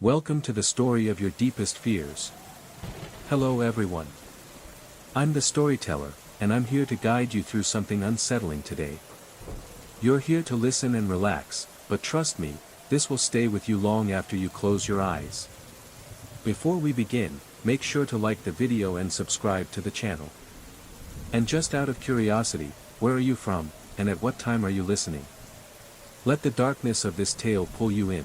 Welcome to the story of your deepest fears. Hello everyone. I'm the storyteller, and I'm here to guide you through something unsettling today. You're here to listen and relax, but trust me, this will stay with you long after you close your eyes. Before we begin, make sure to like the video and subscribe to the channel. And just out of curiosity, where are you from, and at what time are you listening? Let the darkness of this tale pull you in.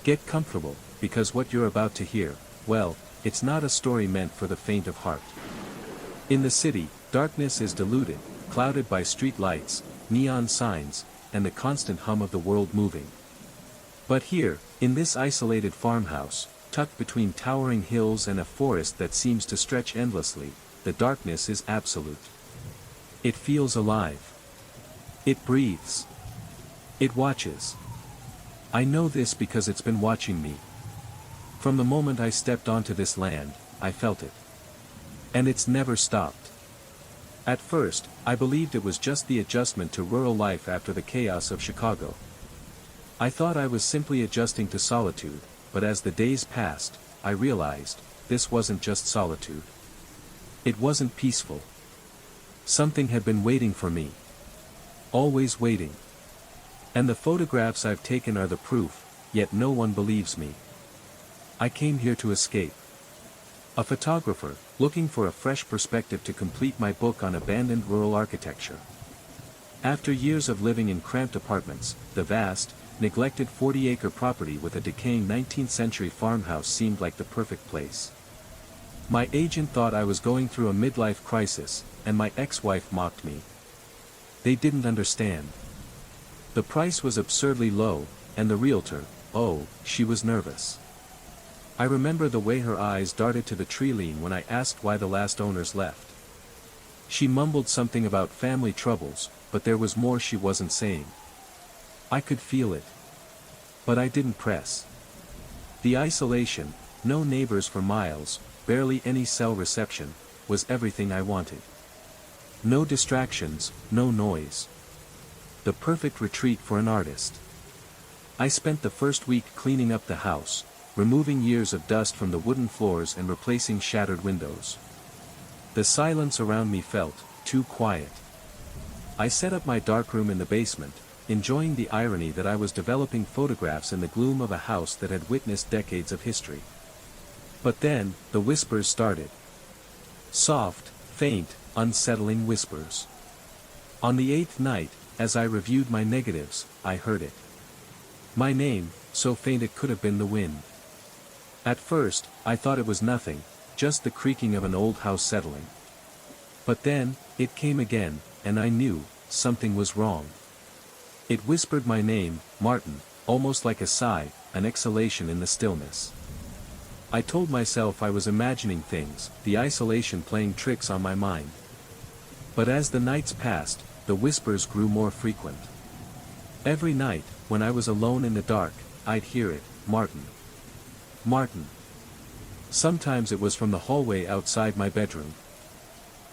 Get comfortable, because what you're about to hear, well, it's not a story meant for the faint of heart. In the city, darkness is diluted, clouded by street lights, neon signs, and the constant hum of the world moving. But here, in this isolated farmhouse, tucked between towering hills and a forest that seems to stretch endlessly, the darkness is absolute. It feels alive. It breathes. It watches. I know this because it's been watching me. From the moment I stepped onto this land, I felt it. And it's never stopped. At first, I believed it was just the adjustment to rural life after the chaos of Chicago. I thought I was simply adjusting to solitude, but as the days passed, I realized, this wasn't just solitude. It wasn't peaceful. Something had been waiting for me. Always waiting. And the photographs I've taken are the proof, yet no one believes me. I came here to escape. A photographer, looking for a fresh perspective to complete my book on abandoned rural architecture. After years of living in cramped apartments, the vast, neglected 40-acre property with a decaying 19th-century farmhouse seemed like the perfect place. My agent thought I was going through a midlife crisis, and my ex-wife mocked me. They didn't understand. The price was absurdly low, and the realtor, oh, she was nervous. I remember the way her eyes darted to the tree line when I asked why the last owners left. She mumbled something about family troubles, but there was more she wasn't saying. I could feel it. But I didn't press. The isolation, no neighbors for miles, barely any cell reception, was everything I wanted. No distractions, no noise. The perfect retreat for an artist. I spent the first week cleaning up the house, removing years of dust from the wooden floors and replacing shattered windows. The silence around me felt too quiet. I set up my darkroom in the basement, enjoying the irony that I was developing photographs in the gloom of a house that had witnessed decades of history. But then, the whispers started. Soft, faint, unsettling whispers. On the 8th night, as I reviewed my negatives, I heard it. My name, so faint it could have been the wind. At first, I thought it was nothing, just the creaking of an old house settling. But then, it came again, and I knew, something was wrong. It whispered my name, Martin, almost like a sigh, an exhalation in the stillness. I told myself I was imagining things, the isolation playing tricks on my mind. But as the nights passed, the whispers grew more frequent. Every night, when I was alone in the dark, I'd hear it, Martin. Martin. Sometimes it was from the hallway outside my bedroom.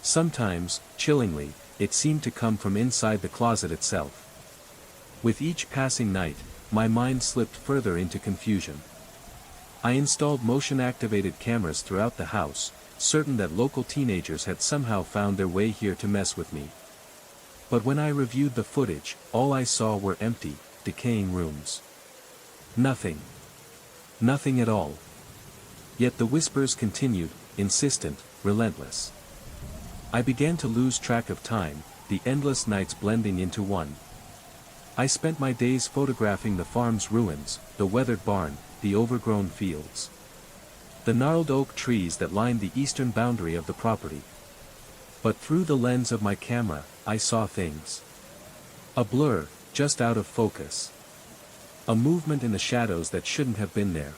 Sometimes, chillingly, it seemed to come from inside the closet itself. With each passing night, my mind slipped further into confusion. I installed motion-activated cameras throughout the house, certain that local teenagers had somehow found their way here to mess with me. But when I reviewed the footage, all I saw were empty, decaying rooms. Nothing. Nothing at all. Yet the whispers continued, insistent, relentless. I began to lose track of time, the endless nights blending into one. I spent my days photographing the farm's ruins, the weathered barn, the overgrown fields. The gnarled oak trees that lined the eastern boundary of the property. But through the lens of my camera, I saw things. A blur, just out of focus. A movement in the shadows that shouldn't have been there.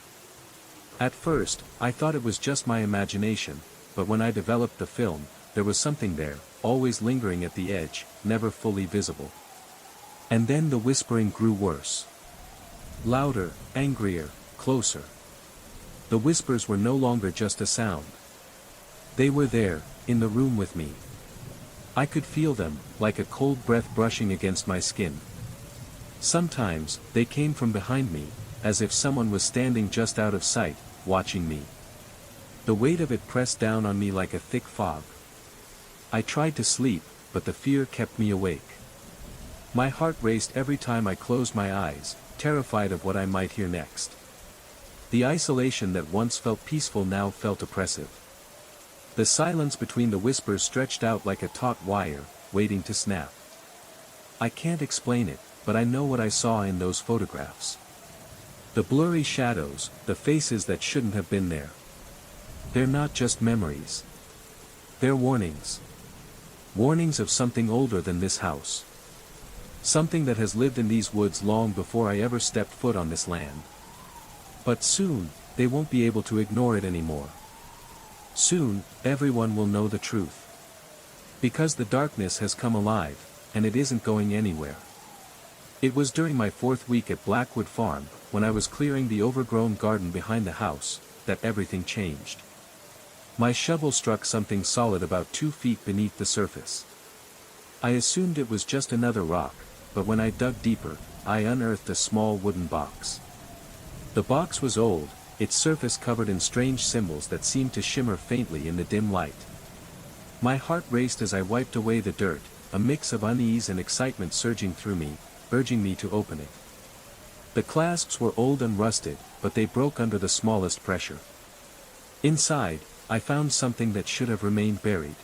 At first, I thought it was just my imagination, but when I developed the film, there was something there, always lingering at the edge, never fully visible. And then the whispering grew worse. Louder, angrier, closer. The whispers were no longer just a sound. They were there, in the room with me. I could feel them, like a cold breath brushing against my skin. Sometimes, they came from behind me, as if someone was standing just out of sight, watching me. The weight of it pressed down on me like a thick fog. I tried to sleep, but the fear kept me awake. My heart raced every time I closed my eyes, terrified of what I might hear next. The isolation that once felt peaceful now felt oppressive. The silence between the whispers stretched out like a taut wire, waiting to snap. I can't explain it, but I know what I saw in those photographs. The blurry shadows, the faces that shouldn't have been there. They're not just memories. They're warnings. Warnings of something older than this house. Something that has lived in these woods long before I ever stepped foot on this land. But soon, they won't be able to ignore it anymore. Soon, everyone will know the truth. Because the darkness has come alive, and it isn't going anywhere. It was during my 4th week at Blackwood Farm, when I was clearing the overgrown garden behind the house, that everything changed. My shovel struck something solid about 2 feet beneath the surface. I assumed it was just another rock, but when I dug deeper, I unearthed a small wooden box. The box was old, its surface covered in strange symbols that seemed to shimmer faintly in the dim light. My heart raced as I wiped away the dirt, a mix of unease and excitement surging through me, urging me to open it. The clasps were old and rusted, but they broke under the smallest pressure. Inside, I found something that should have remained buried.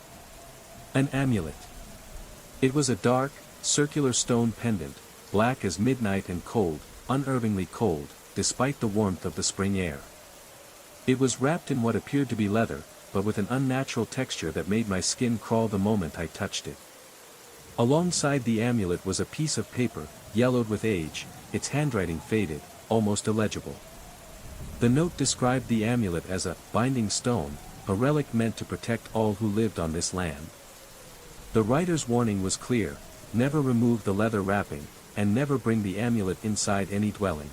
An amulet. It was a dark, circular stone pendant, black as midnight and cold, unnervingly cold, despite the warmth of the spring air. It was wrapped in what appeared to be leather, but with an unnatural texture that made my skin crawl the moment I touched it. Alongside the amulet was a piece of paper, yellowed with age, its handwriting faded, almost illegible. The note described the amulet as a binding stone, a relic meant to protect all who lived on this land. The writer's warning was clear: never remove the leather wrapping, and never bring the amulet inside any dwelling.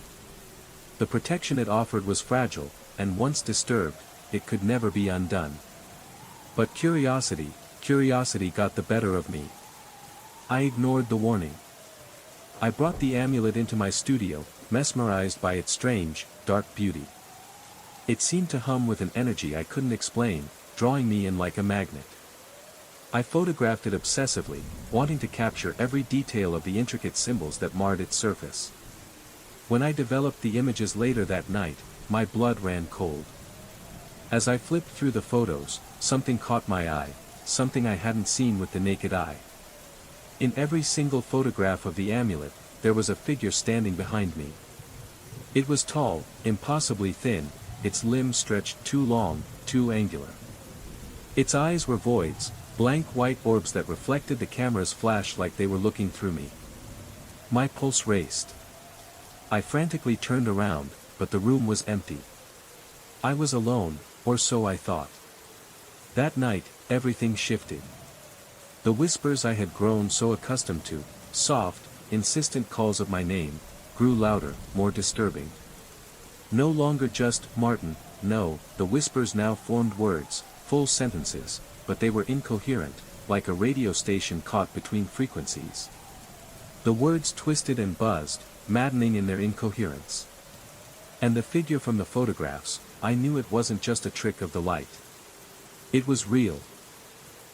The protection it offered was fragile, and once disturbed, it could never be undone. But curiosity got the better of me. I ignored the warning. I brought the amulet into my studio, mesmerized by its strange, dark beauty. It seemed to hum with an energy I couldn't explain, drawing me in like a magnet. I photographed it obsessively, wanting to capture every detail of the intricate symbols that marred its surface. When I developed the images later that night, my blood ran cold. As I flipped through the photos, something caught my eye, something I hadn't seen with the naked eye. In every single photograph of the amulet, there was a figure standing behind me. It was tall, impossibly thin, its limbs stretched too long, too angular. Its eyes were voids, blank white orbs that reflected the camera's flash like they were looking through me. My pulse raced. I frantically turned around, but the room was empty. I was alone, or so I thought. That night, everything shifted. The whispers I had grown so accustomed to, soft, insistent calls of my name, grew louder, more disturbing. No longer just Martin, no, the whispers now formed words, full sentences, but they were incoherent, like a radio station caught between frequencies. The words twisted and buzzed, maddening in their incoherence. And the figure from the photographs, I knew it wasn't just a trick of the light. It was real.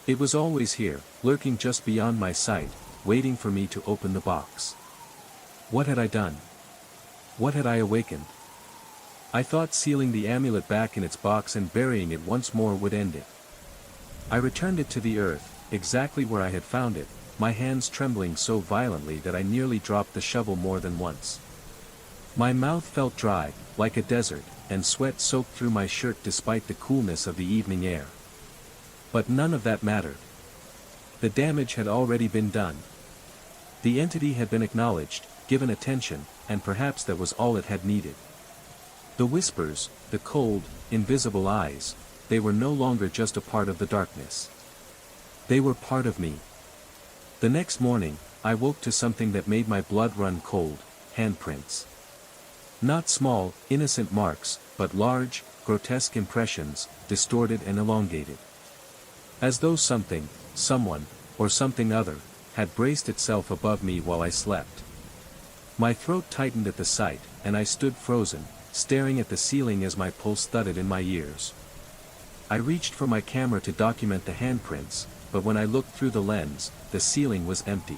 It was always here, lurking just beyond my sight, waiting for me to open the box. What had I done? What had I awakened? I thought sealing the amulet back in its box and burying it once more would end it. I returned it to the earth, exactly where I had found it, my hands trembling so violently that I nearly dropped the shovel more than once. My mouth felt dry, like a desert, and sweat soaked through my shirt despite the coolness of the evening air. But none of that mattered. The damage had already been done. The entity had been acknowledged, given attention, and perhaps that was all it had needed. The whispers, the cold, invisible eyes, they were no longer just a part of the darkness. They were part of me. The next morning, I woke to something that made my blood run cold: handprints. Not small, innocent marks, but large, grotesque impressions, distorted and elongated. As though something, someone, or something other, had braced itself above me while I slept. My throat tightened at the sight, and I stood frozen, staring at the ceiling as my pulse thudded in my ears. I reached for my camera to document the handprints, but when I looked through the lens, the ceiling was empty.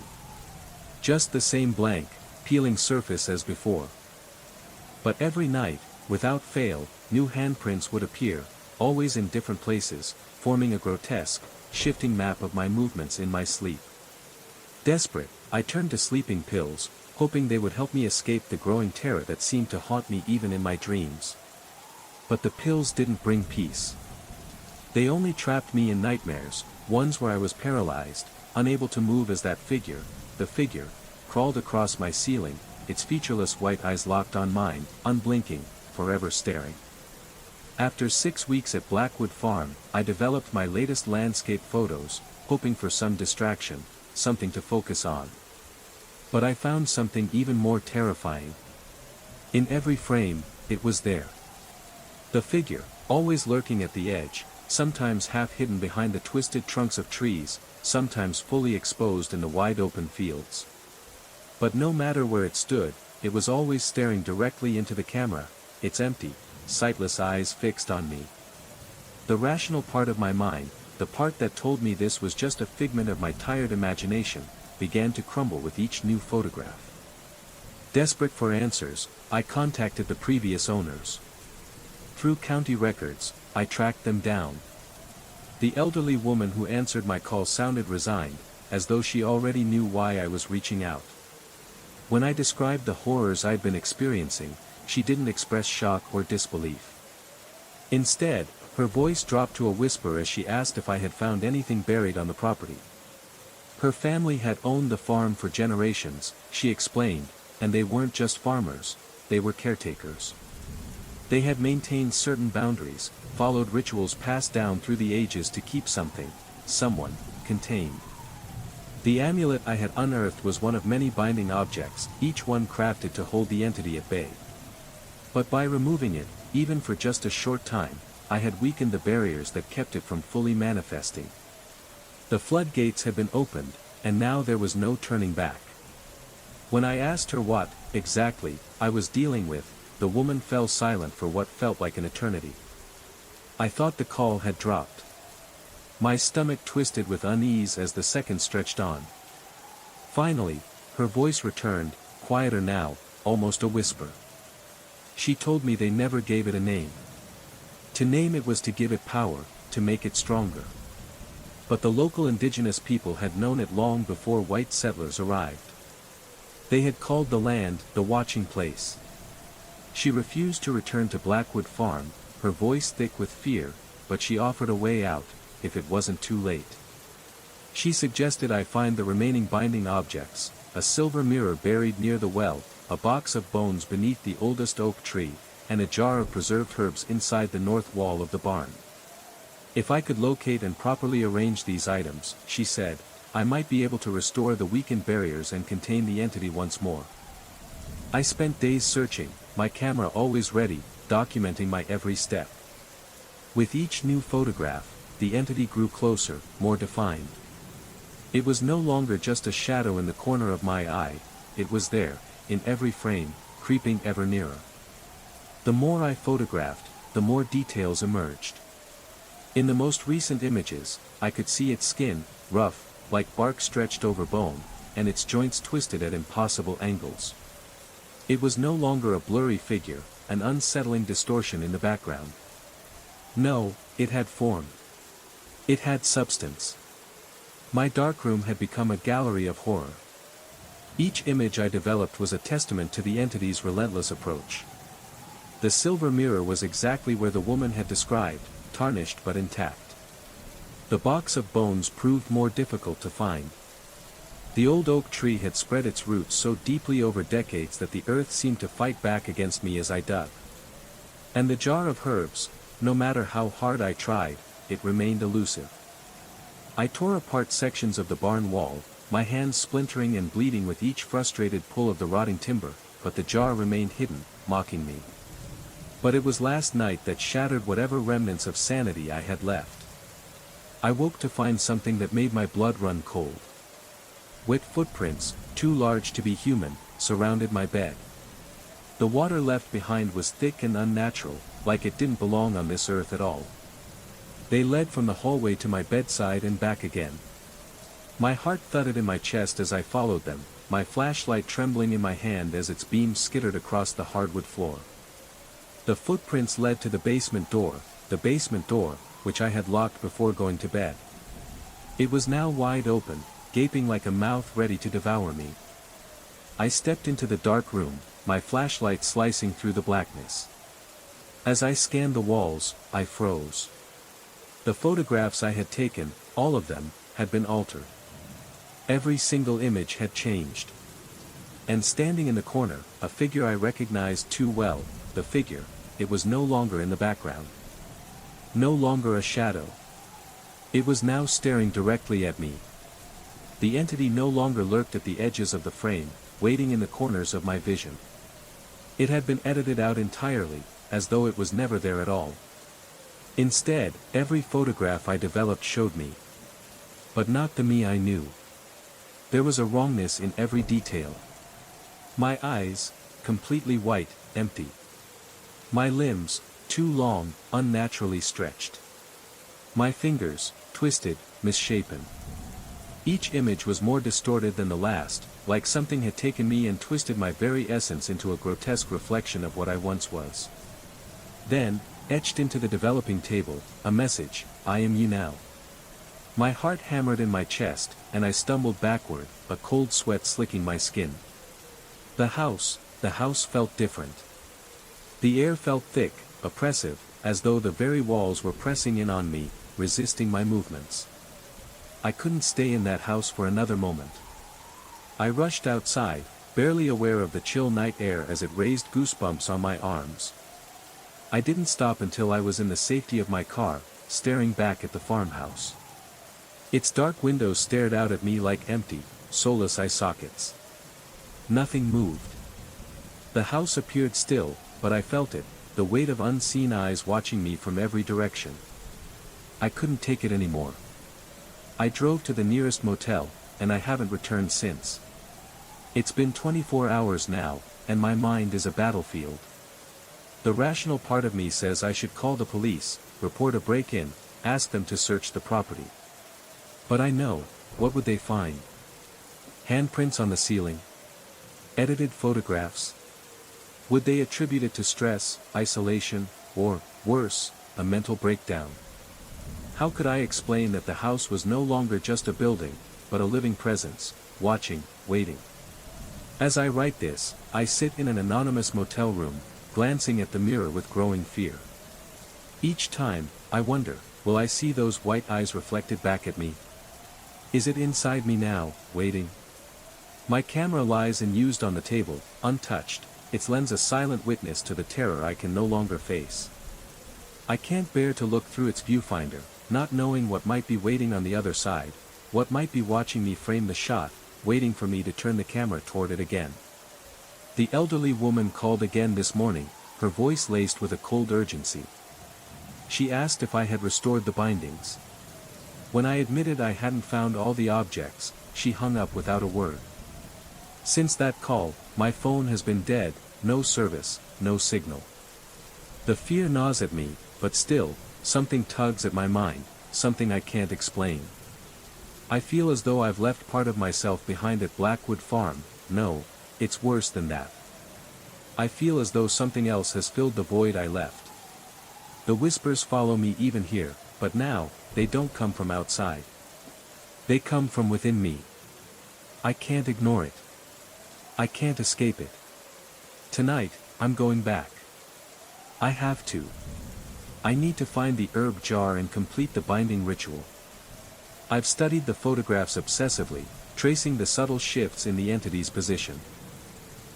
Just the same blank, peeling surface as before. But every night, without fail, new handprints would appear, always in different places, forming a grotesque, shifting map of my movements in my sleep. Desperate, I turned to sleeping pills, hoping they would help me escape the growing terror that seemed to haunt me even in my dreams. But the pills didn't bring peace. They only trapped me in nightmares, ones where I was paralyzed, unable to move as that figure, the figure, crawled across my ceiling, its featureless white eyes locked on mine, unblinking, forever staring. After 6 weeks at Blackwood Farm, I developed my latest landscape photos, hoping for some distraction, something to focus on. But I found something even more terrifying. In every frame, it was there. The figure, always lurking at the edge, sometimes half hidden behind the twisted trunks of trees, sometimes fully exposed in the wide open fields. But no matter where it stood, it was always staring directly into the camera, its empty, sightless eyes fixed on me. The rational part of my mind, the part that told me this was just a figment of my tired imagination, began to crumble with each new photograph. Desperate for answers, I contacted the previous owners. Through county records, I tracked them down. The elderly woman who answered my call sounded resigned, as though she already knew why I was reaching out. When I described the horrors I'd been experiencing, she didn't express shock or disbelief. Instead, her voice dropped to a whisper as she asked if I had found anything buried on the property. Her family had owned the farm for generations, she explained, and they weren't just farmers, they were caretakers. They had maintained certain boundaries, followed rituals passed down through the ages to keep something, someone, contained. The amulet I had unearthed was one of many binding objects, each one crafted to hold the entity at bay. But by removing it, even for just a short time, I had weakened the barriers that kept it from fully manifesting. The floodgates had been opened, and now there was no turning back. When I asked her what, exactly, I was dealing with, the woman fell silent for what felt like an eternity. I thought the call had dropped. My stomach twisted with unease as the seconds stretched on. Finally, her voice returned, quieter now, almost a whisper. She told me they never gave it a name. To name it was to give it power, to make it stronger. But the local indigenous people had known it long before white settlers arrived. They had called the land the watching place. She refused to return to Blackwood Farm, her voice thick with fear, but she offered a way out, if it wasn't too late. She suggested I find the remaining binding objects, a silver mirror buried near the well, a box of bones beneath the oldest oak tree, and a jar of preserved herbs inside the north wall of the barn. If I could locate and properly arrange these items, she said, I might be able to restore the weakened barriers and contain the entity once more. I spent days searching, my camera always ready, documenting my every step. With each new photograph, the entity grew closer, more defined. It was no longer just a shadow in the corner of my eye, it was there, in every frame, creeping ever nearer. The more I photographed, the more details emerged. In the most recent images, I could see its skin, rough, like bark stretched over bone, and its joints twisted at impossible angles. It was no longer a blurry figure, an unsettling distortion in the background. No, it had form. It had substance. My darkroom had become a gallery of horror. Each image I developed was a testament to the entity's relentless approach. The silver mirror was exactly where the woman had described, tarnished but intact. The box of bones proved more difficult to find. The old oak tree had spread its roots so deeply over decades that the earth seemed to fight back against me as I dug. And the jar of herbs, no matter how hard I tried, it remained elusive. I tore apart sections of the barn wall, my hands splintering and bleeding with each frustrated pull of the rotting timber, but the jar remained hidden, mocking me. But it was last night that shattered whatever remnants of sanity I had left. I woke to find something that made my blood run cold. Wet footprints, too large to be human, surrounded my bed. The water left behind was thick and unnatural, like it didn't belong on this earth at all. They led from the hallway to my bedside and back again. My heart thudded in my chest as I followed them, my flashlight trembling in my hand as its beams skittered across the hardwood floor. The footprints led to the basement door, which I had locked before going to bed. It was now wide open, gaping like a mouth ready to devour me. I stepped into the dark room, my flashlight slicing through the blackness. As I scanned the walls, I froze. The photographs I had taken, all of them, had been altered. Every single image had changed. And standing in the corner, a figure I recognized too well, the figure, it was no longer in the background. No longer a shadow. It was now staring directly at me. The entity no longer lurked at the edges of the frame, waiting in the corners of my vision. It had been edited out entirely, as though it was never there at all. Instead, every photograph I developed showed me. But not the me I knew. There was a wrongness in every detail. My eyes, completely white, empty. My limbs, too long, unnaturally stretched. My fingers, twisted, misshapen. Each image was more distorted than the last, like something had taken me and twisted my very essence into a grotesque reflection of what I once was. Then, etched into the developing table, a message, "I am you now." My heart hammered in my chest, and I stumbled backward, a cold sweat slicking my skin. The house felt different. The air felt thick, oppressive, as though the very walls were pressing in on me, resisting my movements. I couldn't stay in that house for another moment. I rushed outside, barely aware of the chill night air as it raised goosebumps on my arms. I didn't stop until I was in the safety of my car, staring back at the farmhouse. Its dark windows stared out at me like empty, soulless eye sockets. Nothing moved. The house appeared still, but I felt it, the weight of unseen eyes watching me from every direction. I couldn't take it anymore. I drove to the nearest motel, and I haven't returned since. It's been 24 hours now, and my mind is a battlefield. The rational part of me says I should call the police, report a break-in, ask them to search the property. But I know, what would they find? Handprints on the ceiling? Edited photographs? Would they attribute it to stress, isolation, or, worse, a mental breakdown? How could I explain that the house was no longer just a building, but a living presence, watching, waiting? As I write this, I sit in an anonymous motel room, glancing at the mirror with growing fear. Each time, I wonder, will I see those white eyes reflected back at me? Is it inside me now, waiting? My camera lies unused on the table, untouched, its lens a silent witness to the terror I can no longer face. I can't bear to look through its viewfinder, not knowing what might be waiting on the other side, what might be watching me frame the shot, waiting for me to turn the camera toward it again. The elderly woman called again this morning, her voice laced with a cold urgency. She asked if I had restored the bindings. When I admitted I hadn't found all the objects, she hung up without a word. Since that call, my phone has been dead, no service, no signal. The fear gnaws at me, but still, something tugs at my mind, something I can't explain. I feel as though I've left part of myself behind at Blackwood Farm. No, it's worse than that. I feel as though something else has filled the void I left. The whispers follow me even here, but now, they don't come from outside. They come from within me. I can't ignore it. I can't escape it. Tonight, I'm going back. I have to. I need to find the herb jar and complete the binding ritual. I've studied the photographs obsessively, tracing the subtle shifts in the entity's position.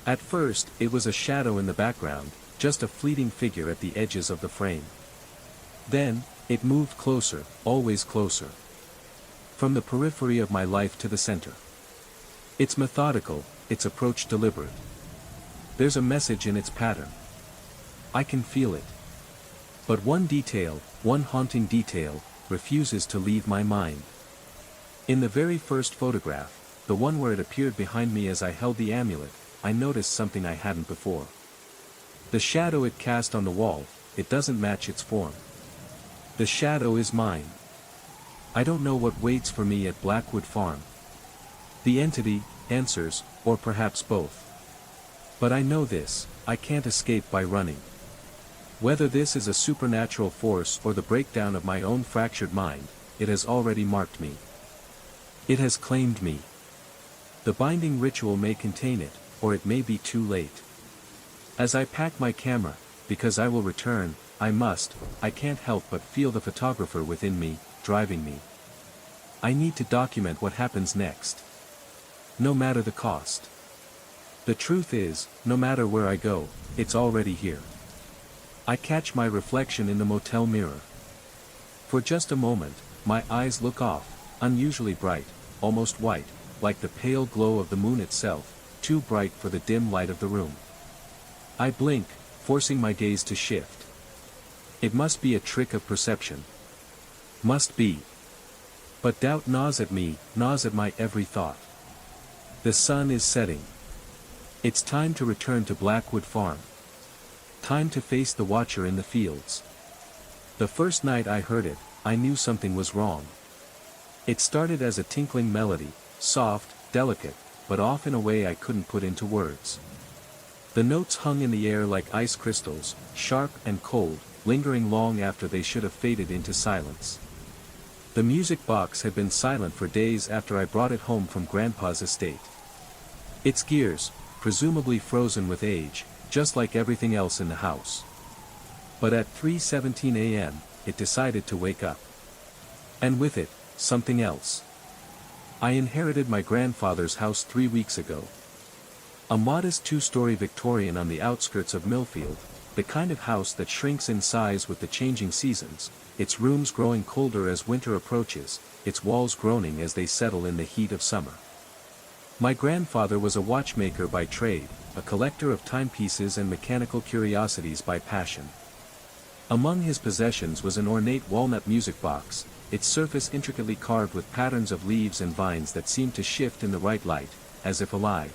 At first, it was a shadow in the background, just a fleeting figure at the edges of the frame. Then, it moved closer, always closer. From the periphery of my life to the center. It's methodical, its approach deliberate. There's a message in its pattern. I can feel it. But one detail, one haunting detail, refuses to leave my mind. In the very first photograph, the one where it appeared behind me as I held the amulet, I noticed something I hadn't before. The shadow it cast on the wall, it doesn't match its form. The shadow is mine. I don't know what waits for me at Blackwood Farm. The entity answers, or perhaps both. But I know this, I can't escape by running. Whether this is a supernatural force or the breakdown of my own fractured mind, it has already marked me. It has claimed me. The binding ritual may contain it, or it may be too late. As I pack my camera, because I will return, I can't help but feel the photographer within me, driving me. I need to document what happens next. No matter the cost. The truth is, no matter where I go, it's already here. I catch my reflection in the motel mirror. For just a moment, my eyes look off, unusually bright, almost white, like the pale glow of the moon itself, too bright for the dim light of the room. I blink, forcing my gaze to shift. It must be a trick of perception. Must be. But doubt gnaws at me, gnaws at my every thought. The sun is setting. It's time to return to Blackwood Farm. Time to face the watcher in the fields. The first night I heard it, I knew something was wrong. It started as a tinkling melody, soft, delicate, but off in a way I couldn't put into words. The notes hung in the air like ice crystals, sharp and cold, lingering long after they should have faded into silence. The music box had been silent for days after I brought it home from Grandpa's estate. Its gears, presumably frozen with age, just like everything else in the house. But at 3:17 a.m., it decided to wake up. And with it, something else. I inherited my grandfather's house 3 weeks ago. A modest 2-story Victorian on the outskirts of Millfield, the kind of house that shrinks in size with the changing seasons, its rooms growing colder as winter approaches, its walls groaning as they settle in the heat of summer. My grandfather was a watchmaker by trade, a collector of timepieces and mechanical curiosities by passion. Among his possessions was an ornate walnut music box, its surface intricately carved with patterns of leaves and vines that seemed to shift in the right light, as if alive.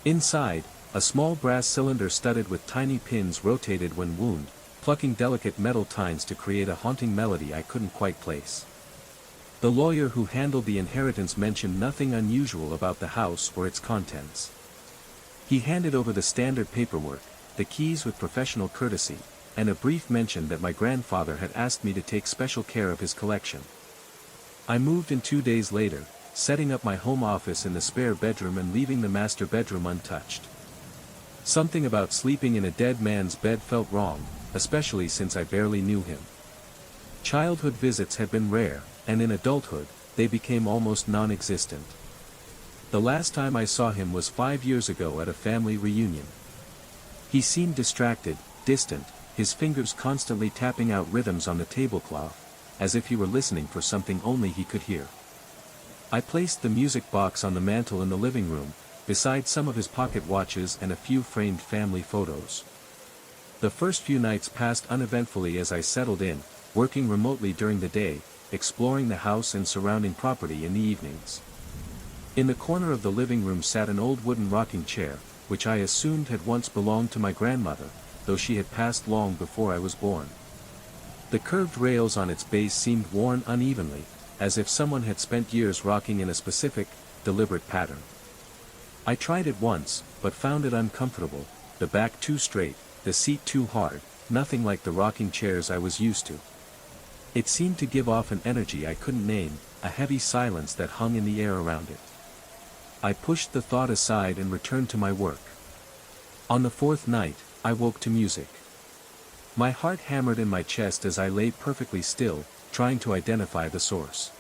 Inside, a small brass cylinder studded with tiny pins rotated when wound, plucking delicate metal tines to create a haunting melody I couldn't quite place. The lawyer who handled the inheritance mentioned nothing unusual about the house or its contents. He handed over the standard paperwork, the keys with professional courtesy, and a brief mention that my grandfather had asked me to take special care of his collection. I moved in 2 days later, setting up my home office in the spare bedroom and leaving the master bedroom untouched. Something about sleeping in a dead man's bed felt wrong, especially since I barely knew him. Childhood visits had been rare, and in adulthood, they became almost non-existent. The last time I saw him was 5 years ago at a family reunion. He seemed distracted, distant, his fingers constantly tapping out rhythms on the tablecloth, as if he were listening for something only he could hear. I placed the music box on the mantel in the living room, beside some of his pocket watches and a few framed family photos. The first few nights passed uneventfully as I settled in, working remotely during the day, exploring the house and surrounding property in the evenings. In the corner of the living room sat an old wooden rocking chair, which I assumed had once belonged to my grandmother, though she had passed long before I was born. The curved rails on its base seemed worn unevenly, as if someone had spent years rocking in a specific, deliberate pattern. I tried it once, but found it uncomfortable, the back too straight, the seat too hard, nothing like the rocking chairs I was used to. It seemed to give off an energy I couldn't name, a heavy silence that hung in the air around it. I pushed the thought aside and returned to my work. On the 4th night, I woke to music. My heart hammered in my chest as I lay perfectly still, trying to identify the source.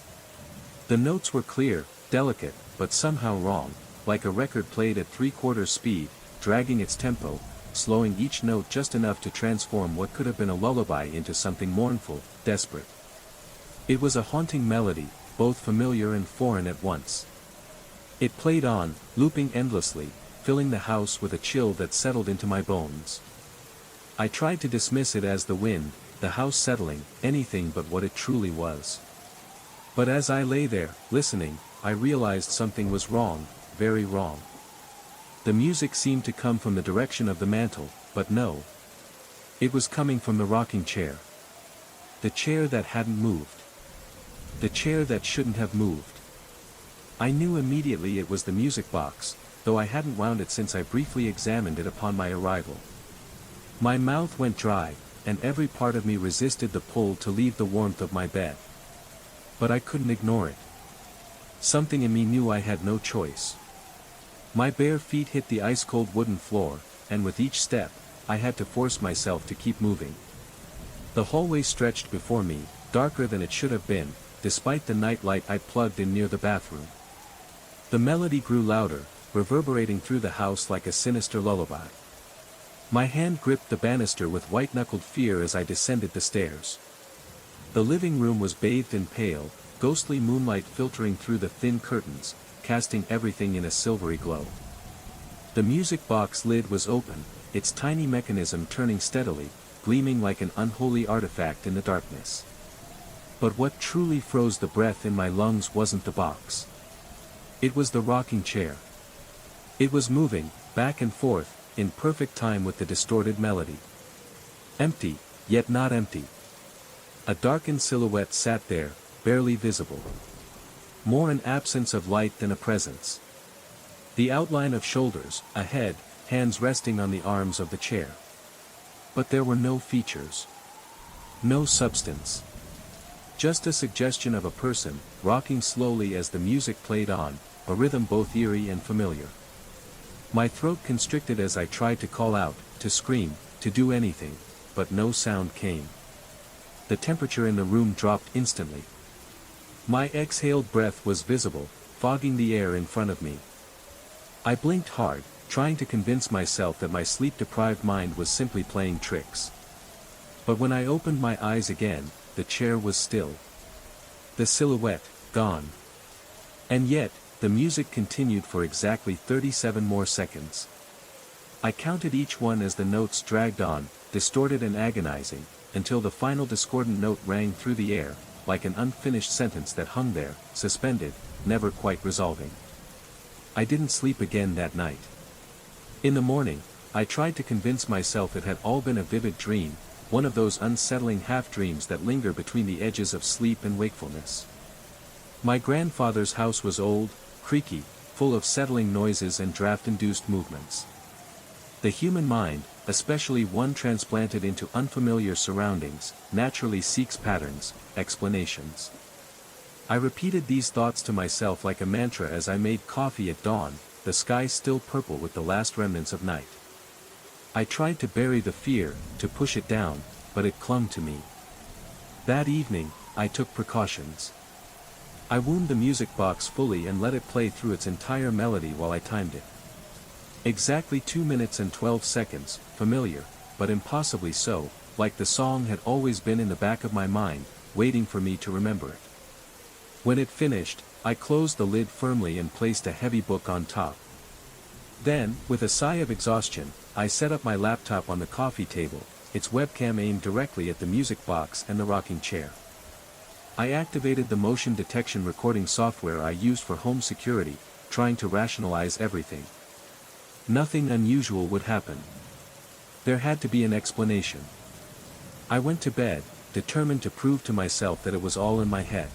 The notes were clear, delicate, but somehow wrong, like a record played at 3/4 speed, dragging its tempo, slowing each note just enough to transform what could have been a lullaby into something mournful, desperate. It was a haunting melody, both familiar and foreign at once. It played on, looping endlessly, filling the house with a chill that settled into my bones. I tried to dismiss it as the wind, the house settling, anything but what it truly was. But as I lay there, listening, I realized something was wrong, very wrong. The music seemed to come from the direction of the mantel, but no. It was coming from the rocking chair. The chair that hadn't moved. The chair that shouldn't have moved. I knew immediately it was the music box, though I hadn't wound it since I briefly examined it upon my arrival. My mouth went dry, and every part of me resisted the pull to leave the warmth of my bed. But I couldn't ignore it. Something in me knew I had no choice. My bare feet hit the ice-cold wooden floor, and with each step, I had to force myself to keep moving. The hallway stretched before me, darker than it should have been, despite the night light I'd plugged in near the bathroom. The melody grew louder, reverberating through the house like a sinister lullaby. My hand gripped the banister with white-knuckled fear as I descended the stairs. The living room was bathed in pale, ghostly moonlight filtering through the thin curtains, casting everything in a silvery glow. The music box lid was open, its tiny mechanism turning steadily, gleaming like an unholy artifact in the darkness. But what truly froze the breath in my lungs wasn't the box. It was the rocking chair. It was moving, back and forth, in perfect time with the distorted melody. Empty, yet not empty. A darkened silhouette sat there, barely visible. More an absence of light than a presence. The outline of shoulders, a head, hands resting on the arms of the chair. But there were no features. No substance. Just a suggestion of a person, rocking slowly as the music played on, a rhythm both eerie and familiar. My throat constricted as I tried to call out, to scream, to do anything, but no sound came. The temperature in the room dropped instantly. My exhaled breath was visible, fogging the air in front of me. I blinked hard, trying to convince myself that my sleep-deprived mind was simply playing tricks. But when I opened my eyes again, the chair was still. The silhouette, gone. And yet, the music continued for exactly 37 more seconds. I counted each one as the notes dragged on, distorted and agonizing, until the final discordant note rang through the air, like an unfinished sentence that hung there, suspended, never quite resolving. I didn't sleep again that night. In the morning, I tried to convince myself it had all been a vivid dream, one of those unsettling half-dreams that linger between the edges of sleep and wakefulness. My grandfather's house was old, creaky, full of settling noises and draft-induced movements. The human mind, especially one transplanted into unfamiliar surroundings, naturally seeks patterns, explanations. I repeated these thoughts to myself like a mantra as I made coffee at dawn, the sky still purple with the last remnants of night. I tried to bury the fear, to push it down, but it clung to me. That evening, I took precautions. I wound the music box fully and let it play through its entire melody while I timed it. Exactly 2 minutes and 12 seconds, familiar, but impossibly so, like the song had always been in the back of my mind, waiting for me to remember it. When it finished, I closed the lid firmly and placed a heavy book on top. Then, with a sigh of exhaustion, I set up my laptop on the coffee table, its webcam aimed directly at the music box and the rocking chair. I activated the motion detection recording software I used for home security, trying to rationalize everything. Nothing unusual would happen. There had to be an explanation. I went to bed, determined to prove to myself that it was all in my head.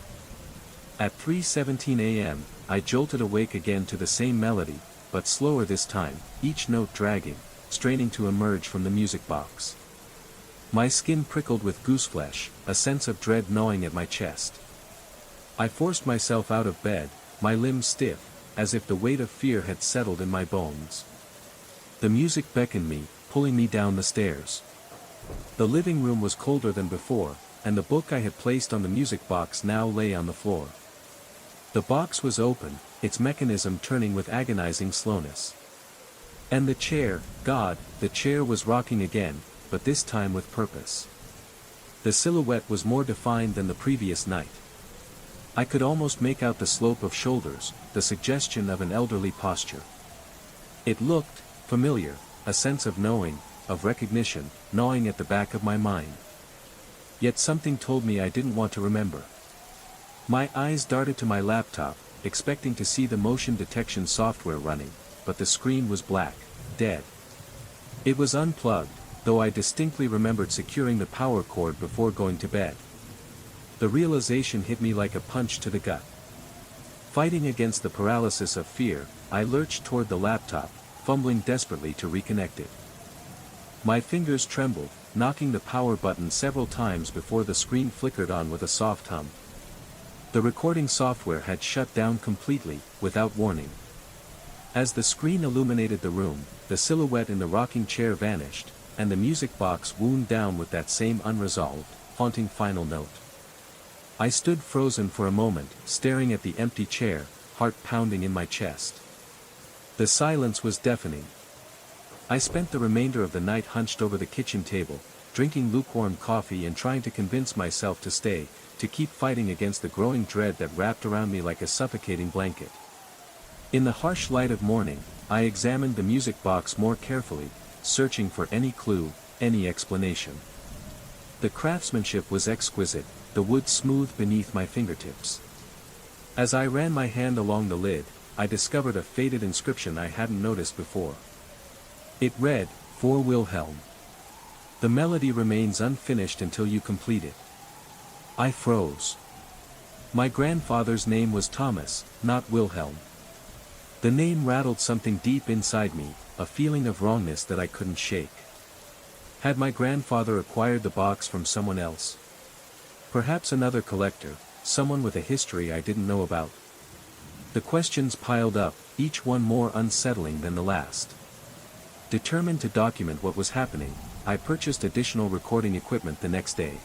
At 3:17 a.m., I jolted awake again to the same melody, but slower this time, each note dragging, straining to emerge from the music box. My skin prickled with gooseflesh, a sense of dread gnawing at my chest. I forced myself out of bed, my limbs stiff, as if the weight of fear had settled in my bones. The music beckoned me, pulling me down the stairs. The living room was colder than before, and the book I had placed on the music box now lay on the floor. The box was open, its mechanism turning with agonizing slowness. And the chair, God, the chair was rocking again, but this time with purpose. The silhouette was more defined than the previous night. I could almost make out the slope of shoulders, the suggestion of an elderly posture. It looked familiar, a sense of knowing, of recognition, gnawing at the back of my mind. Yet something told me I didn't want to remember. My eyes darted to my laptop, expecting to see the motion detection software running, but the screen was black, dead. It was unplugged, though I distinctly remembered securing the power cord before going to bed. The realization hit me like a punch to the gut. Fighting against the paralysis of fear, I lurched toward the laptop, fumbling desperately to reconnect it. My fingers trembled, knocking the power button several times before the screen flickered on with a soft hum. The recording software had shut down completely, without warning. As the screen illuminated the room, the silhouette in the rocking chair vanished, and the music box wound down with that same unresolved, haunting final note. I stood frozen for a moment, staring at the empty chair, heart pounding in my chest. The silence was deafening. I spent the remainder of the night hunched over the kitchen table, drinking lukewarm coffee and trying to convince myself to keep fighting against the growing dread that wrapped around me like a suffocating blanket. In the harsh light of morning, I examined the music box more carefully, searching for any clue, any explanation. The craftsmanship was exquisite, the wood smooth beneath my fingertips. As I ran my hand along the lid, I discovered a faded inscription I hadn't noticed before. It read, "For Wilhelm. The melody remains unfinished until you complete it." I froze. My grandfather's name was Thomas, not Wilhelm. The name rattled something deep inside me, a feeling of wrongness that I couldn't shake. Had my grandfather acquired the box from someone else? Perhaps another collector, someone with a history I didn't know about. The questions piled up, each one more unsettling than the last. Determined to document what was happening, I purchased additional recording equipment the next day.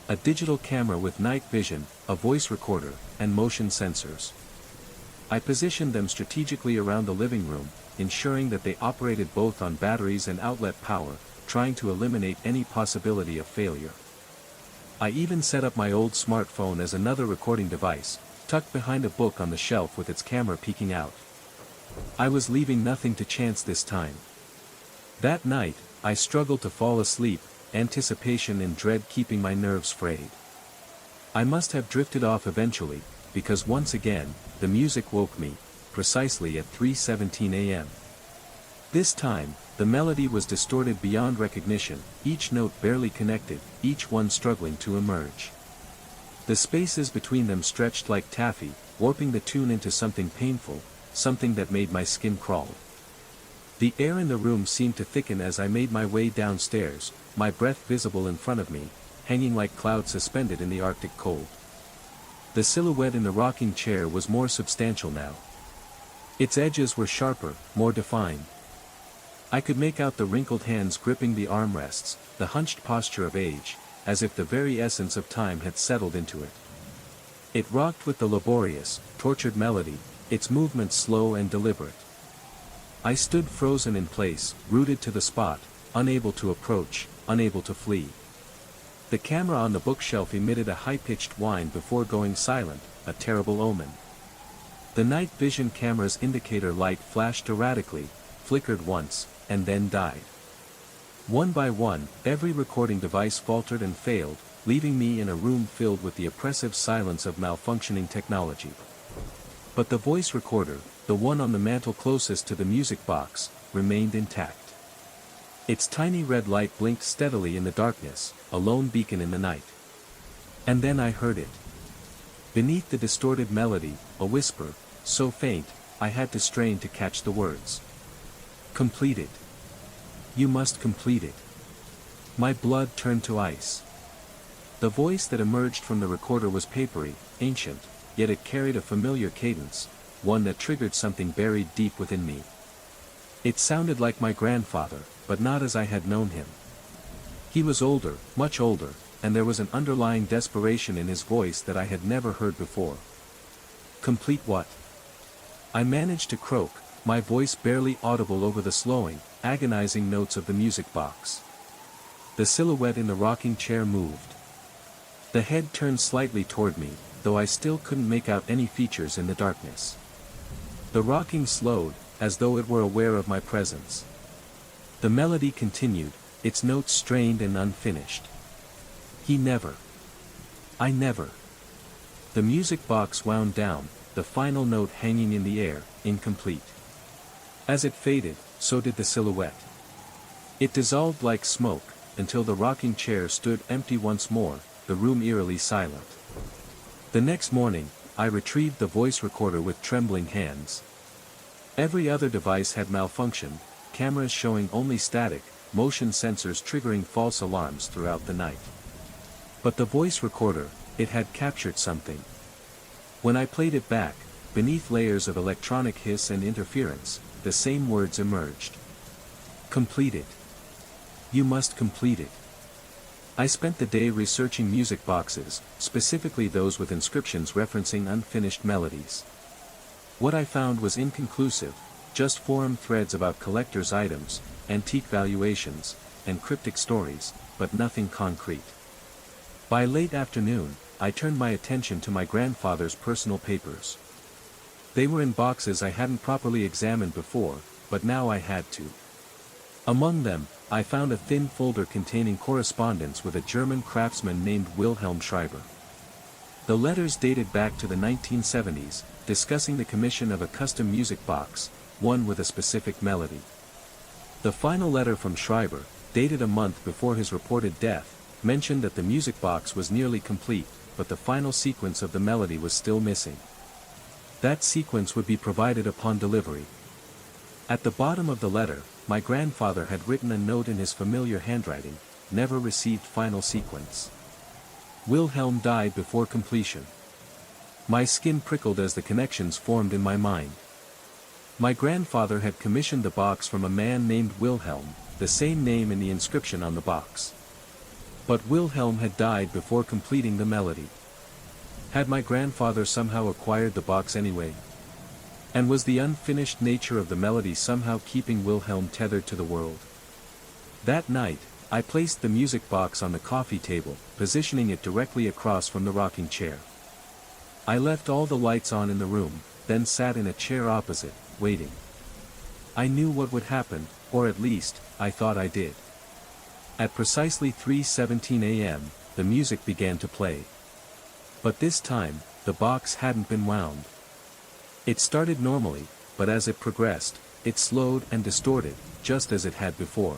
A digital camera with night vision, a voice recorder, and motion sensors. I positioned them strategically around the living room, ensuring that they operated both on batteries and outlet power, trying to eliminate any possibility of failure. I even set up my old smartphone as another recording device, tucked behind a book on the shelf with its camera peeking out. I was leaving nothing to chance this time. That night, I struggled to fall asleep, anticipation and dread keeping my nerves frayed. I must have drifted off eventually, because once again, the music woke me, precisely at 3:17 a.m. This time, the melody was distorted beyond recognition, each note barely connected, each one struggling to emerge. The spaces between them stretched like taffy, warping the tune into something painful, something that made my skin crawl. The air in the room seemed to thicken as I made my way downstairs, my breath visible in front of me, hanging like clouds suspended in the Arctic cold. The silhouette in the rocking chair was more substantial now. Its edges were sharper, more defined. I could make out the wrinkled hands gripping the armrests, the hunched posture of age, as if the very essence of time had settled into it. It rocked with the laborious, tortured melody, its movements slow and deliberate. I stood frozen in place, rooted to the spot, unable to approach, unable to flee. The camera on the bookshelf emitted a high-pitched whine before going silent, a terrible omen. The night vision camera's indicator light flashed erratically, flickered once, and then died. One by one, every recording device faltered and failed, leaving me in a room filled with the oppressive silence of malfunctioning technology. But the voice recorder, the one on the mantel closest to the music box, remained intact. Its tiny red light blinked steadily in the darkness, a lone beacon in the night. And then I heard it. Beneath the distorted melody, a whisper, so faint, I had to strain to catch the words. "Complete it. You must complete it." My blood turned to ice. The voice that emerged from the recorder was papery, ancient, yet it carried a familiar cadence, one that triggered something buried deep within me. It sounded like my grandfather, but not as I had known him. He was older, much older, and there was an underlying desperation in his voice that I had never heard before. "Complete what?" I managed to croak, my voice barely audible over the slowing, agonizing notes of the music box. The silhouette in the rocking chair moved. The head turned slightly toward me, though I still couldn't make out any features in the darkness. The rocking slowed, as though it were aware of my presence. The melody continued, its notes strained and unfinished. He never. I never. The music box wound down, the final note hanging in the air, incomplete. As it faded, so did the silhouette. It dissolved like smoke, until the rocking chair stood empty once more, the room eerily silent. The next morning, I retrieved the voice recorder with trembling hands. Every other device had malfunctioned, cameras showing only static, motion sensors triggering false alarms throughout the night. But the voice recorder, it had captured something. When I played it back, beneath layers of electronic hiss and interference, the same words emerged. Complete it. You must complete it. I spent the day researching music boxes, specifically those with inscriptions referencing unfinished melodies. What I found was inconclusive, just forum threads about collector's items, antique valuations, and cryptic stories, but nothing concrete. By late afternoon, I turned my attention to my grandfather's personal papers. They were in boxes I hadn't properly examined before, but now I had to. Among them, I found a thin folder containing correspondence with a German craftsman named Wilhelm Schreiber. The letters dated back to the 1970s, discussing the commission of a custom music box, one with a specific melody. The final letter from Schreiber, dated a month before his reported death, mentioned that the music box was nearly complete, but the final sequence of the melody was still missing. That sequence would be provided upon delivery. At the bottom of the letter, my grandfather had written a note in his familiar handwriting, never received final sequence. Wilhelm died before completion. My skin prickled as the connections formed in my mind. My grandfather had commissioned the box from a man named Wilhelm, the same name in the inscription on the box. But Wilhelm had died before completing the melody. Had my grandfather somehow acquired the box anyway? And was the unfinished nature of the melody somehow keeping Wilhelm tethered to the world? That night, I placed the music box on the coffee table, positioning it directly across from the rocking chair. I left all the lights on in the room, then sat in a chair opposite, waiting. I knew what would happen, or at least, I thought I did. At precisely 3:17 a.m., the music began to play. But this time, the box hadn't been wound. It started normally, but as it progressed, it slowed and distorted, just as it had before.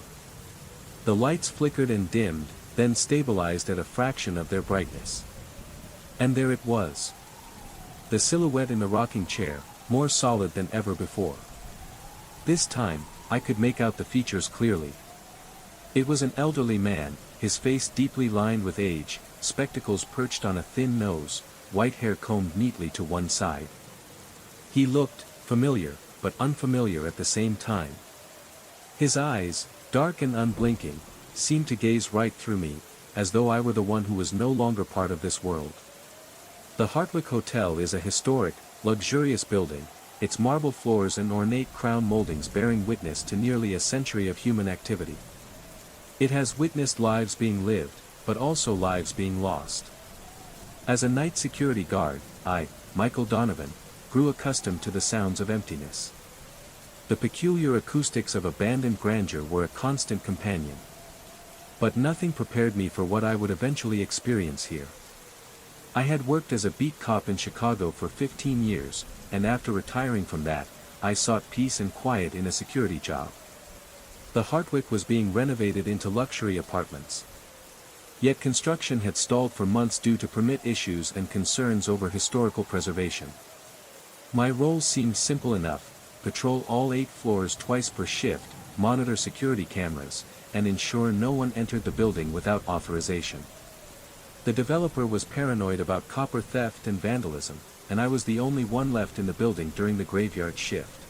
The lights flickered and dimmed, then stabilized at a fraction of their brightness. And there it was. The silhouette in the rocking chair, more solid than ever before. This time, I could make out the features clearly. It was an elderly man, his face deeply lined with age, spectacles perched on a thin nose, white hair combed neatly to one side. He looked familiar, but unfamiliar at the same time. His eyes, dark and unblinking, seemed to gaze right through me, as though I were the one who was no longer part of this world. The Hartwick Hotel is a historic, luxurious building, its marble floors and ornate crown moldings bearing witness to nearly a century of human activity. It has witnessed lives being lived, but also lives being lost. As a night security guard, I, Michael Donovan, grew accustomed to the sounds of emptiness. The peculiar acoustics of abandoned grandeur were a constant companion. But nothing prepared me for what I would eventually experience here. I had worked as a beat cop in Chicago for 15 years, and after retiring from that, I sought peace and quiet in a security job. The Hartwick was being renovated into luxury apartments. Yet construction had stalled for months due to permit issues and concerns over historical preservation. My role seemed simple enough: patrol all 8 floors twice per shift, monitor security cameras, and ensure no one entered the building without authorization. The developer was paranoid about copper theft and vandalism, and I was the only one left in the building during the graveyard shift.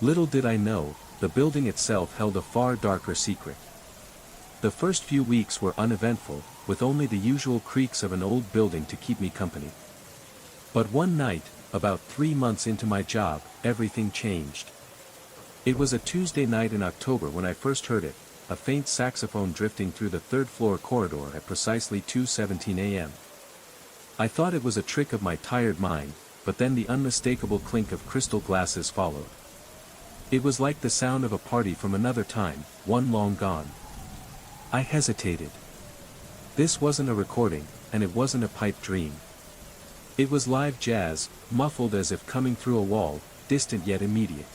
Little did I know, the building itself held a far darker secret. The first few weeks were uneventful, with only the usual creaks of an old building to keep me company. But one night, about 3 months into my job, everything changed. It was a Tuesday night in October when I first heard it, a faint saxophone drifting through the 3rd floor corridor at precisely 2:17 a.m. I thought it was a trick of my tired mind, but then the unmistakable clink of crystal glasses followed. It was like the sound of a party from another time, one long gone. I hesitated. This wasn't a recording, and it wasn't a pipe dream. It was live jazz, muffled as if coming through a wall, distant yet immediate.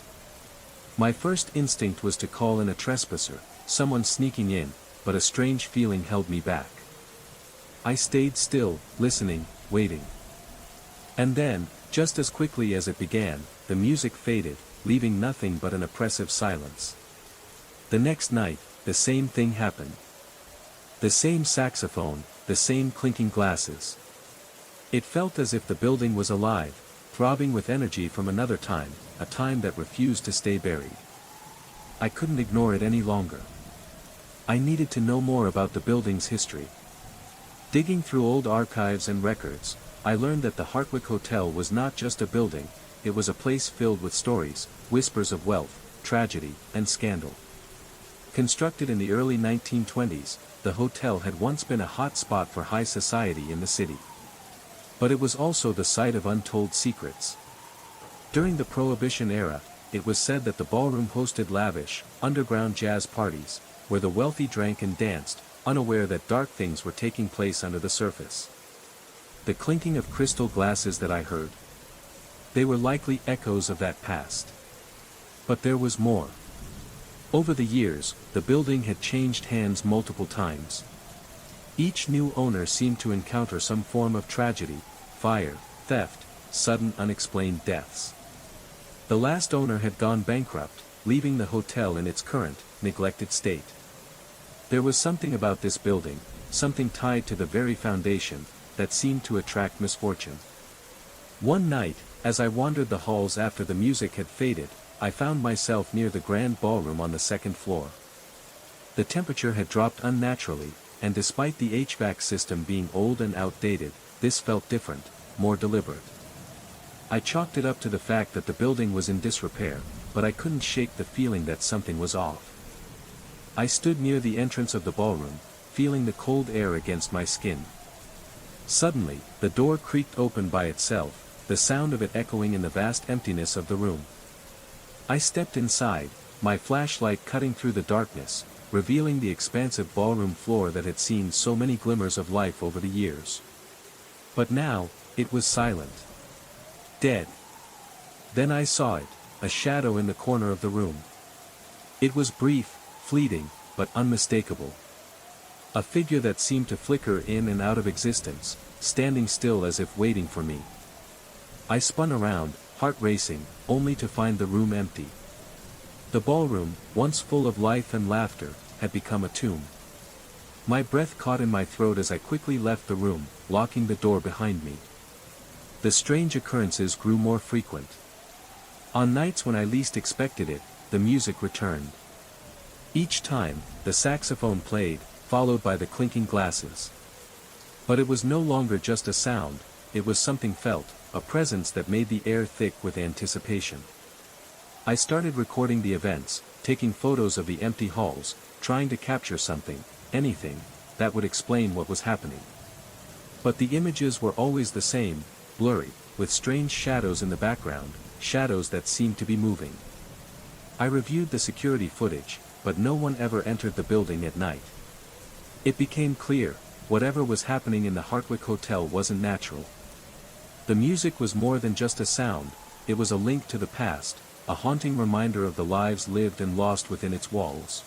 My first instinct was to call in a trespasser, someone sneaking in, but a strange feeling held me back. I stayed still, listening, waiting. And then, just as quickly as it began, the music faded, leaving nothing but an oppressive silence. The next night, the same thing happened. The same saxophone, the same clinking glasses. It felt as if the building was alive, throbbing with energy from another time, a time that refused to stay buried. I couldn't ignore it any longer. I needed to know more about the building's history. Digging through old archives and records, I learned that the Hartwick Hotel was not just a building, it was a place filled with stories, whispers of wealth, tragedy, and scandal. Constructed in the early 1920s, the hotel had once been a hot spot for high society in the city. But it was also the site of untold secrets. During the Prohibition era, it was said that the ballroom hosted lavish, underground jazz parties, where the wealthy drank and danced, unaware that dark things were taking place under the surface. The clinking of crystal glasses that I heard, they were likely echoes of that past. But there was more. Over the years, the building had changed hands multiple times. Each new owner seemed to encounter some form of tragedy, fire, theft, sudden unexplained deaths. The last owner had gone bankrupt, leaving the hotel in its current, neglected state. There was something about this building, something tied to the very foundation, that seemed to attract misfortune. One night, as I wandered the halls after the music had faded, I found myself near the grand ballroom on the second floor. The temperature had dropped unnaturally, and despite the HVAC system being old and outdated, this felt different, more deliberate. I chalked it up to the fact that the building was in disrepair, but I couldn't shake the feeling that something was off. I stood near the entrance of the ballroom, feeling the cold air against my skin. Suddenly, the door creaked open by itself, the sound of it echoing in the vast emptiness of the room. I stepped inside, my flashlight cutting through the darkness, revealing the expansive ballroom floor that had seen so many glimmers of life over the years. But now, it was silent. Dead. Then I saw it, a shadow in the corner of the room. It was brief, fleeting, but unmistakable. A figure that seemed to flicker in and out of existence, standing still as if waiting for me. I spun around, heart racing, only to find the room empty. The ballroom, once full of life and laughter, had become a tomb. My breath caught in my throat as I quickly left the room, locking the door behind me. The strange occurrences grew more frequent. On nights when I least expected it, the music returned. Each time, the saxophone played, followed by the clinking glasses. But it was no longer just a sound, it was something felt, a presence that made the air thick with anticipation. I started recording the events, taking photos of the empty halls, trying to capture something, anything, that would explain what was happening. But the images were always the same, blurry, with strange shadows in the background, shadows that seemed to be moving. I reviewed the security footage, but no one ever entered the building at night. It became clear, whatever was happening in the Hartwick Hotel wasn't natural. The music was more than just a sound, it was a link to the past, a haunting reminder of the lives lived and lost within its walls.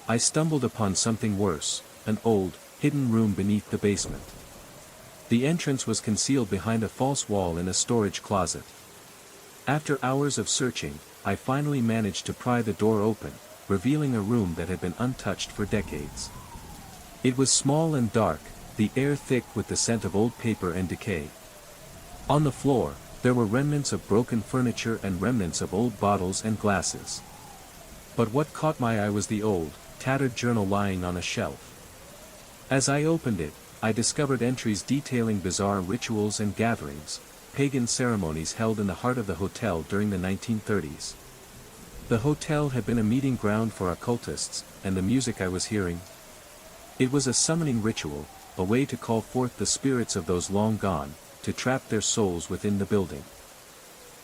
I stumbled upon something worse, an old, hidden room beneath the basement. The entrance was concealed behind a false wall in a storage closet. After hours of searching, I finally managed to pry the door open, revealing a room that had been untouched for decades. It was small and dark, the air thick with the scent of old paper and decay. On the floor, there were remnants of broken furniture and remnants of old bottles and glasses. But what caught my eye was the old, tattered journal lying on a shelf. As I opened it, I discovered entries detailing bizarre rituals and gatherings, pagan ceremonies held in the heart of the hotel during the 1930s. The hotel had been a meeting ground for occultists, and the music I was hearing, it was a summoning ritual, a way to call forth the spirits of those long gone, to trap their souls within the building.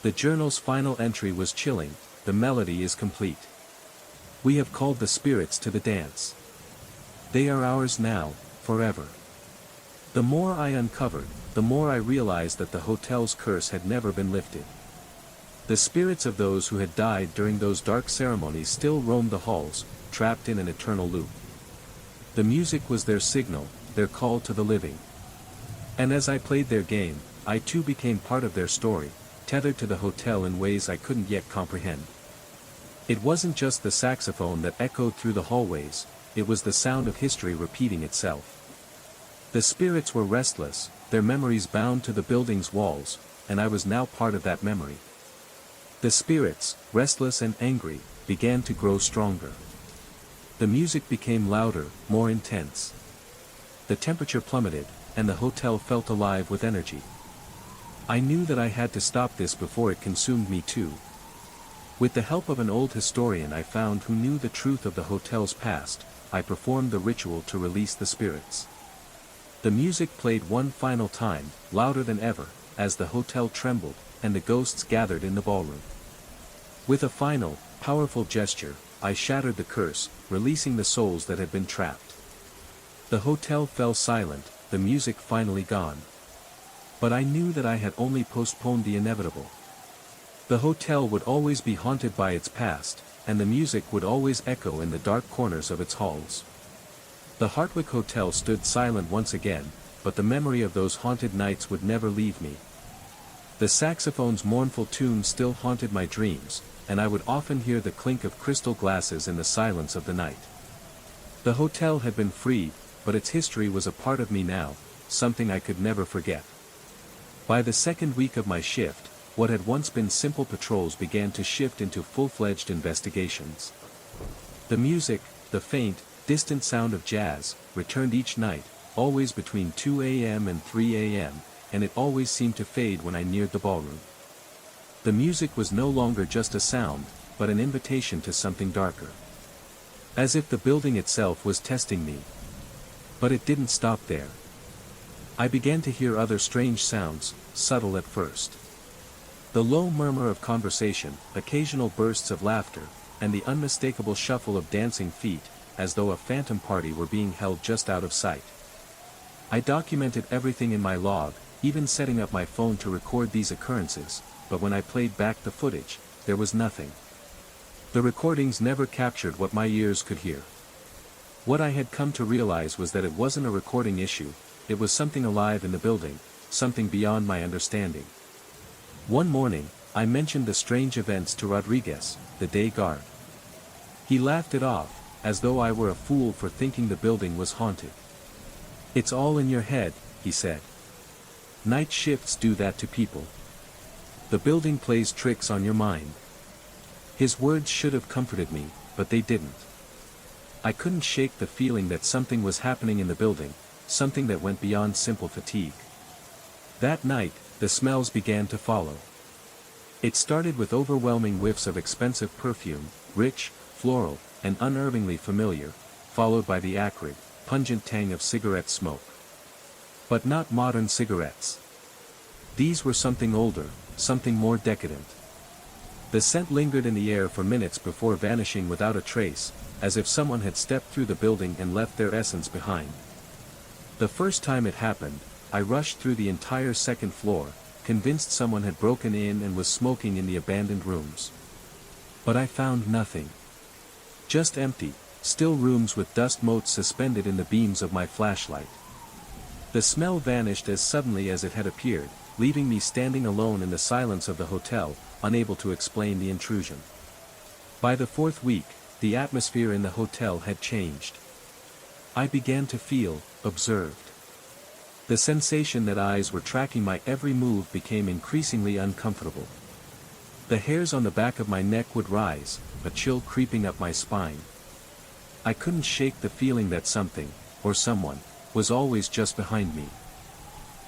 The journal's final entry was chilling, the melody is complete. We have called the spirits to the dance. They are ours now, forever. The more I uncovered, the more I realized that the hotel's curse had never been lifted. The spirits of those who had died during those dark ceremonies still roamed the halls, trapped in an eternal loop. The music was their signal, their call to the living. And as I played their game, I too became part of their story, tethered to the hotel in ways I couldn't yet comprehend. It wasn't just the saxophone that echoed through the hallways, it was the sound of history repeating itself. The spirits were restless, their memories bound to the building's walls, and I was now part of that memory. The spirits, restless and angry, began to grow stronger. The music became louder, more intense. The temperature plummeted, and the hotel felt alive with energy. I knew that I had to stop this before it consumed me too. With the help of an old historian I found who knew the truth of the hotel's past, I performed the ritual to release the spirits. The music played one final time, louder than ever, as the hotel trembled, and the ghosts gathered in the ballroom. With a final, powerful gesture, I shattered the curse, releasing the souls that had been trapped. The hotel fell silent, the music finally gone. But I knew that I had only postponed the inevitable. The hotel would always be haunted by its past, and the music would always echo in the dark corners of its halls. The Hartwick Hotel stood silent once again, but the memory of those haunted nights would never leave me. The saxophone's mournful tune still haunted my dreams, and I would often hear the clink of crystal glasses in the silence of the night. The hotel had been freed, but its history was a part of me now, something I could never forget. By the second week of my shift, what had once been simple patrols began to shift into full-fledged investigations. The music, the faint, distant sound of jazz, returned each night, always between 2 a.m. and 3 a.m., and it always seemed to fade when I neared the ballroom. The music was no longer just a sound, but an invitation to something darker. As if the building itself was testing me. But it didn't stop there. I began to hear other strange sounds, subtle at first. The low murmur of conversation, occasional bursts of laughter, and the unmistakable shuffle of dancing feet, as though a phantom party were being held just out of sight. I documented everything in my log, even setting up my phone to record these occurrences, but when I played back the footage, there was nothing. The recordings never captured what my ears could hear. What I had come to realize was that it wasn't a recording issue, it was something alive in the building, something beyond my understanding. One morning, I mentioned the strange events to Rodriguez, the day guard. He laughed it off, as though I were a fool for thinking the building was haunted. "It's all in your head," he said. "Night shifts do that to people. The building plays tricks on your mind." His words should have comforted me, but they didn't. I couldn't shake the feeling that something was happening in the building, something that went beyond simple fatigue. That night, the smells began to follow. It started with overwhelming whiffs of expensive perfume, rich, floral, and unnervingly familiar, followed by the acrid, pungent tang of cigarette smoke. But not modern cigarettes. These were something older, something more decadent. The scent lingered in the air for minutes before vanishing without a trace, as if someone had stepped through the building and left their essence behind. The first time it happened, I rushed through the entire second floor, convinced someone had broken in and was smoking in the abandoned rooms. But I found nothing. Just empty, still rooms with dust motes suspended in the beams of my flashlight. The smell vanished as suddenly as it had appeared, leaving me standing alone in the silence of the hotel, unable to explain the intrusion. By the fourth week, the atmosphere in the hotel had changed. I began to feel observed. The sensation that eyes were tracking my every move became increasingly uncomfortable. The hairs on the back of my neck would rise, a chill creeping up my spine. I couldn't shake the feeling that something, or someone, was always just behind me.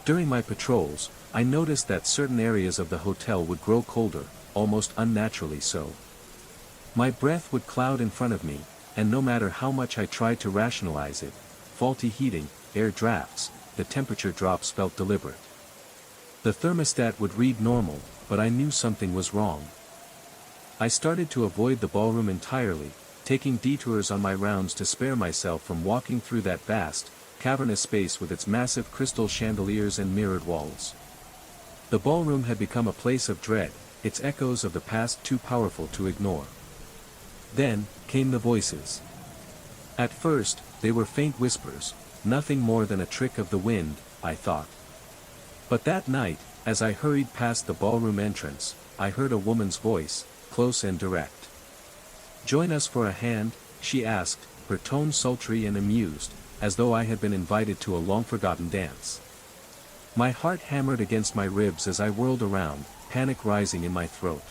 During my patrols, I noticed that certain areas of the hotel would grow colder, almost unnaturally so. My breath would cloud in front of me, and no matter how much I tried to rationalize it, faulty heating, air drafts, the temperature drops felt deliberate. The thermostat would read normal, but I knew something was wrong. I started to avoid the ballroom entirely, taking detours on my rounds to spare myself from walking through that vast, cavernous space with its massive crystal chandeliers and mirrored walls. The ballroom had become a place of dread, its echoes of the past too powerful to ignore. Then, came the voices. At first, they were faint whispers, nothing more than a trick of the wind, I thought. But that night, as I hurried past the ballroom entrance, I heard a woman's voice, close and direct. "Join us for a hand?" she asked, her tone sultry and amused, as though I had been invited to a long-forgotten dance. My heart hammered against my ribs as I whirled around, panic rising in my throat.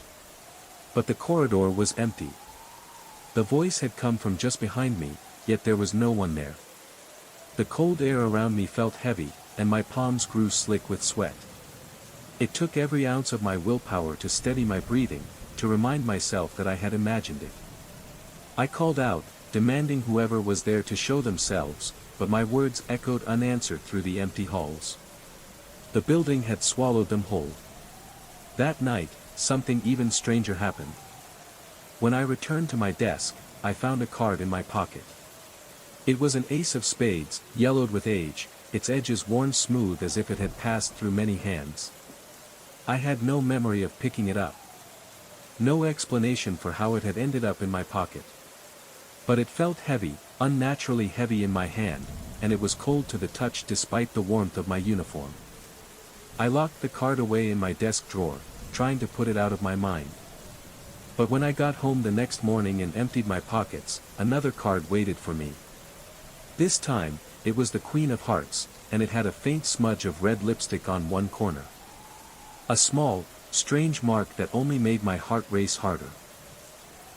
But the corridor was empty. The voice had come from just behind me, yet there was no one there. The cold air around me felt heavy, and my palms grew slick with sweat. It took every ounce of my willpower to steady my breathing, to remind myself that I had imagined it. I called out, demanding whoever was there to show themselves, but my words echoed unanswered through the empty halls. The building had swallowed them whole. That night, something even stranger happened. When I returned to my desk, I found a card in my pocket. It was an ace of spades, yellowed with age, its edges worn smooth as if it had passed through many hands. I had no memory of picking it up. No explanation for how it had ended up in my pocket. But it felt heavy, unnaturally heavy in my hand, and it was cold to the touch despite the warmth of my uniform. I locked the card away in my desk drawer, trying to put it out of my mind. But when I got home the next morning and emptied my pockets, another card waited for me. This time, it was the Queen of Hearts, and it had a faint smudge of red lipstick on one corner. A small, strange mark that only made my heart race harder.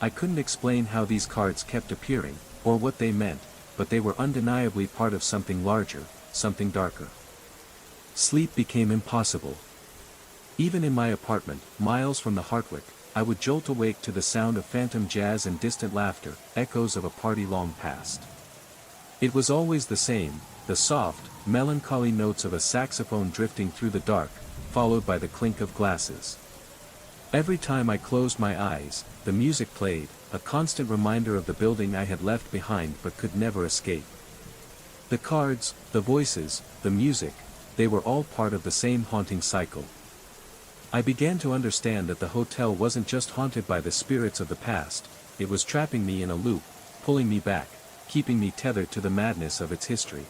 I couldn't explain how these cards kept appearing, or what they meant, but they were undeniably part of something larger, something darker. Sleep became impossible. Even in my apartment, miles from the Hartwick, I would jolt awake to the sound of phantom jazz and distant laughter, echoes of a party long past. It was always the same, the soft, melancholy notes of a saxophone drifting through the dark, followed by the clink of glasses. Every time I closed my eyes, the music played, a constant reminder of the building I had left behind but could never escape. The cards, the voices, the music, they were all part of the same haunting cycle. I began to understand that the hotel wasn't just haunted by the spirits of the past, it was trapping me in a loop, pulling me back, keeping me tethered to the madness of its history.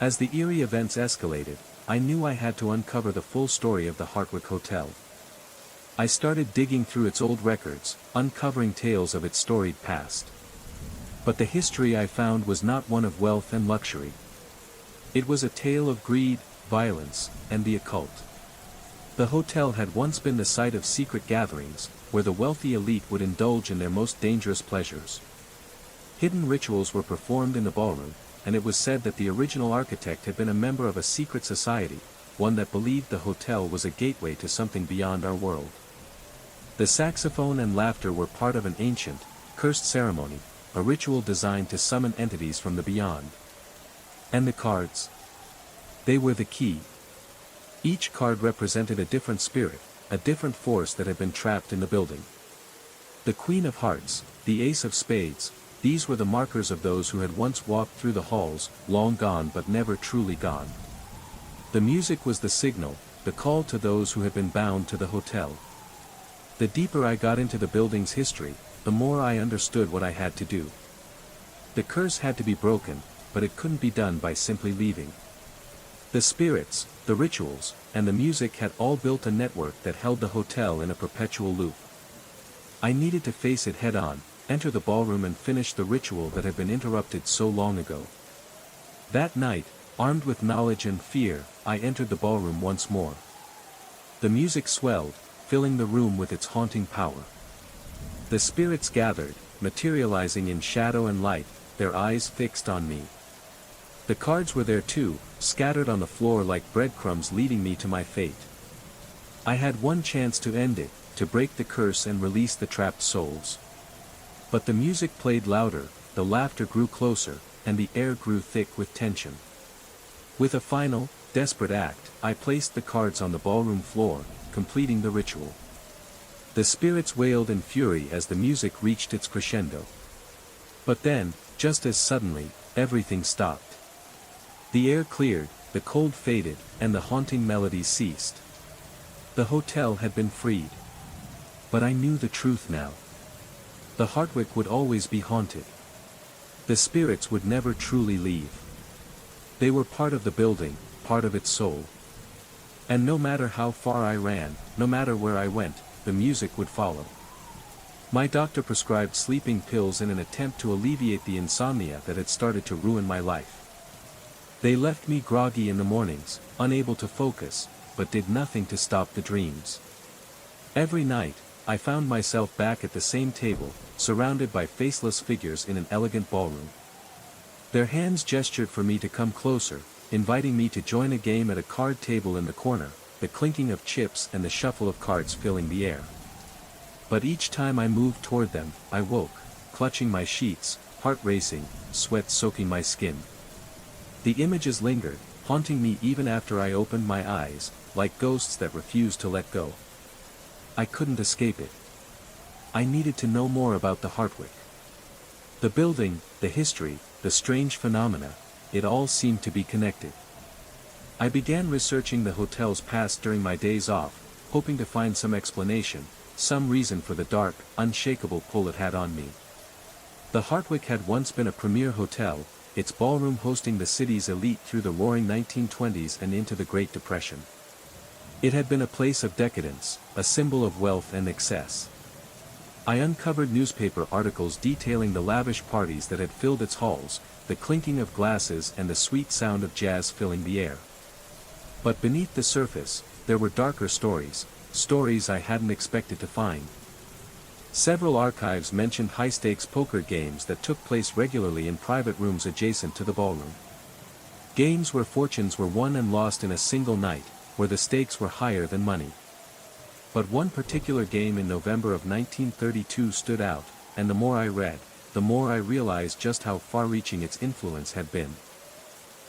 As the eerie events escalated, I knew I had to uncover the full story of the Hartwick Hotel. I started digging through its old records, uncovering tales of its storied past. But the history I found was not one of wealth and luxury. It was a tale of greed, violence, and the occult. The hotel had once been the site of secret gatherings, where the wealthy elite would indulge in their most dangerous pleasures. Hidden rituals were performed in the ballroom, and it was said that the original architect had been a member of a secret society, one that believed the hotel was a gateway to something beyond our world. The saxophone and laughter were part of an ancient, cursed ceremony, a ritual designed to summon entities from the beyond. And the cards? They were the key. Each card represented a different spirit, a different force that had been trapped in the building. The Queen of Hearts, the Ace of Spades, these were the markers of those who had once walked through the halls, long gone but never truly gone. The music was the signal, the call to those who had been bound to the hotel. The deeper I got into the building's history, the more I understood what I had to do. The curse had to be broken, but it couldn't be done by simply leaving. The spirits, the rituals, and the music had all built a network that held the hotel in a perpetual loop. I needed to face it head-on, enter the ballroom and finish the ritual that had been interrupted so long ago. That night, armed with knowledge and fear, I entered the ballroom once more. The music swelled, filling the room with its haunting power. The spirits gathered, materializing in shadow and light, their eyes fixed on me. The cards were there too, scattered on the floor like breadcrumbs leading me to my fate. I had one chance to end it, to break the curse and release the trapped souls. But the music played louder, the laughter grew closer, and the air grew thick with tension. With a final, desperate act, I placed the cards on the ballroom floor, completing the ritual. The spirits wailed in fury as the music reached its crescendo. But then, just as suddenly, everything stopped. The air cleared, the cold faded, and the haunting melody ceased. The hotel had been freed. But I knew the truth now. The Hartwick would always be haunted. The spirits would never truly leave. They were part of the building, part of its soul. And no matter how far I ran, no matter where I went, the music would follow. My doctor prescribed sleeping pills in an attempt to alleviate the insomnia that had started to ruin my life. They left me groggy in the mornings, unable to focus, but did nothing to stop the dreams. Every night, I found myself back at the same table, surrounded by faceless figures in an elegant ballroom. Their hands gestured for me to come closer, inviting me to join a game at a card table in the corner, the clinking of chips and the shuffle of cards filling the air. But each time I moved toward them, I woke, clutching my sheets, heart racing, sweat soaking my skin. The images lingered, haunting me even after I opened my eyes, like ghosts that refused to let go. I couldn't escape it. I needed to know more about the Hartwick. The building, the history, the strange phenomena, it all seemed to be connected. I began researching the hotel's past during my days off, hoping to find some explanation, some reason for the dark, unshakable pull it had on me. The Hartwick had once been a premier hotel, its ballroom hosting the city's elite through the roaring 1920s and into the Great Depression. It had been a place of decadence, a symbol of wealth and excess. I uncovered newspaper articles detailing the lavish parties that had filled its halls, the clinking of glasses and the sweet sound of jazz filling the air. But beneath the surface, there were darker stories, stories I hadn't expected to find. Several archives mentioned high-stakes poker games that took place regularly in private rooms adjacent to the ballroom. Games where fortunes were won and lost in a single night, where the stakes were higher than money. But one particular game in November of 1932 stood out, and the more I read, the more I realized just how far-reaching its influence had been.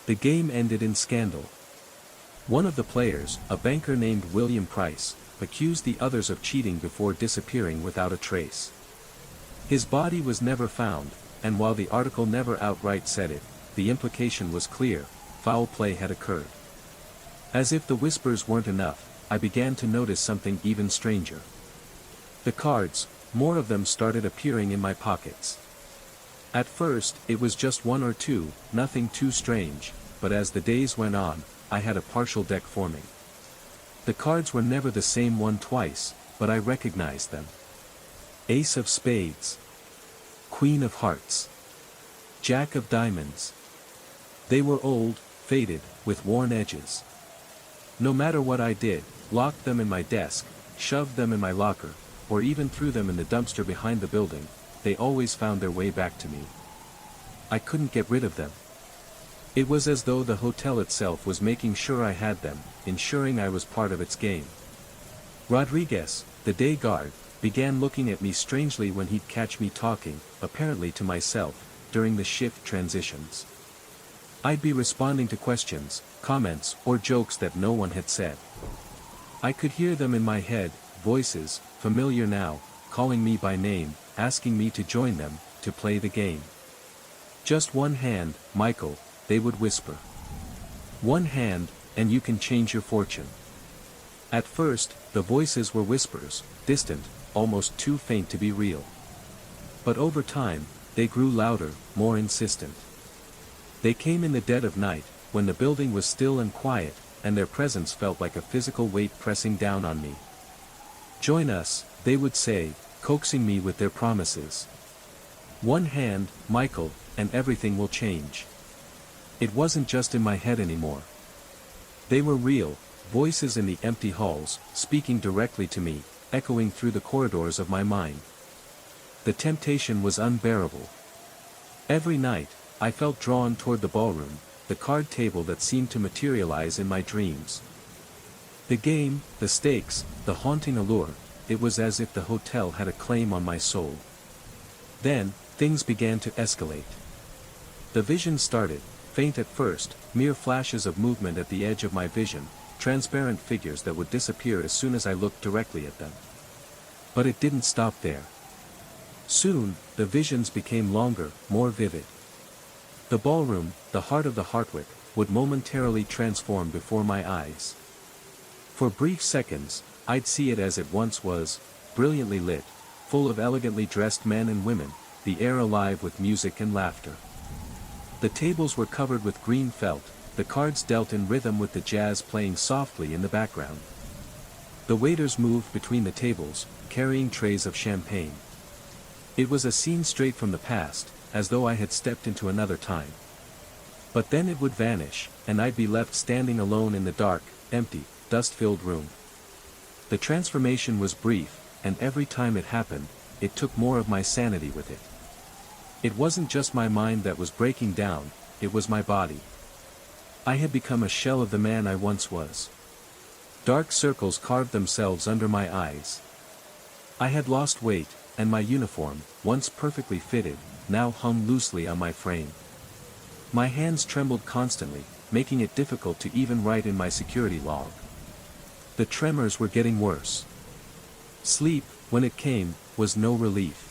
The game ended in scandal. One of the players, a banker named William Price, accused the others of cheating before disappearing without a trace. His body was never found, and while the article never outright said it, the implication was clear: foul play had occurred. As if the whispers weren't enough, I began to notice something even stranger. The cards, more of them started appearing in my pockets. At first, it was just one or two, nothing too strange, but as the days went on, I had a partial deck forming. The cards were never the same one twice, but I recognized them. Ace of Spades. Queen of Hearts. Jack of Diamonds. They were old, faded, with worn edges. No matter what I did, locked them in my desk, shoved them in my locker, or even threw them in the dumpster behind the building, they always found their way back to me. I couldn't get rid of them. It was as though the hotel itself was making sure I had them, ensuring I was part of its game. Rodriguez, the day guard, began looking at me strangely when he'd catch me talking, apparently to myself, during the shift transitions. I'd be responding to questions, comments, or jokes that no one had said. I could hear them in my head, voices, familiar now, calling me by name, asking me to join them, to play the game. Just one hand, Michael, they would whisper. One hand, and you can change your fortune. At first, the voices were whispers, distant, almost too faint to be real. But over time, they grew louder, more insistent. They came in the dead of night, when the building was still and quiet, and their presence felt like a physical weight pressing down on me. Join us, they would say, coaxing me with their promises. One hand, Michael, and everything will change. It wasn't just in my head anymore. They were real, voices in the empty halls, speaking directly to me, echoing through the corridors of my mind. The temptation was unbearable. Every night, I felt drawn toward the ballroom, the card table that seemed to materialize in my dreams. The game, the stakes, the haunting allure, it was as if the hotel had a claim on my soul. Then, things began to escalate. The vision started, faint at first, mere flashes of movement at the edge of my vision, transparent figures that would disappear as soon as I looked directly at them. But it didn't stop there. Soon, the visions became longer, more vivid. The ballroom, the heart of the Hartwick, would momentarily transform before my eyes. For brief seconds, I'd see it as it once was, brilliantly lit, full of elegantly dressed men and women, the air alive with music and laughter. The tables were covered with green felt, the cards dealt in rhythm with the jazz playing softly in the background. The waiters moved between the tables, carrying trays of champagne. It was a scene straight from the past, as though I had stepped into another time. But then it would vanish, and I'd be left standing alone in the dark, empty, dust-filled room. The transformation was brief, and every time it happened, it took more of my sanity with it. It wasn't just my mind that was breaking down, it was my body. I had become a shell of the man I once was. Dark circles carved themselves under my eyes. I had lost weight, and my uniform, once perfectly fitted, now hung loosely on my frame. My hands trembled constantly, making it difficult to even write in my security log. The tremors were getting worse. Sleep, when it came, was no relief.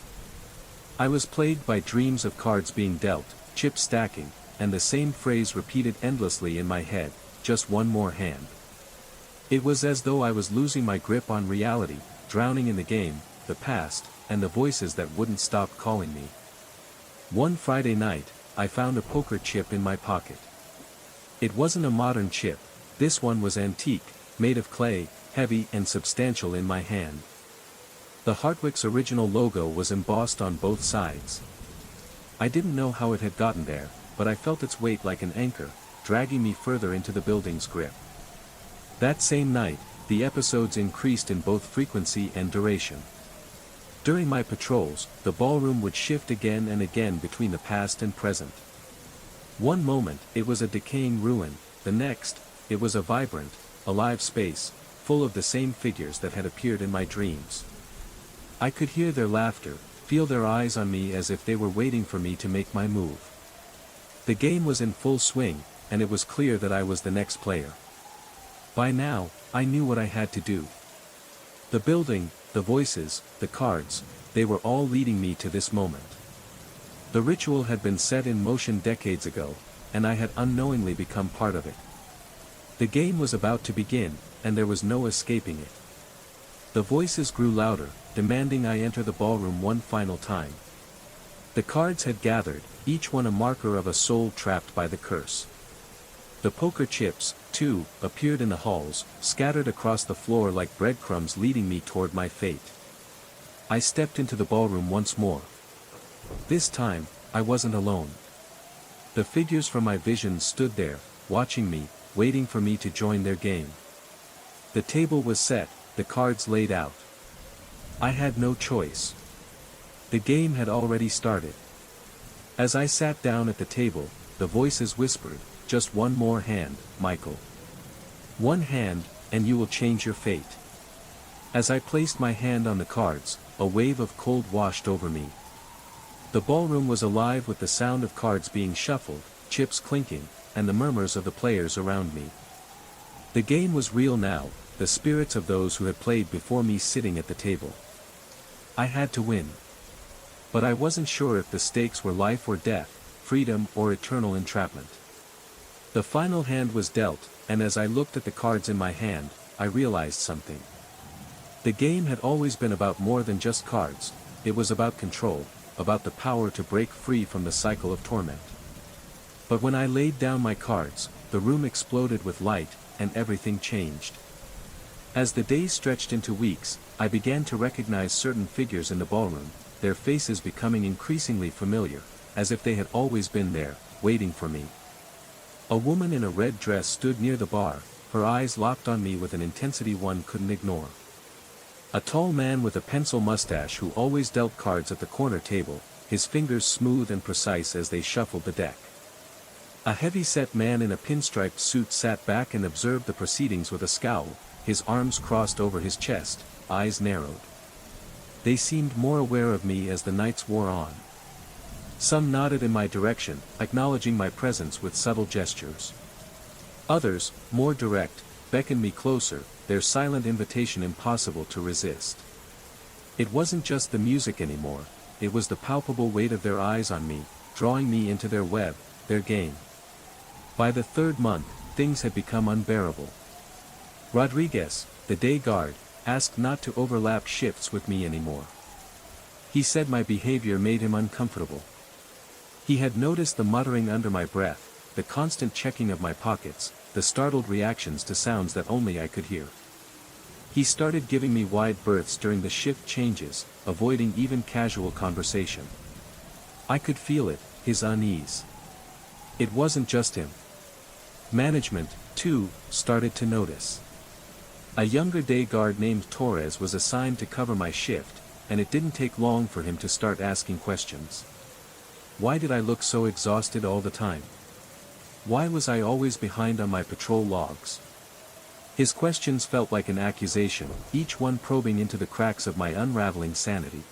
I was plagued by dreams of cards being dealt, chips stacking, and the same phrase repeated endlessly in my head, just one more hand. It was as though I was losing my grip on reality, drowning in the game, the past, and the voices that wouldn't stop calling me. One Friday night, I found a poker chip in my pocket. It wasn't a modern chip, this one was antique, made of clay, heavy and substantial in my hand. The Hartwick's original logo was embossed on both sides. I didn't know how it had gotten there, but I felt its weight like an anchor, dragging me further into the building's grip. That same night, the episodes increased in both frequency and duration. During my patrols, the ballroom would shift again and again between the past and present. One moment, it was a decaying ruin, the next, it was a vibrant, alive space, full of the same figures that had appeared in my dreams. I could hear their laughter, feel their eyes on me as if they were waiting for me to make my move. The game was in full swing, and it was clear that I was the next player. By now, I knew what I had to do. The building, the voices, the cards, they were all leading me to this moment. The ritual had been set in motion decades ago, and I had unknowingly become part of it. The game was about to begin, and there was no escaping it. The voices grew louder, demanding I enter the ballroom one final time. The cards had gathered, each one a marker of a soul trapped by the curse. The poker chips, too, appeared in the halls, scattered across the floor like breadcrumbs leading me toward my fate. I stepped into the ballroom once more. This time, I wasn't alone. The figures from my visions stood there, watching me, waiting for me to join their game. The table was set, the cards laid out. I had no choice. The game had already started. As I sat down at the table, the voices whispered, "Just one more hand, Michael. One hand, and you will change your fate." As I placed my hand on the cards, a wave of cold washed over me. The ballroom was alive with the sound of cards being shuffled, chips clinking, and the murmurs of the players around me. The game was real now, the spirits of those who had played before me sitting at the table. I had to win. But I wasn't sure if the stakes were life or death, freedom or eternal entrapment. The final hand was dealt, and as I looked at the cards in my hand, I realized something. The game had always been about more than just cards, it was about control, about the power to break free from the cycle of torment. But when I laid down my cards, the room exploded with light, and everything changed. As the days stretched into weeks, I began to recognize certain figures in the ballroom, their faces becoming increasingly familiar, as if they had always been there, waiting for me. A woman in a red dress stood near the bar, her eyes locked on me with an intensity one couldn't ignore. A tall man with a pencil mustache who always dealt cards at the corner table, his fingers smooth and precise as they shuffled the deck. A heavy-set man in a pinstriped suit sat back and observed the proceedings with a scowl, his arms crossed over his chest, eyes narrowed. They seemed more aware of me as the nights wore on. Some nodded in my direction, acknowledging my presence with subtle gestures. Others, more direct, beckoned me closer, their silent invitation impossible to resist. It wasn't just the music anymore, it was the palpable weight of their eyes on me, drawing me into their web, their game. By the third month, things had become unbearable. Rodriguez, the day guard, asked not to overlap shifts with me anymore. He said my behavior made him uncomfortable. He had noticed the muttering under my breath, the constant checking of my pockets, the startled reactions to sounds that only I could hear. He started giving me wide berths during the shift changes, avoiding even casual conversation. I could feel it, his unease. It wasn't just him. Management, too, started to notice. A younger day guard named Torres was assigned to cover my shift, and it didn't take long for him to start asking questions. Why did I look so exhausted all the time? Why was I always behind on my patrol logs? His questions felt like an accusation, each one probing into the cracks of my unraveling sanity.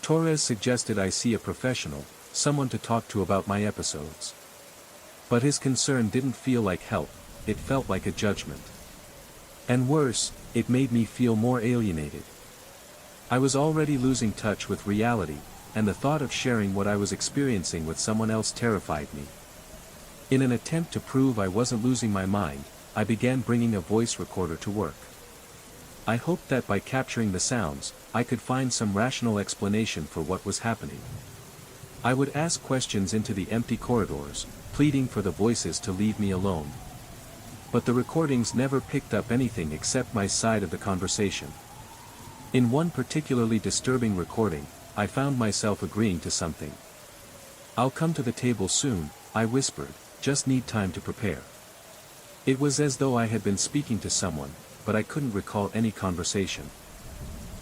Torres suggested I see a professional, someone to talk to about my episodes. But his concern didn't feel like help, it felt like a judgment. And worse, it made me feel more alienated. I was already losing touch with reality, and the thought of sharing what I was experiencing with someone else terrified me. In an attempt to prove I wasn't losing my mind, I began bringing a voice recorder to work. I hoped that by capturing the sounds, I could find some rational explanation for what was happening. I would ask questions into the empty corridors, pleading for the voices to leave me alone. But the recordings never picked up anything except my side of the conversation. In one particularly disturbing recording, I found myself agreeing to something. "I'll come to the table soon," I whispered, "just need time to prepare." It was as though I had been speaking to someone, but I couldn't recall any conversation.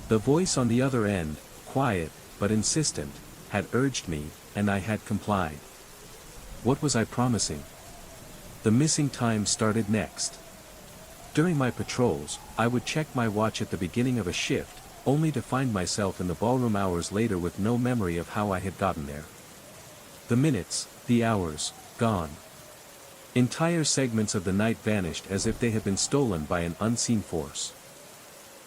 The voice on the other end, quiet, but insistent, had urged me, and I had complied. What was I promising? The missing time started next. During my patrols, I would check my watch at the beginning of a shift, only to find myself in the ballroom hours later with no memory of how I had gotten there. The minutes, the hours, gone. Entire segments of the night vanished as if they had been stolen by an unseen force.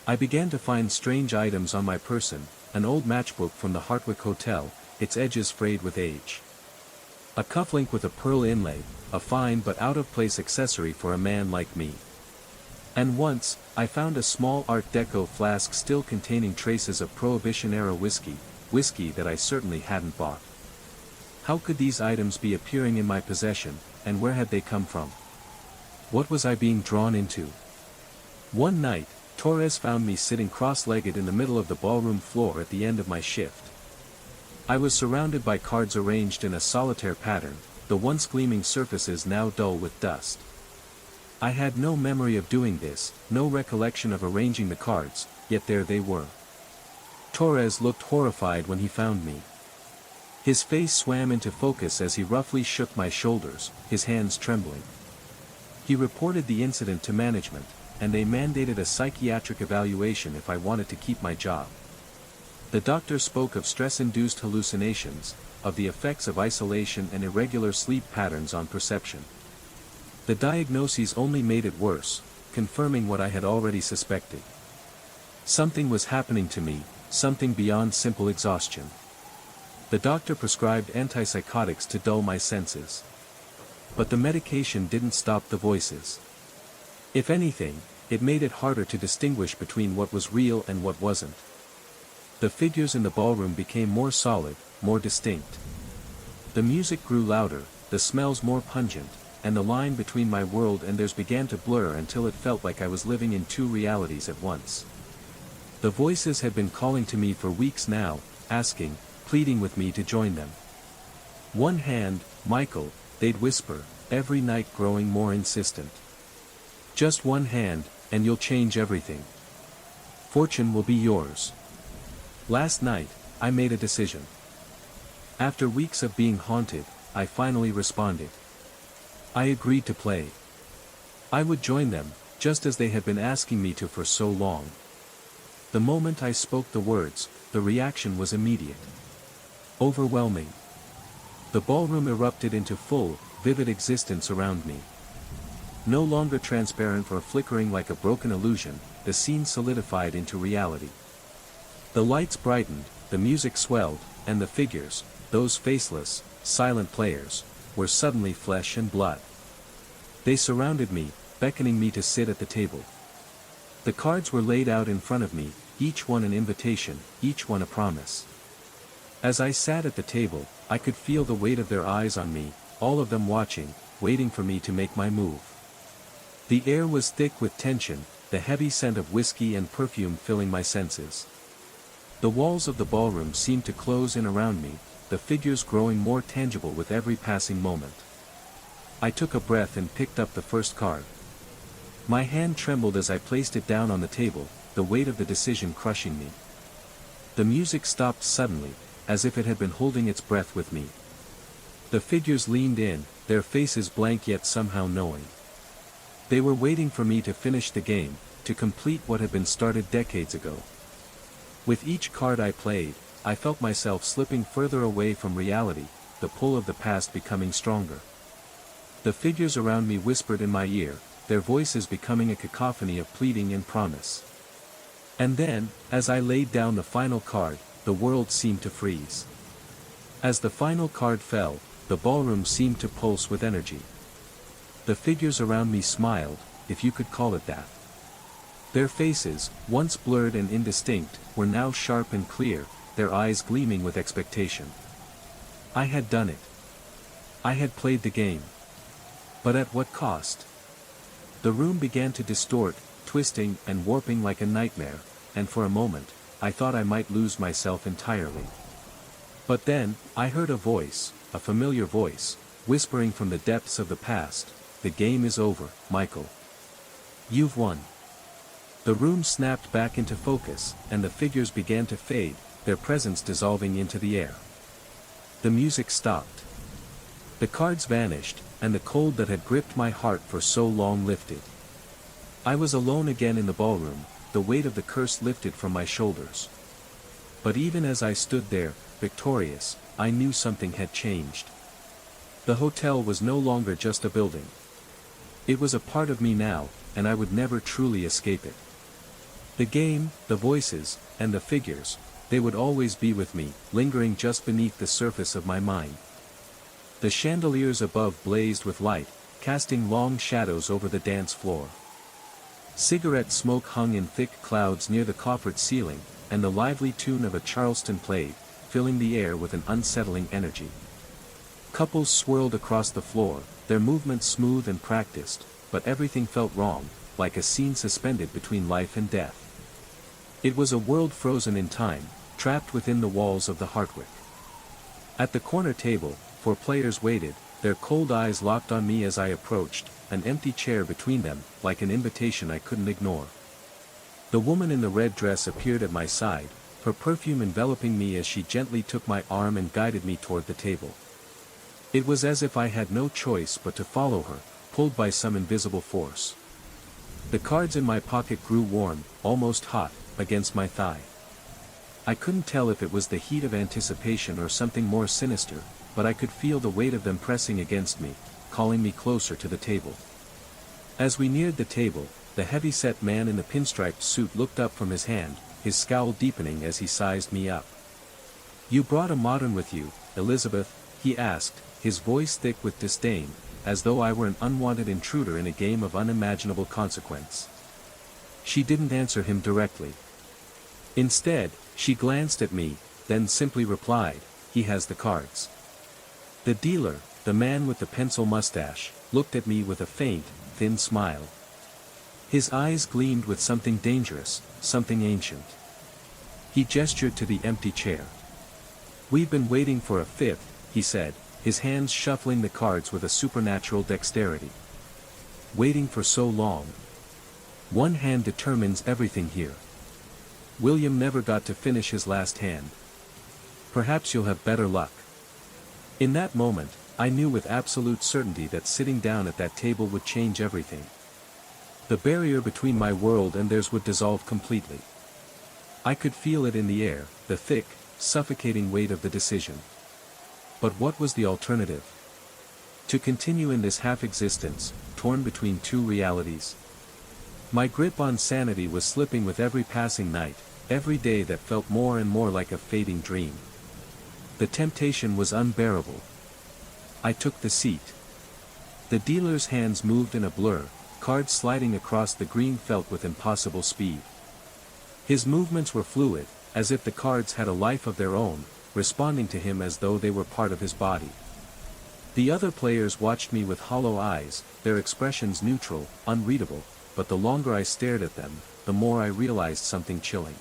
I began to find strange items on my person, an old matchbook from the Hartwick Hotel, its edges frayed with age. A cufflink with a pearl inlay, a fine but out-of-place accessory for a man like me. And once, I found a small Art Deco flask still containing traces of Prohibition-era whiskey that I certainly hadn't bought. How could these items be appearing in my possession, and where had they come from? What was I being drawn into? One night, Torres found me sitting cross-legged in the middle of the ballroom floor at the end of my shift. I was surrounded by cards arranged in a solitaire pattern, the once gleaming surfaces now dull with dust. I had no memory of doing this, no recollection of arranging the cards, yet there they were. Torres looked horrified when he found me. His face swam into focus as he roughly shook my shoulders, his hands trembling. He reported the incident to management, and they mandated a psychiatric evaluation if I wanted to keep my job. The doctor spoke of stress-induced hallucinations, of the effects of isolation and irregular sleep patterns on perception. The diagnoses only made it worse, confirming what I had already suspected. Something was happening to me, something beyond simple exhaustion. The doctor prescribed antipsychotics to dull my senses. But the medication didn't stop the voices. If anything, it made it harder to distinguish between what was real and what wasn't. The figures in the ballroom became more solid, more distinct. The music grew louder, the smells more pungent, and the line between my world and theirs began to blur until it felt like I was living in two realities at once. The voices had been calling to me for weeks now, asking, pleading with me to join them. "One hand, Michael," they'd whisper, every night growing more insistent. "Just one hand, and you'll change everything. Fortune will be yours." Last night, I made a decision. After weeks of being haunted, I finally responded. I agreed to play. I would join them, just as they had been asking me to for so long. The moment I spoke the words, the reaction was immediate. Overwhelming. The ballroom erupted into full, vivid existence around me. No longer transparent or flickering like a broken illusion, the scene solidified into reality. The lights brightened, the music swelled, and the figures, those faceless, silent players, were suddenly flesh and blood. They surrounded me, beckoning me to sit at the table. The cards were laid out in front of me, each one an invitation, each one a promise. As I sat at the table, I could feel the weight of their eyes on me, all of them watching, waiting for me to make my move. The air was thick with tension, the heavy scent of whiskey and perfume filling my senses. The walls of the ballroom seemed to close in around me, the figures growing more tangible with every passing moment. I took a breath and picked up the first card. My hand trembled as I placed it down on the table, the weight of the decision crushing me. The music stopped suddenly, as if it had been holding its breath with me. The figures leaned in, their faces blank yet somehow knowing. They were waiting for me to finish the game, to complete what had been started decades ago. With each card I played, I felt myself slipping further away from reality, the pull of the past becoming stronger. The figures around me whispered in my ear, their voices becoming a cacophony of pleading and promise. And then, as I laid down the final card, the world seemed to freeze. As the final card fell, the ballroom seemed to pulse with energy. The figures around me smiled, if you could call it that. Their faces, once blurred and indistinct, were now sharp and clear, their eyes gleaming with expectation. I had done it. I had played the game. But at what cost? The room began to distort, twisting and warping like a nightmare, and for a moment, I thought I might lose myself entirely. But then, I heard a voice, a familiar voice, whispering from the depths of the past, "The game is over, Michael. You've won." The room snapped back into focus, and the figures began to fade, their presence dissolving into the air. The music stopped. The cards vanished, and the cold that had gripped my heart for so long lifted. I was alone again in the ballroom, the weight of the curse lifted from my shoulders. But even as I stood there, victorious, I knew something had changed. The hotel was no longer just a building. It was a part of me now, and I would never truly escape it. The game, the voices, and the figures, they would always be with me, lingering just beneath the surface of my mind. The chandeliers above blazed with light, casting long shadows over the dance floor. Cigarette smoke hung in thick clouds near the coffered ceiling, and the lively tune of a Charleston played, filling the air with an unsettling energy. Couples swirled across the floor, their movements smooth and practiced, but everything felt wrong, like a scene suspended between life and death. It was a world frozen in time, trapped within the walls of the Hartwick. At the corner table, 4 players waited, their cold eyes locked on me as I approached, an empty chair between them, like an invitation I couldn't ignore. The woman in the red dress appeared at my side, her perfume enveloping me as she gently took my arm and guided me toward the table. It was as if I had no choice but to follow her, pulled by some invisible force. The cards in my pocket grew warm, almost hot, against my thigh. I couldn't tell if it was the heat of anticipation or something more sinister, but I could feel the weight of them pressing against me, calling me closer to the table. As we neared the table, the heavy-set man in the pinstriped suit looked up from his hand, his scowl deepening as he sized me up. "You brought a modern with you, Elizabeth?" he asked, his voice thick with disdain, as though I were an unwanted intruder in a game of unimaginable consequence. She didn't answer him directly. Instead, she glanced at me, then simply replied, "He has the cards." The dealer, the man with the pencil mustache, looked at me with a faint, thin smile. His eyes gleamed with something dangerous, something ancient. He gestured to the empty chair. "We've been waiting for a 5th, he said, his hands shuffling the cards with a supernatural dexterity. "Waiting for so long. One hand determines everything here. William never got to finish his last hand. Perhaps you'll have better luck." In that moment, I knew with absolute certainty that sitting down at that table would change everything. The barrier between my world and theirs would dissolve completely. I could feel it in the air, the thick, suffocating weight of the decision. But what was the alternative? To continue in this half-existence, torn between 2 realities? My grip on sanity was slipping with every passing night, every day that felt more and more like a fading dream. The temptation was unbearable. I took the seat. The dealer's hands moved in a blur, cards sliding across the green felt with impossible speed. His movements were fluid, as if the cards had a life of their own, responding to him as though they were part of his body. The other players watched me with hollow eyes, their expressions neutral, unreadable, but the longer I stared at them, the more I realized something chilling.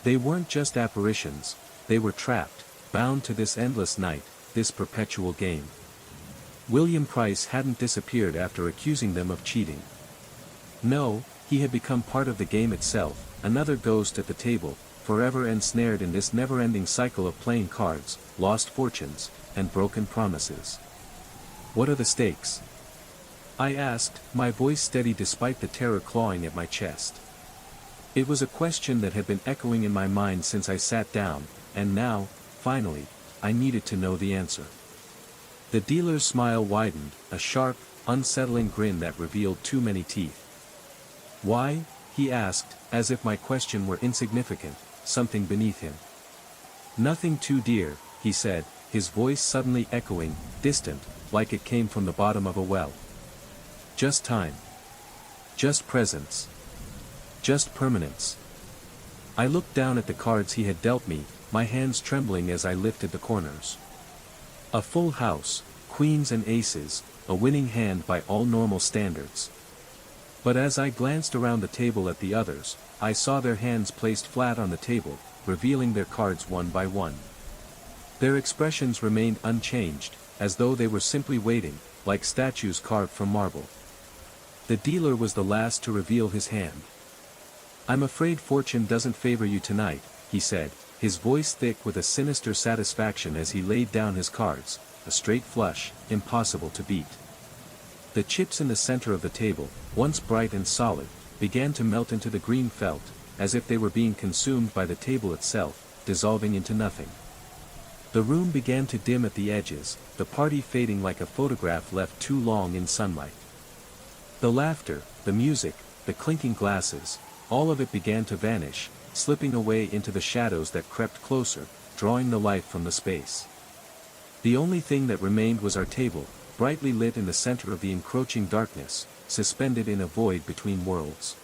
They weren't just apparitions, they were trapped, bound to this endless night, this perpetual game. William Price hadn't disappeared after accusing them of cheating. No, he had become part of the game itself, another ghost at the table, forever ensnared in this never-ending cycle of playing cards, lost fortunes, and broken promises. What are the stakes? I asked, my voice steady despite the terror clawing at my chest. It was a question that had been echoing in my mind since I sat down, and now, finally, I needed to know the answer. The dealer's smile widened, a sharp, unsettling grin that revealed too many teeth. Why? He asked, as if my question were insignificant, something beneath him. Nothing too dear, he said, his voice suddenly echoing, distant, like it came from the bottom of a well. Just time. Just presence. Just permanence. I looked down at the cards he had dealt me, my hands trembling as I lifted the corners. A full house, queens and aces, a winning hand by all normal standards. But as I glanced around the table at the others, I saw their hands placed flat on the table, revealing their cards one by one. Their expressions remained unchanged, as though they were simply waiting, like statues carved from marble. The dealer was the last to reveal his hand. I'm afraid fortune doesn't favor you tonight, he said, his voice thick with a sinister satisfaction as he laid down his cards, a straight flush, impossible to beat. The chips in the center of the table, once bright and solid, began to melt into the green felt, as if they were being consumed by the table itself, dissolving into nothing. The room began to dim at the edges, the party fading like a photograph left too long in sunlight. The laughter, the music, the clinking glasses, all of it began to vanish, slipping away into the shadows that crept closer, drawing the light from the space. The only thing that remained was our table, brightly lit in the center of the encroaching darkness, suspended in a void between worlds.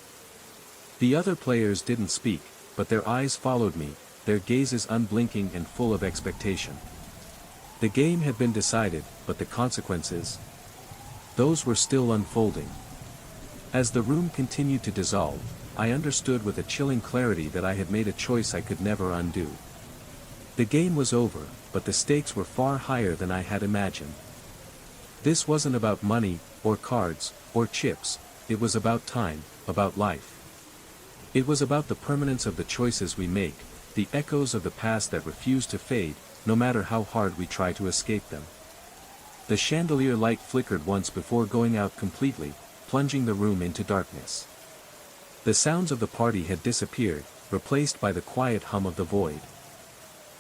The other players didn't speak, but their eyes followed me, their gazes unblinking and full of expectation. The game had been decided, but the consequences? Those were still unfolding. As the room continued to dissolve, I understood with a chilling clarity that I had made a choice I could never undo. The game was over, but the stakes were far higher than I had imagined. This wasn't about money, or cards, or chips, it was about time, about life. It was about the permanence of the choices we make, the echoes of the past that refuse to fade, no matter how hard we try to escape them. The chandelier light flickered once before going out completely, plunging the room into darkness. The sounds of the party had disappeared, replaced by the quiet hum of the void.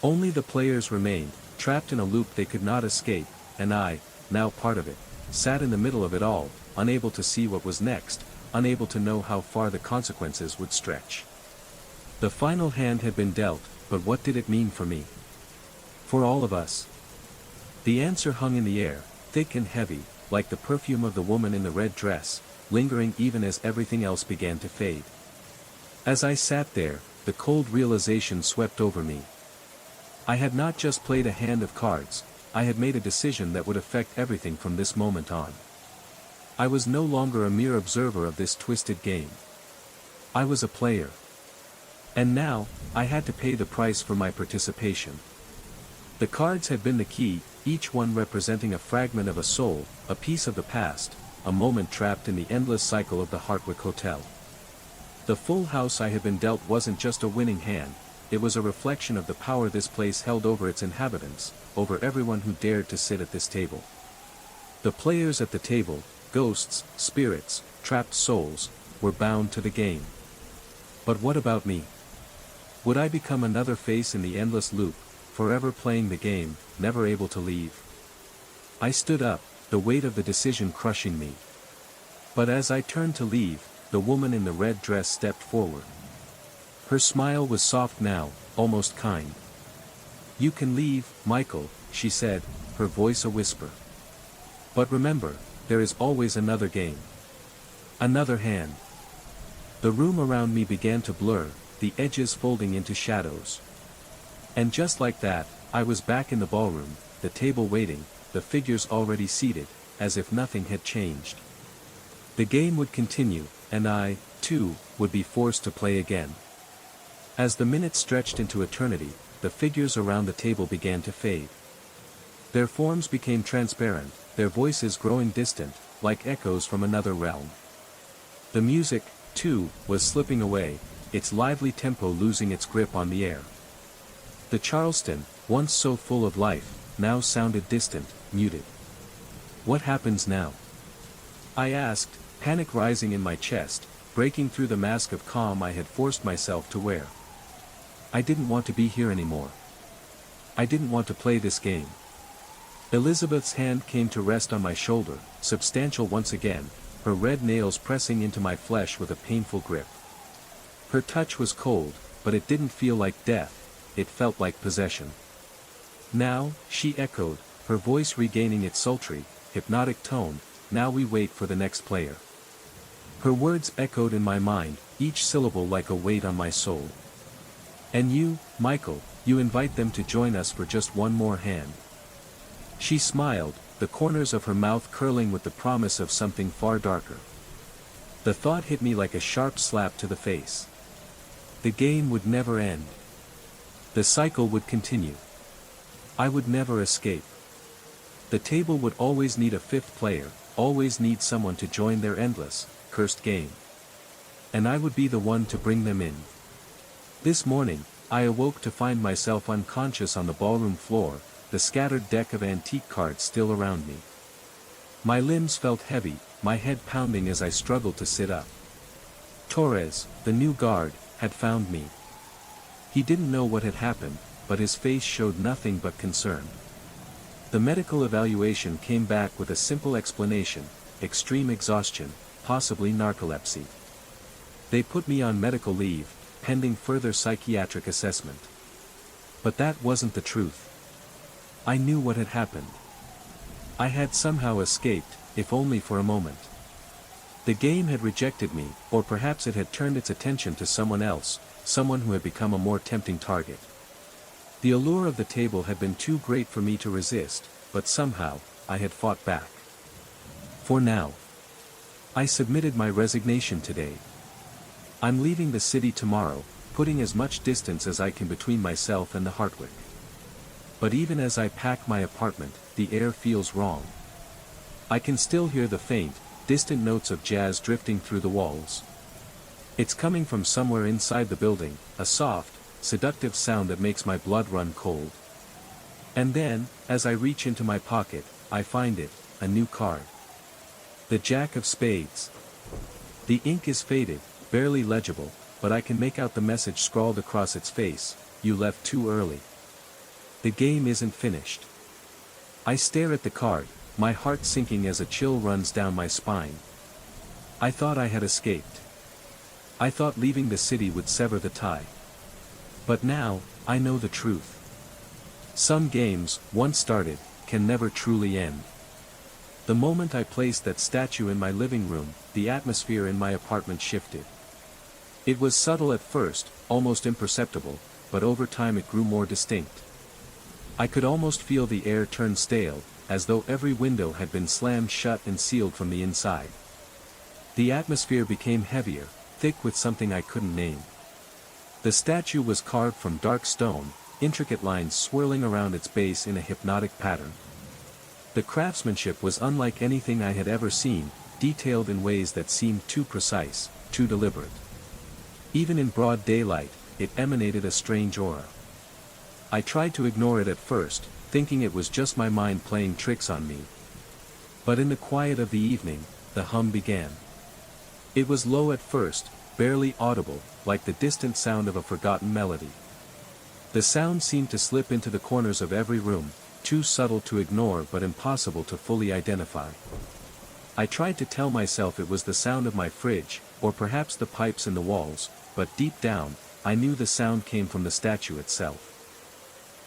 Only the players remained, trapped in a loop they could not escape, and I, now part of it, sat in the middle of it all, unable to see what was next, unable to know how far the consequences would stretch. The final hand had been dealt, but what did it mean for me? For all of us? The answer hung in the air, thick and heavy, like the perfume of the woman in the red dress, lingering even as everything else began to fade. As I sat there, the cold realization swept over me. I had not just played a hand of cards, I had made a decision that would affect everything from this moment on. I was no longer a mere observer of this twisted game. I was a player. And now, I had to pay the price for my participation. The cards had been the key, each one representing a fragment of a soul, a piece of the past, a moment trapped in the endless cycle of the Hartwick Hotel. The full house I had been dealt wasn't just a winning hand, it was a reflection of the power this place held over its inhabitants, over everyone who dared to sit at this table. The players at the table, ghosts, spirits, trapped souls, were bound to the game. But what about me? Would I become another face in the endless loop, forever playing the game, never able to leave? I stood up, the weight of the decision crushing me. But as I turned to leave, the woman in the red dress stepped forward. Her smile was soft now, almost kind. "You can leave, Michael," she said, her voice a whisper. "But remember, there is always another game." Another hand. The room around me began to blur, the edges folding into shadows. And just like that, I was back in the ballroom, the table waiting, the figures already seated, as if nothing had changed. The game would continue, and I, too, would be forced to play again. As the minutes stretched into eternity, the figures around the table began to fade. Their forms became transparent, their voices growing distant, like echoes from another realm. The music, too, was slipping away, its lively tempo losing its grip on the air. The Charleston, once so full of life, now sounded distant, muted. What happens now? I asked, panic rising in my chest, breaking through the mask of calm I had forced myself to wear. I didn't want to be here anymore. I didn't want to play this game. Elizabeth's hand came to rest on my shoulder, substantial once again, her red nails pressing into my flesh with a painful grip. Her touch was cold, but it didn't feel like death, it felt like possession. Now, she echoed, her voice regaining its sultry, hypnotic tone, now we wait for the next player. Her words echoed in my mind, each syllable like a weight on my soul. And you, Michael, you invite them to join us for just one more hand. She smiled, the corners of her mouth curling with the promise of something far darker. The thought hit me like a sharp slap to the face. The game would never end. The cycle would continue. I would never escape. The table would always need a fifth player, always need someone to join their endless, cursed game. And I would be the one to bring them in. This morning, I awoke to find myself unconscious on the ballroom floor, the scattered deck of antique cards still around me. My limbs felt heavy, my head pounding as I struggled to sit up. Torres, the new guard, had found me. He didn't know what had happened, but his face showed nothing but concern. The medical evaluation came back with a simple explanation: extreme exhaustion, possibly narcolepsy. They put me on medical leave, pending further psychiatric assessment. But that wasn't the truth. I knew what had happened. I had somehow escaped, if only for a moment. The game had rejected me, or perhaps it had turned its attention to someone else, someone who had become a more tempting target. The allure of the table had been too great for me to resist, but somehow, I had fought back. For now. I submitted my resignation today. I'm leaving the city tomorrow, putting as much distance as I can between myself and the Hartwick. But even as I pack my apartment, the air feels wrong. I can still hear the faint, distant notes of jazz drifting through the walls. It's coming from somewhere inside the building, a soft, seductive sound that makes my blood run cold. And then, as I reach into my pocket, I find it, a new card. The Jack of Spades. The ink is faded, barely legible, but I can make out the message scrawled across its face: you left too early. The game isn't finished. I stare at the card, my heart sinking as a chill runs down my spine. I thought I had escaped. I thought leaving the city would sever the tie. But now, I know the truth. Some games, once started, can never truly end. The moment I placed that statue in my living room, the atmosphere in my apartment shifted. It was subtle at first, almost imperceptible, but over time it grew more distinct. I could almost feel the air turn stale, as though every window had been slammed shut and sealed from the inside. The atmosphere became heavier, thick with something I couldn't name. The statue was carved from dark stone, intricate lines swirling around its base in a hypnotic pattern. The craftsmanship was unlike anything I had ever seen, detailed in ways that seemed too precise, too deliberate. Even in broad daylight, it emanated a strange aura. I tried to ignore it at first, thinking it was just my mind playing tricks on me. But in the quiet of the evening, the hum began. It was low at first, barely audible, like the distant sound of a forgotten melody. The sound seemed to slip into the corners of every room, too subtle to ignore but impossible to fully identify. I tried to tell myself it was the sound of my fridge, or perhaps the pipes in the walls, but deep down, I knew the sound came from the statue itself.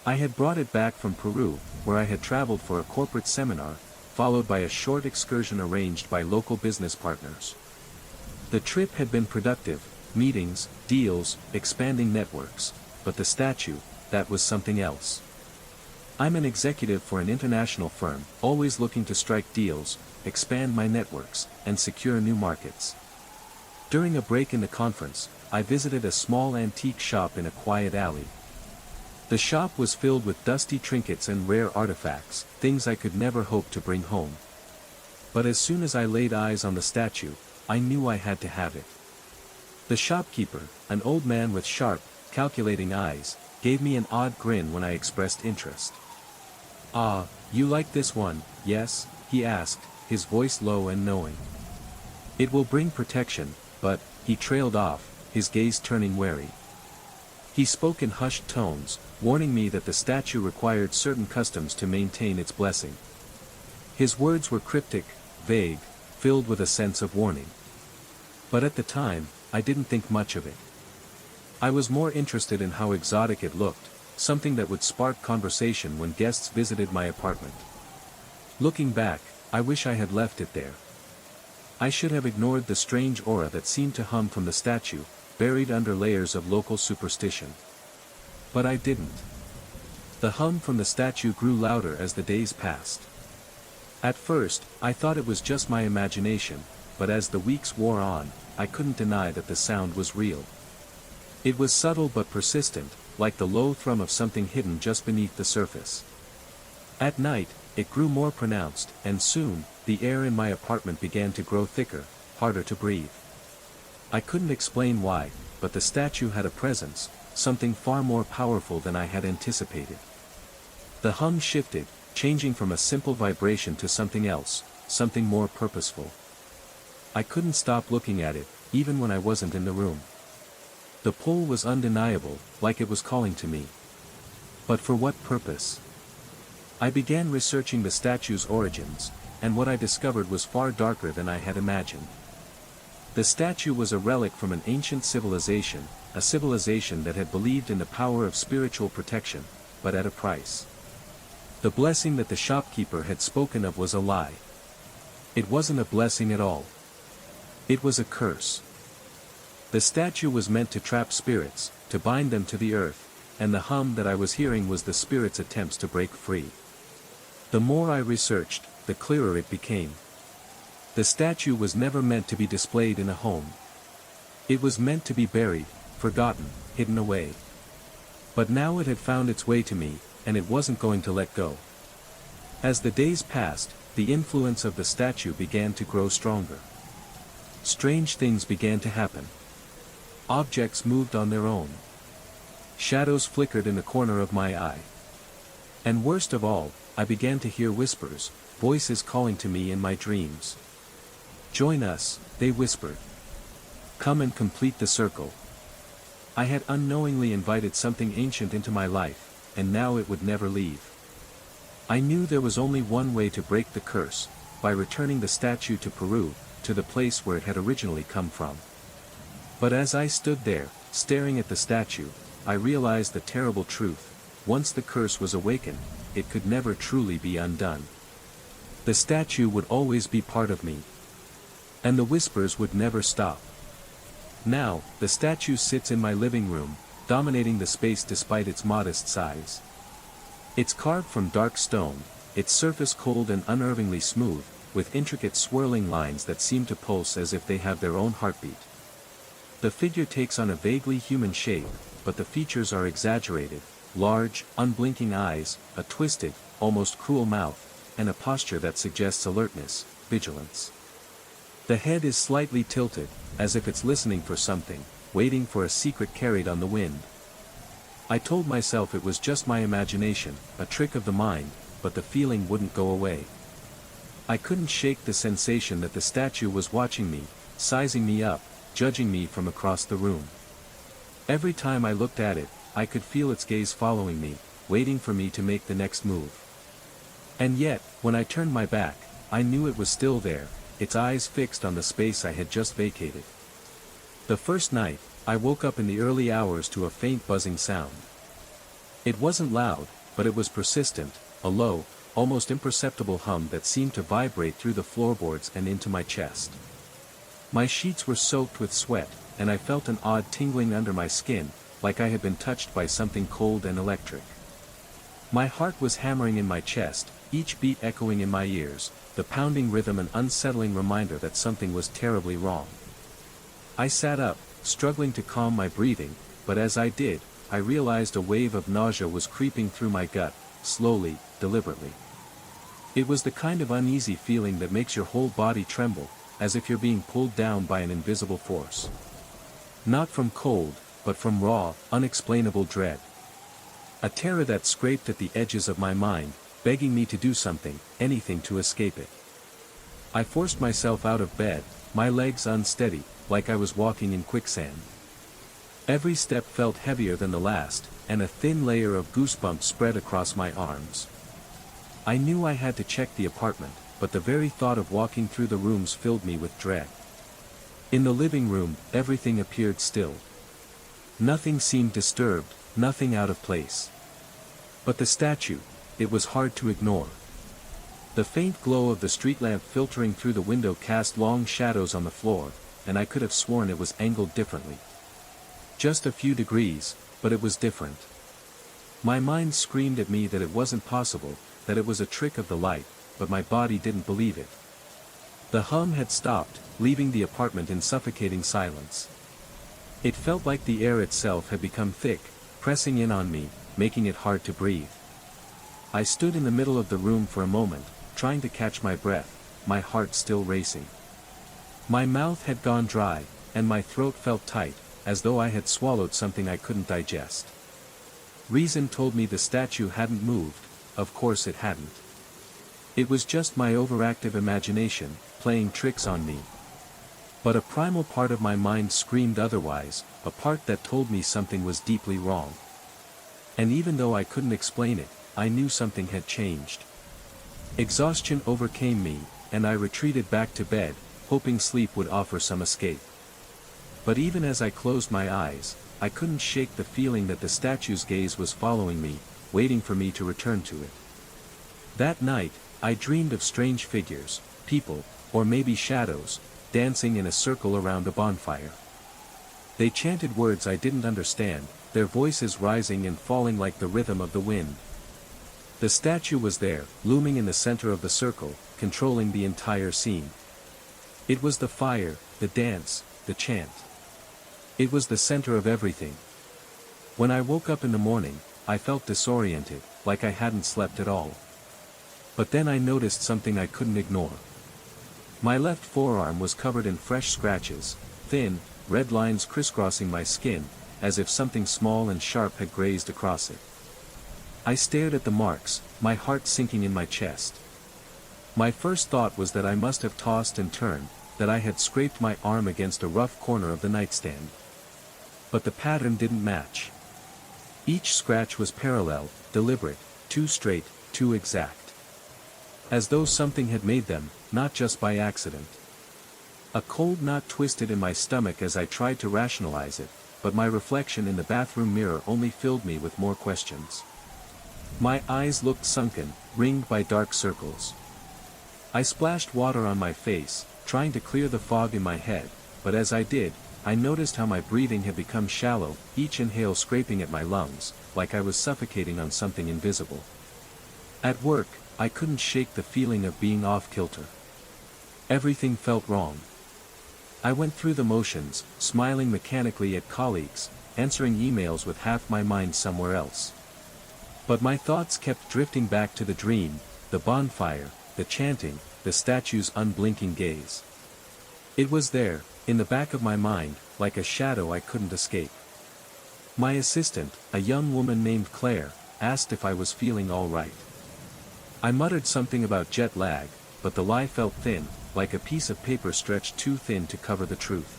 I had brought it back from Peru, where I had traveled for a corporate seminar, followed by a short excursion arranged by local business partners. The trip had been productive, meetings, deals, expanding networks, but the statue, that was something else. I'm an executive for an international firm, always looking to strike deals, expand my networks, and secure new markets. During a break in the conference, I visited a small antique shop in a quiet alley. The shop was filled with dusty trinkets and rare artifacts, things I could never hope to bring home. But as soon as I laid eyes on the statue, I knew I had to have it. The shopkeeper, an old man with sharp, calculating eyes, gave me an odd grin when I expressed interest. "Ah, you like this one, yes?" he asked, his voice low and knowing. "It will bring protection, but," he trailed off, his gaze turning wary. He spoke in hushed tones, warning me that the statue required certain customs to maintain its blessing. His words were cryptic, vague, filled with a sense of warning. But at the time, I didn't think much of it. I was more interested in how exotic it looked, something that would spark conversation when guests visited my apartment. Looking back, I wish I had left it there. I should have ignored the strange aura that seemed to hum from the statue, buried under layers of local superstition. But I didn't. The hum from the statue grew louder as the days passed. At first, I thought it was just my imagination, but as the weeks wore on, I couldn't deny that the sound was real. It was subtle but persistent, like the low thrum of something hidden just beneath the surface. At night, it grew more pronounced, and soon, the air in my apartment began to grow thicker, harder to breathe. I couldn't explain why, but the statue had a presence, something far more powerful than I had anticipated. The hum shifted, changing from a simple vibration to something else, something more purposeful. I couldn't stop looking at it, even when I wasn't in the room. The pull was undeniable, like it was calling to me. But for what purpose? I began researching the statue's origins, and what I discovered was far darker than I had imagined. The statue was a relic from an ancient civilization, a civilization that had believed in the power of spiritual protection, but at a price. The blessing that the shopkeeper had spoken of was a lie. It wasn't a blessing at all. It was a curse. The statue was meant to trap spirits, to bind them to the earth, and the hum that I was hearing was the spirit's attempts to break free. The more I researched, the clearer it became. The statue was never meant to be displayed in a home. It was meant to be buried, forgotten, hidden away. But now it had found its way to me, and it wasn't going to let go. As the days passed, the influence of the statue began to grow stronger. Strange things began to happen. Objects moved on their own. Shadows flickered in the corner of my eye. And worst of all, I began to hear whispers, voices calling to me in my dreams. "Join us," they whispered. "Come and complete the circle." I had unknowingly invited something ancient into my life, and now it would never leave. I knew there was only one way to break the curse, by returning the statue to Peru, to the place where it had originally come from. But as I stood there, staring at the statue, I realized the terrible truth: once the curse was awakened, it could never truly be undone. The statue would always be part of me. And the whispers would never stop. Now, the statue sits in my living room, dominating the space despite its modest size. It's carved from dark stone, its surface cold and unnervingly smooth, with intricate swirling lines that seem to pulse as if they have their own heartbeat. The figure takes on a vaguely human shape, but the features are exaggerated: large, unblinking eyes, a twisted, almost cruel mouth, and a posture that suggests alertness, vigilance. The head is slightly tilted, as if it's listening for something, waiting for a secret carried on the wind. I told myself it was just my imagination, a trick of the mind, but the feeling wouldn't go away. I couldn't shake the sensation that the statue was watching me, sizing me up, judging me from across the room. Every time I looked at it, I could feel its gaze following me, waiting for me to make the next move. And yet, when I turned my back, I knew it was still there, its eyes fixed on the space I had just vacated. The first night, I woke up in the early hours to a faint buzzing sound. It wasn't loud, but it was persistent, a low, almost imperceptible hum that seemed to vibrate through the floorboards and into my chest. My sheets were soaked with sweat, and I felt an odd tingling under my skin, like I had been touched by something cold and electric. My heart was hammering in my chest, each beat echoing in my ears, the pounding rhythm an unsettling reminder that something was terribly wrong. I sat up, struggling to calm my breathing, but as I did, I realized a wave of nausea was creeping through my gut, slowly, deliberately. It was the kind of uneasy feeling that makes your whole body tremble, as if you're being pulled down by an invisible force. Not from cold, but from raw, unexplainable dread. A terror that scraped at the edges of my mind, begging me to do something, anything to escape it. I forced myself out of bed, my legs unsteady, like I was walking in quicksand. Every step felt heavier than the last, and a thin layer of goosebumps spread across my arms. I knew I had to check the apartment, but the very thought of walking through the rooms filled me with dread. In the living room, everything appeared still. Nothing seemed disturbed, nothing out of place. But the statue, it was hard to ignore. The faint glow of the street lamp filtering through the window cast long shadows on the floor, and I could have sworn it was angled differently. Just a few degrees, but it was different. My mind screamed at me that it wasn't possible, that it was a trick of the light, but my body didn't believe it. The hum had stopped, leaving the apartment in suffocating silence. It felt like the air itself had become thick, pressing in on me, making it hard to breathe. I stood in the middle of the room for a moment, trying to catch my breath, my heart still racing. My mouth had gone dry, and my throat felt tight, as though I had swallowed something I couldn't digest. Reason told me the statue hadn't moved, of course it hadn't. It was just my overactive imagination, playing tricks on me. But a primal part of my mind screamed otherwise, a part that told me something was deeply wrong. And even though I couldn't explain it, I knew something had changed. Exhaustion overcame me, and I retreated back to bed, hoping sleep would offer some escape. But even as I closed my eyes, I couldn't shake the feeling that the statue's gaze was following me, waiting for me to return to it. That night, I dreamed of strange figures, people, or maybe shadows, dancing in a circle around a bonfire. They chanted words I didn't understand, their voices rising and falling like the rhythm of the wind. The statue was there, looming in the center of the circle, controlling the entire scene. It was the fire, the dance, the chant. It was the center of everything. When I woke up in the morning, I felt disoriented, like I hadn't slept at all. But then I noticed something I couldn't ignore. My left forearm was covered in fresh scratches, thin, red lines crisscrossing my skin, as if something small and sharp had grazed across it. I stared at the marks, my heart sinking in my chest. My first thought was that I must have tossed and turned, that I had scraped my arm against a rough corner of the nightstand. But the pattern didn't match. Each scratch was parallel, deliberate, too straight, too exact. As though something had made them, not just by accident. A cold knot twisted in my stomach as I tried to rationalize it, but my reflection in the bathroom mirror only filled me with more questions. My eyes looked sunken, ringed by dark circles. I splashed water on my face, trying to clear the fog in my head, but as I did, I noticed how my breathing had become shallow, each inhale scraping at my lungs, like I was suffocating on something invisible. At work, I couldn't shake the feeling of being off-kilter. Everything felt wrong. I went through the motions, smiling mechanically at colleagues, answering emails with half my mind somewhere else. But my thoughts kept drifting back to the dream, the bonfire, the chanting, the statue's unblinking gaze. It was there, in the back of my mind, like a shadow I couldn't escape. My assistant, a young woman named Claire, asked if I was feeling all right. I muttered something about jet lag, but the lie felt thin, like a piece of paper stretched too thin to cover the truth.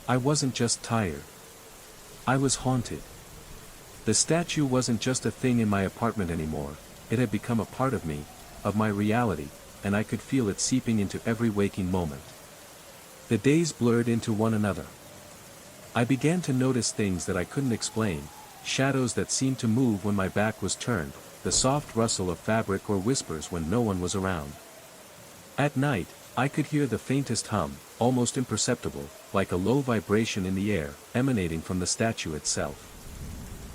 I wasn't just tired. I was haunted. The statue wasn't just a thing in my apartment anymore, it had become a part of me, of my reality, and I could feel it seeping into every waking moment. The days blurred into one another. I began to notice things that I couldn't explain, shadows that seemed to move when my back was turned, the soft rustle of fabric or whispers when no one was around. At night, I could hear the faintest hum, almost imperceptible, like a low vibration in the air, emanating from the statue itself.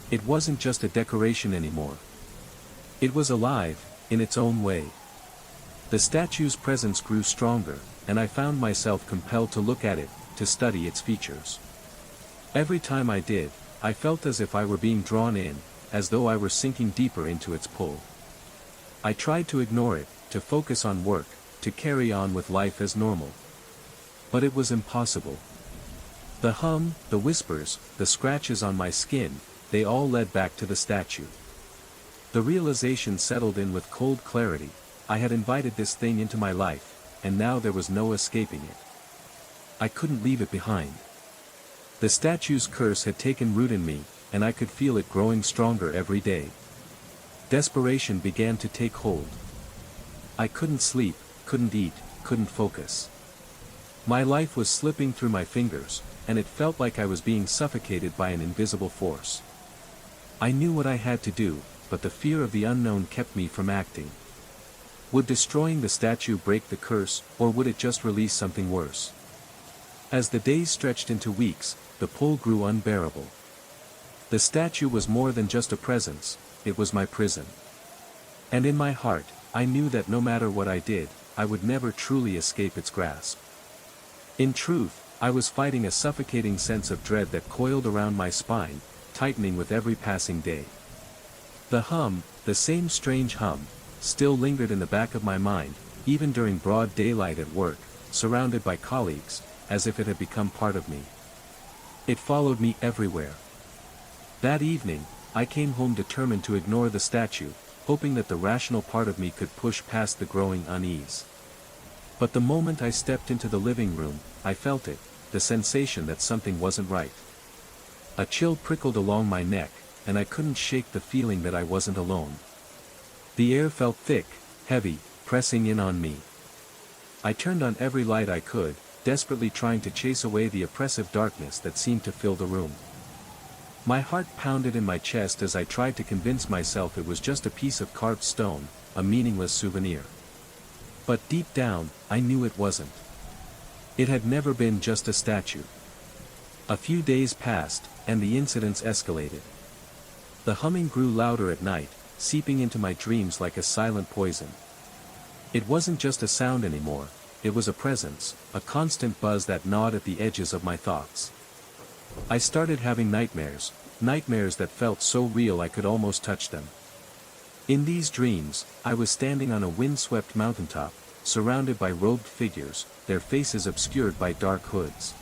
It wasn't just a decoration anymore. It was alive, in its own way. The statue's presence grew stronger, and I found myself compelled to look at it, to study its features. Every time I did, I felt as if I were being drawn in, as though I were sinking deeper into its pull. I tried to ignore it, to focus on work, to carry on with life as normal. But it was impossible. The hum, the whispers, the scratches on my skin, they all led back to the statue. The realization settled in with cold clarity. I had invited this thing into my life, and now there was no escaping it. I couldn't leave it behind. The statue's curse had taken root in me, and I could feel it growing stronger every day. Desperation began to take hold. I couldn't sleep, couldn't eat, couldn't focus. My life was slipping through my fingers, and it felt like I was being suffocated by an invisible force. I knew what I had to do, but the fear of the unknown kept me from acting. Would destroying the statue break the curse, or would it just release something worse? As the days stretched into weeks, the pull grew unbearable. The statue was more than just a presence, it was my prison. And in my heart, I knew that no matter what I did, I would never truly escape its grasp. In truth, I was fighting a suffocating sense of dread that coiled around my spine, tightening with every passing day. The hum, the same strange hum, still lingered in the back of my mind, even during broad daylight at work, surrounded by colleagues, as if it had become part of me. It followed me everywhere. That evening, I came home determined to ignore the statue, hoping that the rational part of me could push past the growing unease. But the moment I stepped into the living room, I felt it, the sensation that something wasn't right. A chill prickled along my neck, and I couldn't shake the feeling that I wasn't alone. The air felt thick, heavy, pressing in on me. I turned on every light I could, desperately trying to chase away the oppressive darkness that seemed to fill the room. My heart pounded in my chest as I tried to convince myself it was just a piece of carved stone, a meaningless souvenir. But deep down, I knew it wasn't. It had never been just a statue. A few days passed, and the incidents escalated. The humming grew louder at night, seeping into my dreams like a silent poison. It wasn't just a sound anymore, it was a presence, a constant buzz that gnawed at the edges of my thoughts. I started having nightmares, nightmares that felt so real I could almost touch them. In these dreams, I was standing on a wind-swept mountaintop, surrounded by robed figures, their faces obscured by dark hoods.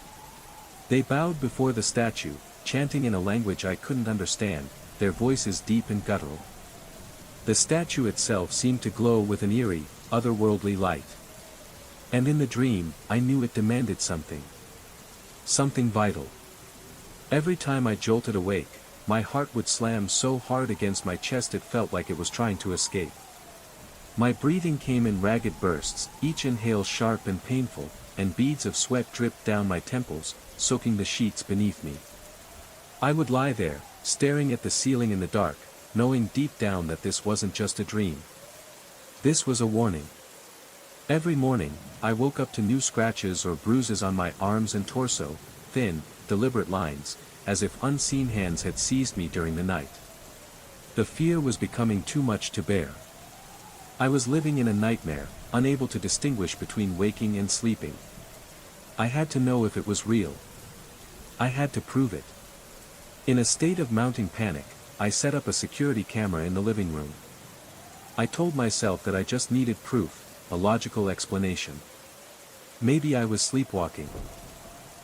They bowed before the statue, chanting in a language I couldn't understand, their voices deep and guttural. The statue itself seemed to glow with an eerie, otherworldly light. And in the dream, I knew it demanded something. Something vital. Every time I jolted awake, my heart would slam so hard against my chest it felt like it was trying to escape. My breathing came in ragged bursts, each inhale sharp and painful, and beads of sweat dripped down my temples, soaking the sheets beneath me. I would lie there, staring at the ceiling in the dark, knowing deep down that this wasn't just a dream. This was a warning. Every morning, I woke up to new scratches or bruises on my arms and torso, thin, deliberate lines, as if unseen hands had seized me during the night. The fear was becoming too much to bear. I was living in a nightmare, unable to distinguish between waking and sleeping. I had to know if it was real. I had to prove it. In a state of mounting panic, I set up a security camera in the living room. I told myself that I just needed proof, a logical explanation. Maybe I was sleepwalking.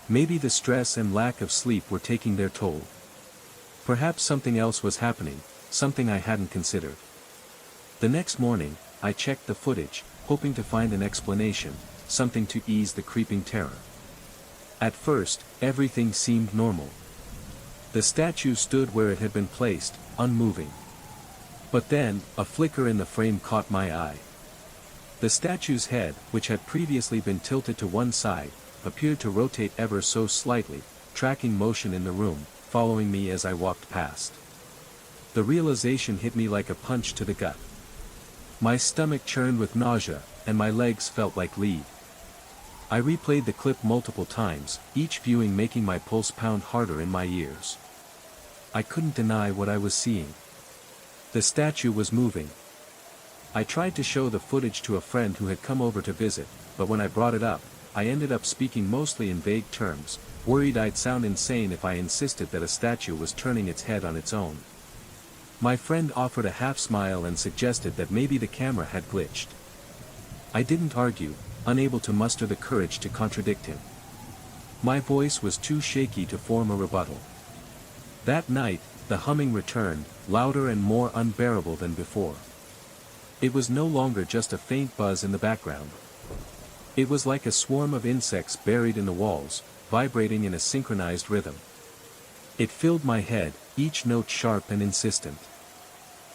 Maybe the stress and lack of sleep were taking their toll. Perhaps something else was happening, something I hadn't considered. The next morning, I checked the footage, hoping to find an explanation, something to ease the creeping terror. At first, everything seemed normal. The statue stood where it had been placed, unmoving. But then, a flicker in the frame caught my eye. The statue's head, which had previously been tilted to one side, appeared to rotate ever so slightly, tracking motion in the room, following me as I walked past. The realization hit me like a punch to the gut. My stomach churned with nausea, and my legs felt like lead. I replayed the clip multiple times, each viewing making my pulse pound harder in my ears. I couldn't deny what I was seeing. The statue was moving. I tried to show the footage to a friend who had come over to visit, but when I brought it up, I ended up speaking mostly in vague terms, worried I'd sound insane if I insisted that a statue was turning its head on its own. My friend offered a half smile and suggested that maybe the camera had glitched. I didn't argue, unable to muster the courage to contradict him. My voice was too shaky to form a rebuttal. That night, the humming returned, louder and more unbearable than before. It was no longer just a faint buzz in the background. It was like a swarm of insects buried in the walls, vibrating in a synchronized rhythm. It filled my head, each note sharp and insistent.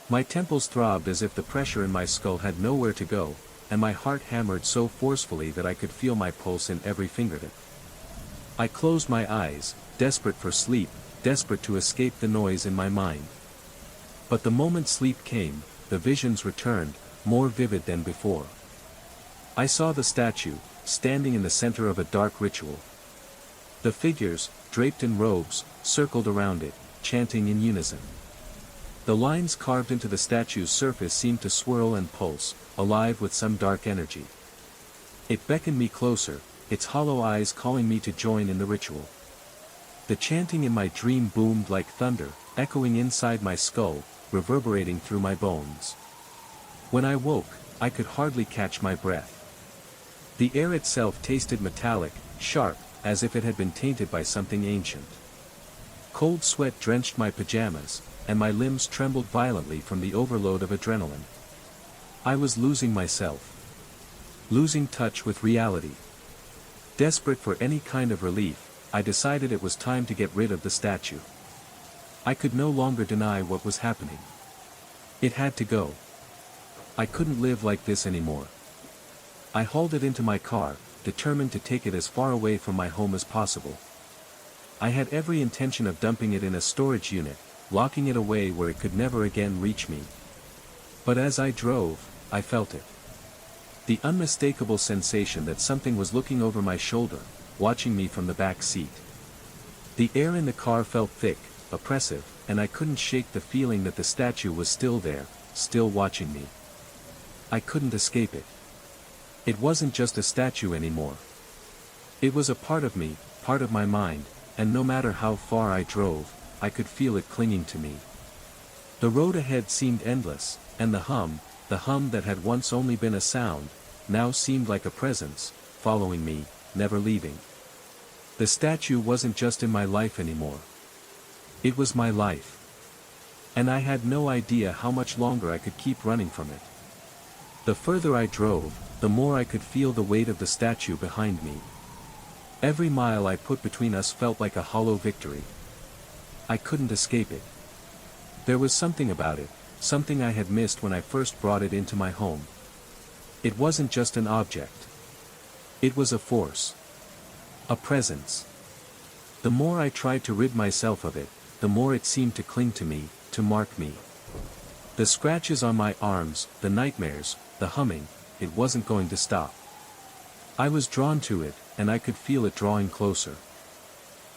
My temples throbbed as if the pressure in my skull had nowhere to go, and my heart hammered so forcefully that I could feel my pulse in every fingertip. I closed my eyes, desperate for sleep, desperate to escape the noise in my mind. But the moment sleep came, the visions returned, more vivid than before. I saw the statue, standing in the center of a dark ritual. The figures, draped in robes, circled around it, chanting in unison. The lines carved into the statue's surface seemed to swirl and pulse, alive with some dark energy. It beckoned me closer, its hollow eyes calling me to join in the ritual. The chanting in my dream boomed like thunder, echoing inside my skull, reverberating through my bones. When I woke, I could hardly catch my breath. The air itself tasted metallic, sharp, as if it had been tainted by something ancient. Cold sweat drenched my pajamas, and my limbs trembled violently from the overload of adrenaline. I was losing myself. Losing touch with reality. Desperate for any kind of relief, I decided it was time to get rid of the statue. I could no longer deny what was happening. It had to go. I couldn't live like this anymore. I hauled it into my car, determined to take it as far away from my home as possible. I had every intention of dumping it in a storage unit, locking it away where it could never again reach me. But as I drove, I felt it. The unmistakable sensation that something was looking over my shoulder, watching me from the back seat. The air in the car felt thick, oppressive, and I couldn't shake the feeling that the statue was still there, still watching me. I couldn't escape it. It wasn't just a statue anymore. It was a part of me, part of my mind, and no matter how far I drove, I could feel it clinging to me. The road ahead seemed endless, and the hum that had once only been a sound, now seemed like a presence, following me, never leaving. The statue wasn't just in my life anymore. It was my life. And I had no idea how much longer I could keep running from it. The further I drove, the more I could feel the weight of the statue behind me. Every mile I put between us felt like a hollow victory. I couldn't escape it. There was something about it, something I had missed when I first brought it into my home. It wasn't just an object. It was a force. A presence. The more I tried to rid myself of it, the more it seemed to cling to me, to mark me. The scratches on my arms, the nightmares, the humming, it wasn't going to stop. I was drawn to it, and I could feel it drawing closer.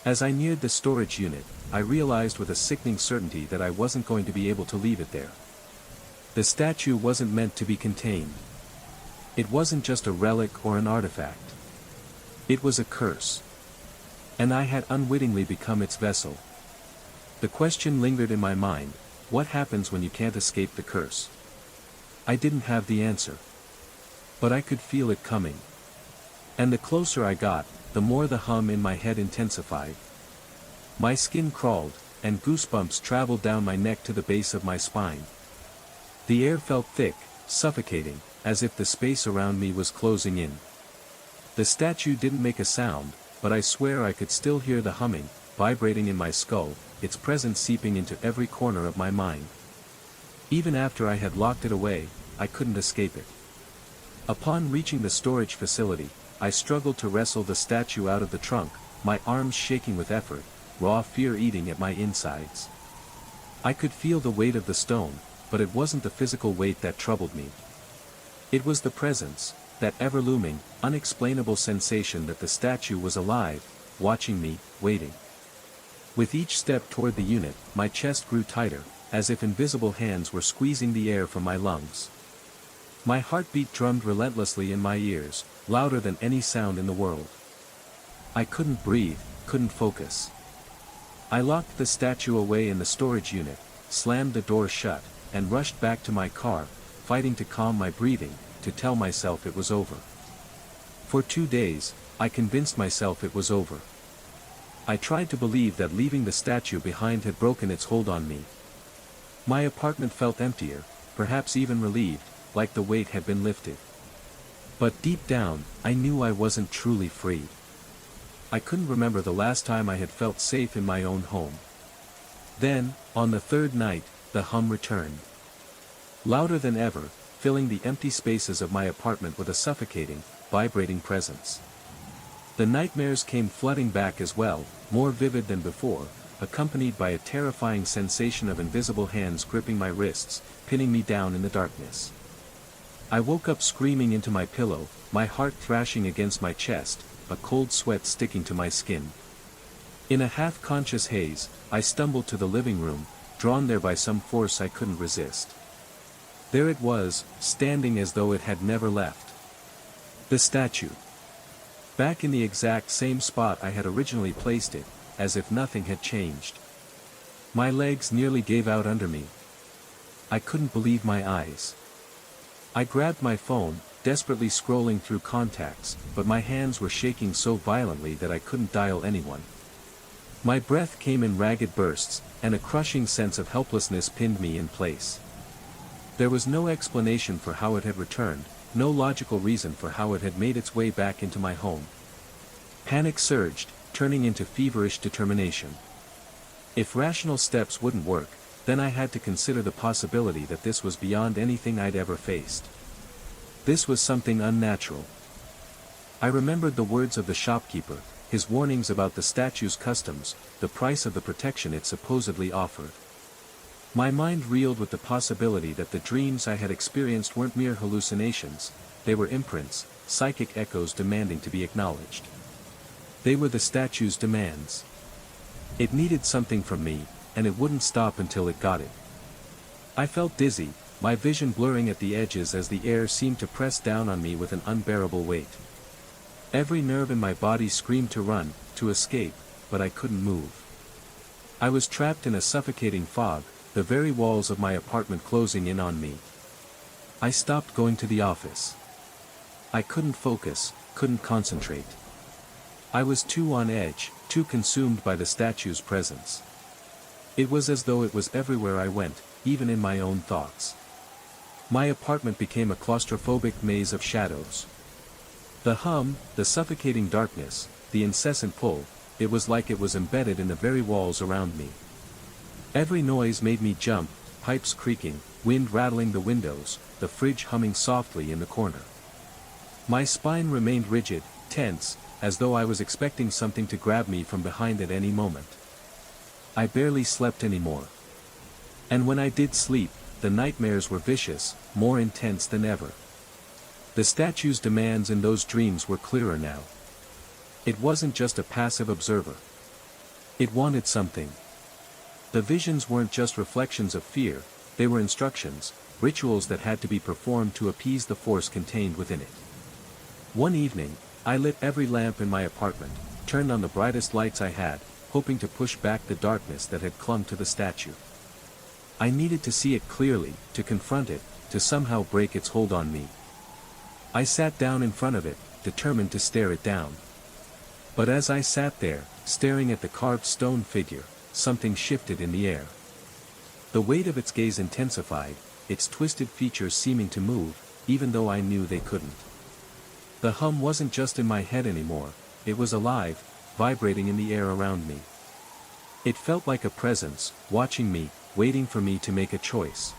As I neared the storage unit, I realized with a sickening certainty that I wasn't going to be able to leave it there. The statue wasn't meant to be contained. It wasn't just a relic or an artifact. It was a curse. And I had unwittingly become its vessel. The question lingered in my mind, what happens when you can't escape the curse? I didn't have the answer. But I could feel it coming. And the closer I got, the more the hum in my head intensified. My skin crawled, and goosebumps traveled down my neck to the base of my spine. The air felt thick, suffocating, as if the space around me was closing in. The statue didn't make a sound, but I swear I could still hear the humming, vibrating in my skull, its presence seeping into every corner of my mind. Even after I had locked it away, I couldn't escape it. Upon reaching the storage facility, I struggled to wrestle the statue out of the trunk, my arms shaking with effort, raw fear eating at my insides. I could feel the weight of the stone, but it wasn't the physical weight that troubled me. It was the presence, that ever-looming, unexplainable sensation that the statue was alive, watching me, waiting. With each step toward the unit, my chest grew tighter, as if invisible hands were squeezing the air from my lungs. My heartbeat drummed relentlessly in my ears, louder than any sound in the world. I couldn't breathe, couldn't focus. I locked the statue away in the storage unit, slammed the door shut, and rushed back to my car, fighting to calm my breathing, to tell myself it was over. For 2 days, I convinced myself it was over. I tried to believe that leaving the statue behind had broken its hold on me. My apartment felt emptier, perhaps even relieved, like the weight had been lifted. But deep down, I knew I wasn't truly free. I couldn't remember the last time I had felt safe in my own home. Then, on the third night, the hum returned. Louder than ever, filling the empty spaces of my apartment with a suffocating, vibrating presence. The nightmares came flooding back as well, more vivid than before, accompanied by a terrifying sensation of invisible hands gripping my wrists, pinning me down in the darkness. I woke up screaming into my pillow, my heart thrashing against my chest, a cold sweat sticking to my skin. In a half-conscious haze, I stumbled to the living room, drawn there by some force I couldn't resist. There it was, standing as though it had never left. The statue. Back in the exact same spot I had originally placed it, as if nothing had changed. My legs nearly gave out under me. I couldn't believe my eyes. I grabbed my phone, desperately scrolling through contacts, but my hands were shaking so violently that I couldn't dial anyone. My breath came in ragged bursts, and a crushing sense of helplessness pinned me in place. There was no explanation for how it had returned, no logical reason for how it had made its way back into my home. Panic surged, turning into feverish determination. If rational steps wouldn't work, then I had to consider the possibility that this was beyond anything I'd ever faced. This was something unnatural. I remembered the words of the shopkeeper, his warnings about the statue's customs, the price of the protection it supposedly offered. My mind reeled with the possibility that the dreams I had experienced weren't mere hallucinations, they were imprints, psychic echoes demanding to be acknowledged. They were the statue's demands. It needed something from me, and it wouldn't stop until it got it. I felt dizzy, my vision blurring at the edges as the air seemed to press down on me with an unbearable weight. Every nerve in my body screamed to run, to escape, but I couldn't move. I was trapped in a suffocating fog, the very walls of my apartment closing in on me. I stopped going to the office. I couldn't focus, couldn't concentrate. I was too on edge, too consumed by the statue's presence. It was as though it was everywhere I went, even in my own thoughts. My apartment became a claustrophobic maze of shadows. The hum, the suffocating darkness, the incessant pull, it was like it was embedded in the very walls around me. Every noise made me jump, pipes creaking, wind rattling the windows, the fridge humming softly in the corner. My spine remained rigid, tense, as though I was expecting something to grab me from behind at any moment. I barely slept anymore. And when I did sleep, the nightmares were vicious, more intense than ever. The statue's demands in those dreams were clearer now. It wasn't just a passive observer. It wanted something. The visions weren't just reflections of fear, they were instructions, rituals that had to be performed to appease the force contained within it. One evening, I lit every lamp in my apartment, turned on the brightest lights I had, hoping to push back the darkness that had clung to the statue. I needed to see it clearly, to confront it, to somehow break its hold on me. I sat down in front of it, determined to stare it down. But as I sat there, staring at the carved stone figure, something shifted in the air. The weight of its gaze intensified, its twisted features seeming to move, even though I knew they couldn't. The hum wasn't just in my head anymore, it was alive, vibrating in the air around me. It felt like a presence, watching me, waiting for me to make a choice.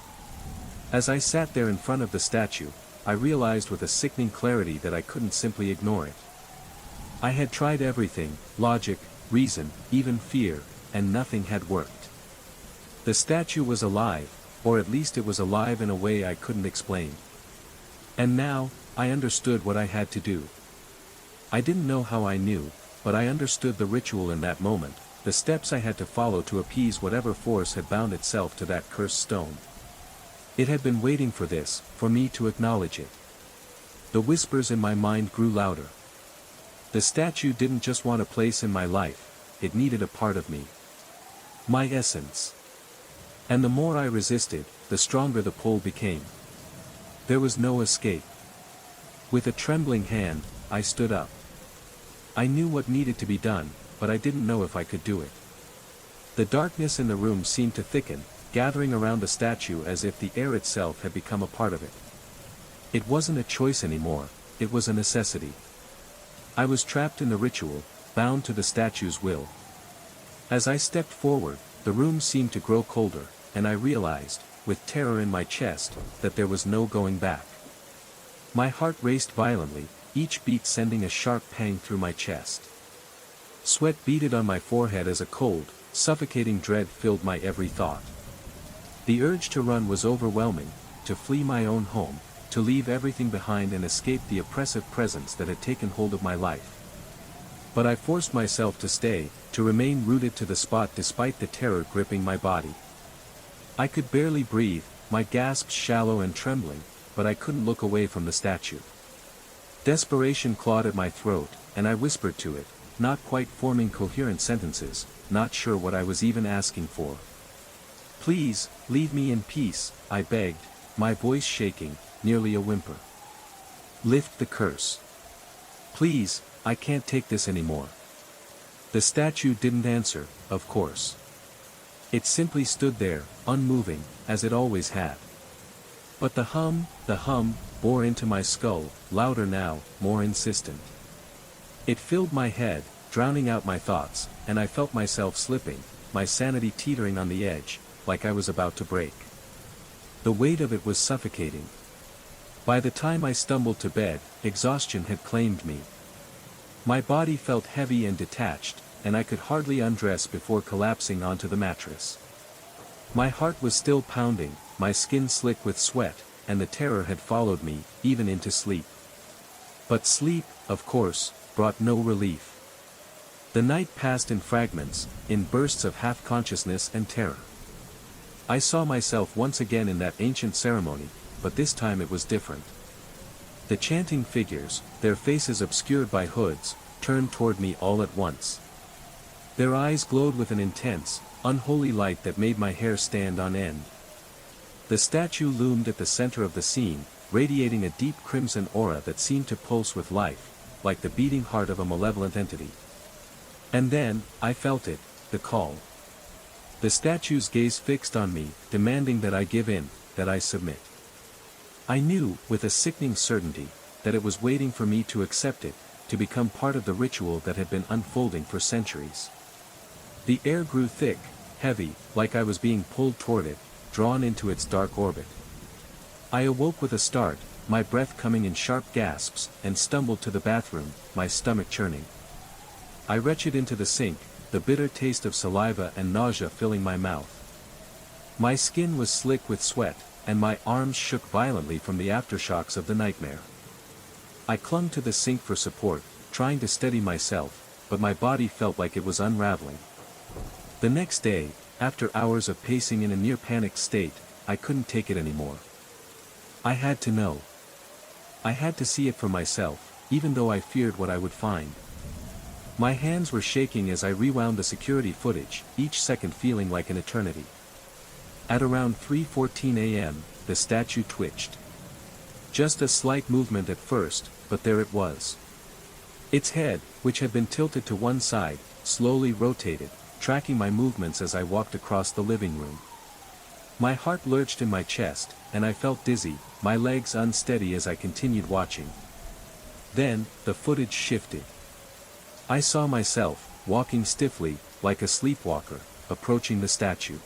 As I sat there in front of the statue, I realized with a sickening clarity that I couldn't simply ignore it. I had tried everything, logic, reason, even fear, and nothing had worked. The statue was alive, or at least it was alive in a way I couldn't explain. And now, I understood what I had to do. I didn't know how I knew, but I understood the ritual in that moment, the steps I had to follow to appease whatever force had bound itself to that cursed stone. It had been waiting for this, for me to acknowledge it. The whispers in my mind grew louder. The statue didn't just want a place in my life, it needed a part of me. My essence. And the more I resisted, the stronger the pull became. There was no escape. With a trembling hand, I stood up. I knew what needed to be done, but I didn't know if I could do it. The darkness in the room seemed to thicken, gathering around the statue as if the air itself had become a part of it. It wasn't a choice anymore, it was a necessity. I was trapped in the ritual, bound to the statue's will. As I stepped forward, the room seemed to grow colder, and I realized, with terror in my chest, that there was no going back. My heart raced violently, each beat sending a sharp pang through my chest. Sweat beaded on my forehead as a cold, suffocating dread filled my every thought. The urge to run was overwhelming, to flee my own home, to leave everything behind and escape the oppressive presence that had taken hold of my life. But I forced myself to stay, to remain rooted to the spot despite the terror gripping my body. I could barely breathe, my gasps shallow and trembling, but I couldn't look away from the statue. Desperation clawed at my throat, and I whispered to it, not quite forming coherent sentences, not sure what I was even asking for. "Please, leave me in peace," I begged, my voice shaking, nearly a whimper. "Lift the curse. Please, I can't take this anymore." The statue didn't answer, of course. It simply stood there, unmoving, as it always had. But the hum, bore into my skull, louder now, more insistent. It filled my head, drowning out my thoughts, and I felt myself slipping, my sanity teetering on the edge, like I was about to break. The weight of it was suffocating. By the time I stumbled to bed, exhaustion had claimed me. My body felt heavy and detached, and I could hardly undress before collapsing onto the mattress. My heart was still pounding, my skin slick with sweat, and the terror had followed me, even into sleep. But sleep, of course, brought no relief. The night passed in fragments, in bursts of half-consciousness and terror. I saw myself once again in that ancient ceremony, but this time it was different. The chanting figures, their faces obscured by hoods, turned toward me all at once. Their eyes glowed with an intense, unholy light that made my hair stand on end. The statue loomed at the center of the scene, radiating a deep crimson aura that seemed to pulse with life, like the beating heart of a malevolent entity. And then, I felt it, the call. The statue's gaze fixed on me, demanding that I give in, that I submit. I knew, with a sickening certainty, that it was waiting for me to accept it, to become part of the ritual that had been unfolding for centuries. The air grew thick, heavy, like I was being pulled toward it, drawn into its dark orbit. I awoke with a start, my breath coming in sharp gasps, and stumbled to the bathroom, my stomach churning. I retched into the sink, the bitter taste of saliva and nausea filling my mouth. My skin was slick with sweat, and my arms shook violently from the aftershocks of the nightmare. I clung to the sink for support, trying to steady myself, but my body felt like it was unraveling. The next day, after hours of pacing in a near-panicked state, I couldn't take it anymore. I had to know. I had to see it for myself, even though I feared what I would find. My hands were shaking as I rewound the security footage, each second feeling like an eternity. At around 3:14 a.m., the statue twitched. Just a slight movement at first, but there it was. Its head, which had been tilted to one side, slowly rotated, tracking my movements as I walked across the living room. My heart lurched in my chest, and I felt dizzy, my legs unsteady as I continued watching. Then, the footage shifted. I saw myself, walking stiffly, like a sleepwalker, approaching the statue.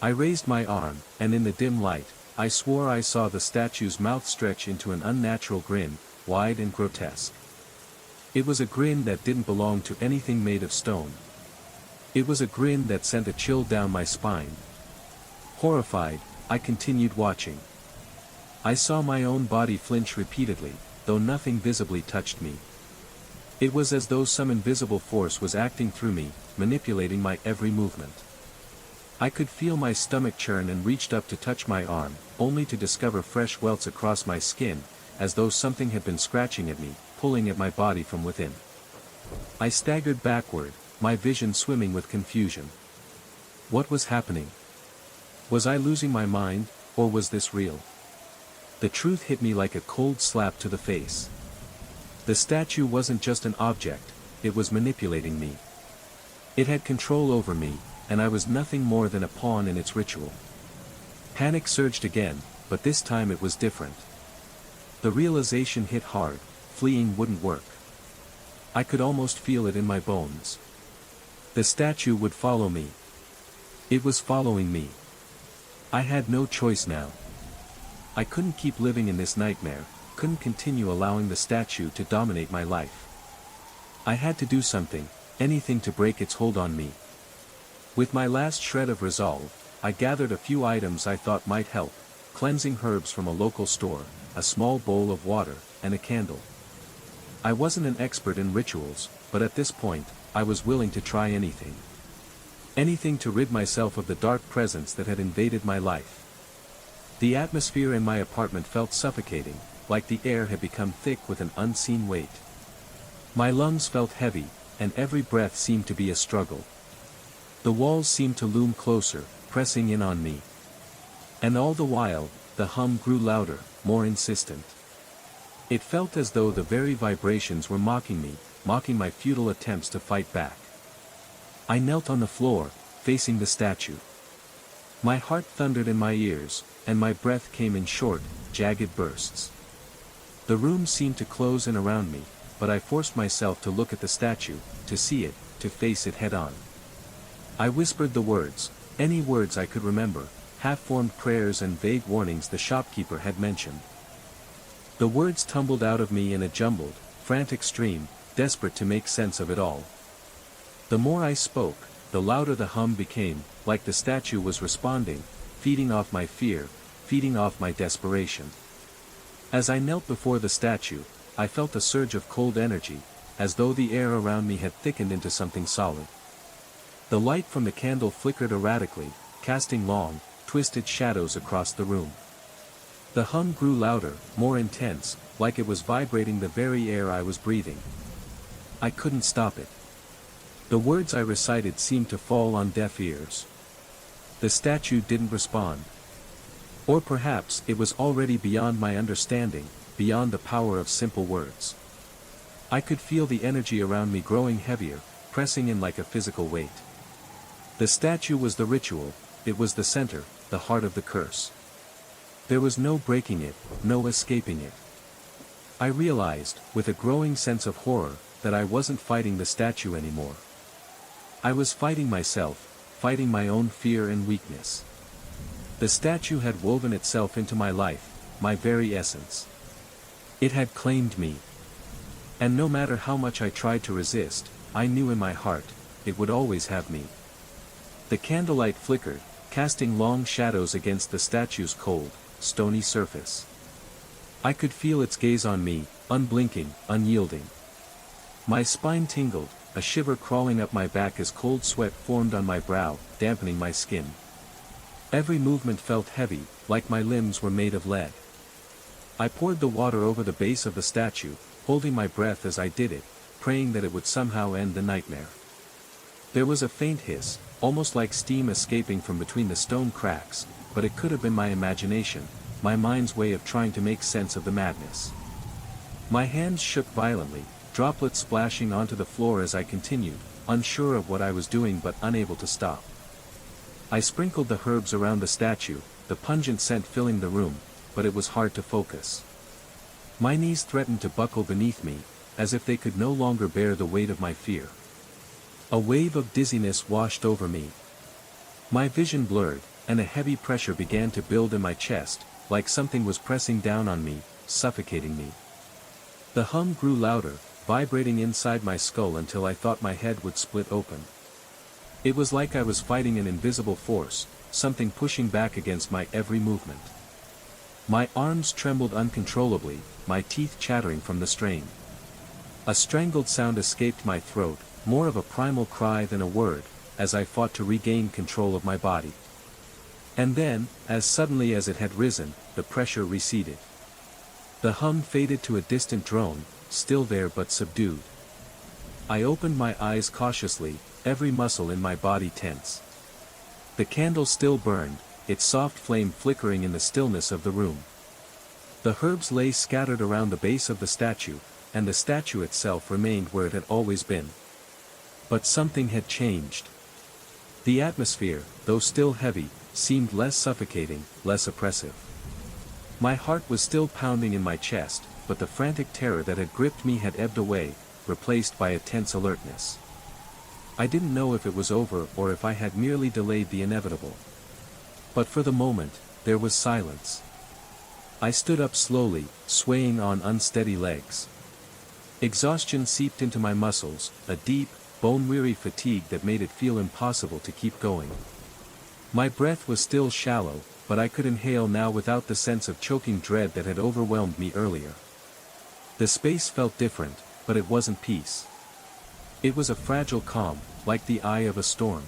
I raised my arm, and in the dim light, I swore I saw the statue's mouth stretch into an unnatural grin, wide and grotesque. It was a grin that didn't belong to anything made of stone. It was a grin that sent a chill down my spine. Horrified, I continued watching. I saw my own body flinch repeatedly, though nothing visibly touched me. It was as though some invisible force was acting through me, manipulating my every movement. I could feel my stomach churn and reached up to touch my arm, only to discover fresh welts across my skin, as though something had been scratching at me, pulling at my body from within. I staggered backward, my vision swimming with confusion. What was happening? Was I losing my mind, or was this real? The truth hit me like a cold slap to the face. The statue wasn't just an object, it was manipulating me. It had control over me, and I was nothing more than a pawn in its ritual. Panic surged again, but this time it was different. The realization hit hard, fleeing wouldn't work. I could almost feel it in my bones. The statue would follow me. It was following me. I had no choice now. I couldn't keep living in this nightmare, couldn't continue allowing the statue to dominate my life. I had to do something, anything to break its hold on me. With my last shred of resolve, I gathered a few items I thought might help: cleansing herbs from a local store, a small bowl of water, and a candle. I wasn't an expert in rituals, but at this point, I was willing to try anything. Anything to rid myself of the dark presence that had invaded my life. The atmosphere in my apartment felt suffocating, like the air had become thick with an unseen weight. My lungs felt heavy, and every breath seemed to be a struggle. The walls seemed to loom closer, pressing in on me. And all the while, the hum grew louder, more insistent. It felt as though the very vibrations were mocking me, mocking my futile attempts to fight back. I knelt on the floor, facing the statue. My heart thundered in my ears, and my breath came in short, jagged bursts. The room seemed to close in around me, but I forced myself to look at the statue, to see it, to face it head-on. I whispered the words, any words I could remember, half-formed prayers and vague warnings the shopkeeper had mentioned. The words tumbled out of me in a jumbled, frantic stream, desperate to make sense of it all. The more I spoke, the louder the hum became, like the statue was responding, feeding off my fear, feeding off my desperation. As I knelt before the statue, I felt a surge of cold energy, as though the air around me had thickened into something solid. The light from the candle flickered erratically, casting long, twisted shadows across the room. The hum grew louder, more intense, like it was vibrating the very air I was breathing. I couldn't stop it. The words I recited seemed to fall on deaf ears. The statue didn't respond. Or perhaps it was already beyond my understanding, beyond the power of simple words. I could feel the energy around me growing heavier, pressing in like a physical weight. The statue was the ritual, it was the center, the heart of the curse. There was no breaking it, no escaping it. I realized, with a growing sense of horror, that I wasn't fighting the statue anymore. I was fighting myself, fighting my own fear and weakness. The statue had woven itself into my life, my very essence. It had claimed me. And no matter how much I tried to resist, I knew in my heart, it would always have me. The candlelight flickered, casting long shadows against the statue's cold, stony surface. I could feel its gaze on me, unblinking, unyielding. My spine tingled, a shiver crawling up my back as cold sweat formed on my brow, dampening my skin. Every movement felt heavy, like my limbs were made of lead. I poured the water over the base of the statue, holding my breath as I did it, praying that it would somehow end the nightmare. There was a faint hiss, almost like steam escaping from between the stone cracks, but it could have been my imagination, my mind's way of trying to make sense of the madness. My hands shook violently, droplets splashing onto the floor as I continued, unsure of what I was doing but unable to stop. I sprinkled the herbs around the statue, the pungent scent filling the room, but it was hard to focus. My knees threatened to buckle beneath me, as if they could no longer bear the weight of my fear. A wave of dizziness washed over me. My vision blurred, and a heavy pressure began to build in my chest, like something was pressing down on me, suffocating me. The hum grew louder, vibrating inside my skull until I thought my head would split open. It was like I was fighting an invisible force, something pushing back against my every movement. My arms trembled uncontrollably, my teeth chattering from the strain. A strangled sound escaped my throat, more of a primal cry than a word, as I fought to regain control of my body. And then, as suddenly as it had risen, the pressure receded. The hum faded to a distant drone, still there but subdued. I opened my eyes cautiously, every muscle in my body tense. The candle still burned, its soft flame flickering in the stillness of the room. The herbs lay scattered around the base of the statue, and the statue itself remained where it had always been. But something had changed. The atmosphere, though still heavy, seemed less suffocating, less oppressive. My heart was still pounding in my chest, but the frantic terror that had gripped me had ebbed away, replaced by a tense alertness. I didn't know if it was over or if I had merely delayed the inevitable. But for the moment, there was silence. I stood up slowly, swaying on unsteady legs. Exhaustion seeped into my muscles, a deep, bone-weary fatigue that made it feel impossible to keep going. My breath was still shallow, but I could inhale now without the sense of choking dread that had overwhelmed me earlier. The space felt different, but it wasn't peace. It was a fragile calm, like the eye of a storm.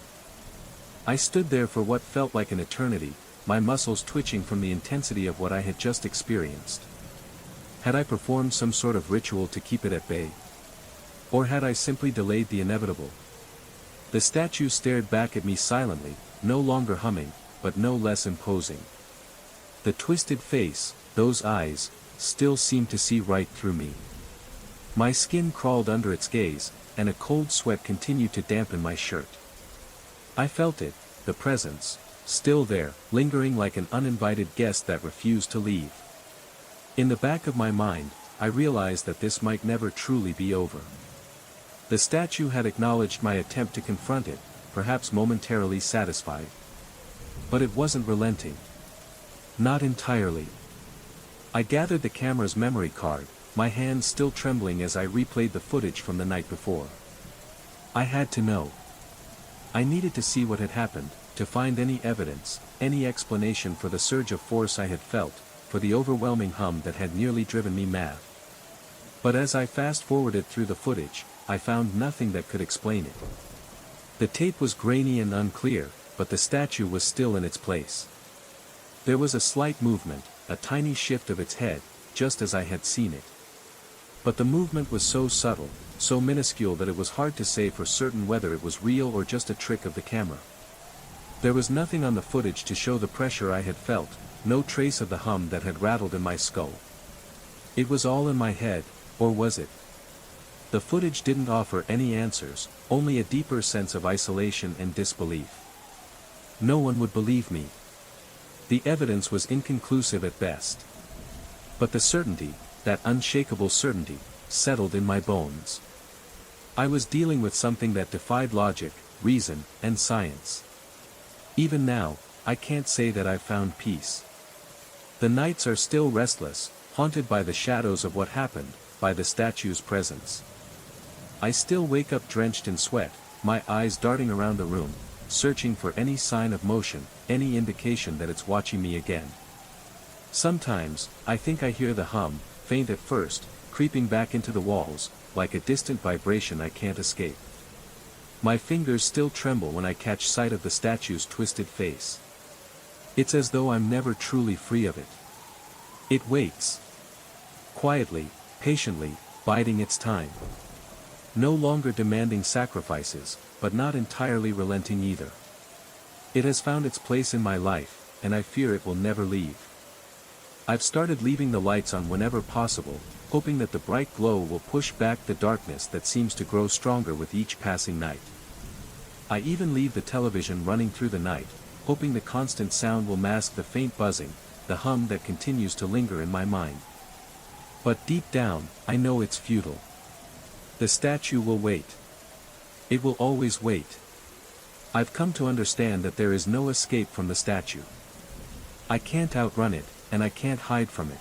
I stood there for what felt like an eternity, my muscles twitching from the intensity of what I had just experienced. Had I performed some sort of ritual to keep it at bay? Or had I simply delayed the inevitable? The statue stared back at me silently, no longer humming, but no less imposing. The twisted face, those eyes, still seemed to see right through me. My skin crawled under its gaze, and a cold sweat continued to dampen my shirt. I felt it, the presence, still there, lingering like an uninvited guest that refused to leave. In the back of my mind, I realized that this might never truly be over. The statue had acknowledged my attempt to confront it, perhaps momentarily satisfied. But it wasn't relenting. Not entirely. I gathered the camera's memory card, my hands still trembling as I replayed the footage from the night before. I had to know. I needed to see what had happened, to find any evidence, any explanation for the surge of force I had felt, for the overwhelming hum that had nearly driven me mad. But as I fast-forwarded through the footage, I found nothing that could explain it. The tape was grainy and unclear, but the statue was still in its place. There was a slight movement, a tiny shift of its head, just as I had seen it. But the movement was so subtle, so minuscule that it was hard to say for certain whether it was real or just a trick of the camera. There was nothing on the footage to show the pressure I had felt, no trace of the hum that had rattled in my skull. It was all in my head, or was it? The footage didn't offer any answers, only a deeper sense of isolation and disbelief. No one would believe me. The evidence was inconclusive at best. But the certainty, that unshakable certainty, settled in my bones. I was dealing with something that defied logic, reason, and science. Even now, I can't say that I've found peace. The nights are still restless, haunted by the shadows of what happened, by the statue's presence. I still wake up drenched in sweat, my eyes darting around the room, searching for any sign of motion, any indication that it's watching me again. Sometimes, I think I hear the hum, faint at first, creeping back into the walls, like a distant vibration I can't escape. My fingers still tremble when I catch sight of the statue's twisted face. It's as though I'm never truly free of it. It waits. Quietly, patiently, biding its time. No longer demanding sacrifices, but not entirely relenting either. It has found its place in my life, and I fear it will never leave. I've started leaving the lights on whenever possible, hoping that the bright glow will push back the darkness that seems to grow stronger with each passing night. I even leave the television running through the night, hoping the constant sound will mask the faint buzzing, the hum that continues to linger in my mind. But deep down, I know it's futile. The statue will wait. It will always wait. I've come to understand that there is no escape from the statue. I can't outrun it, and I can't hide from it.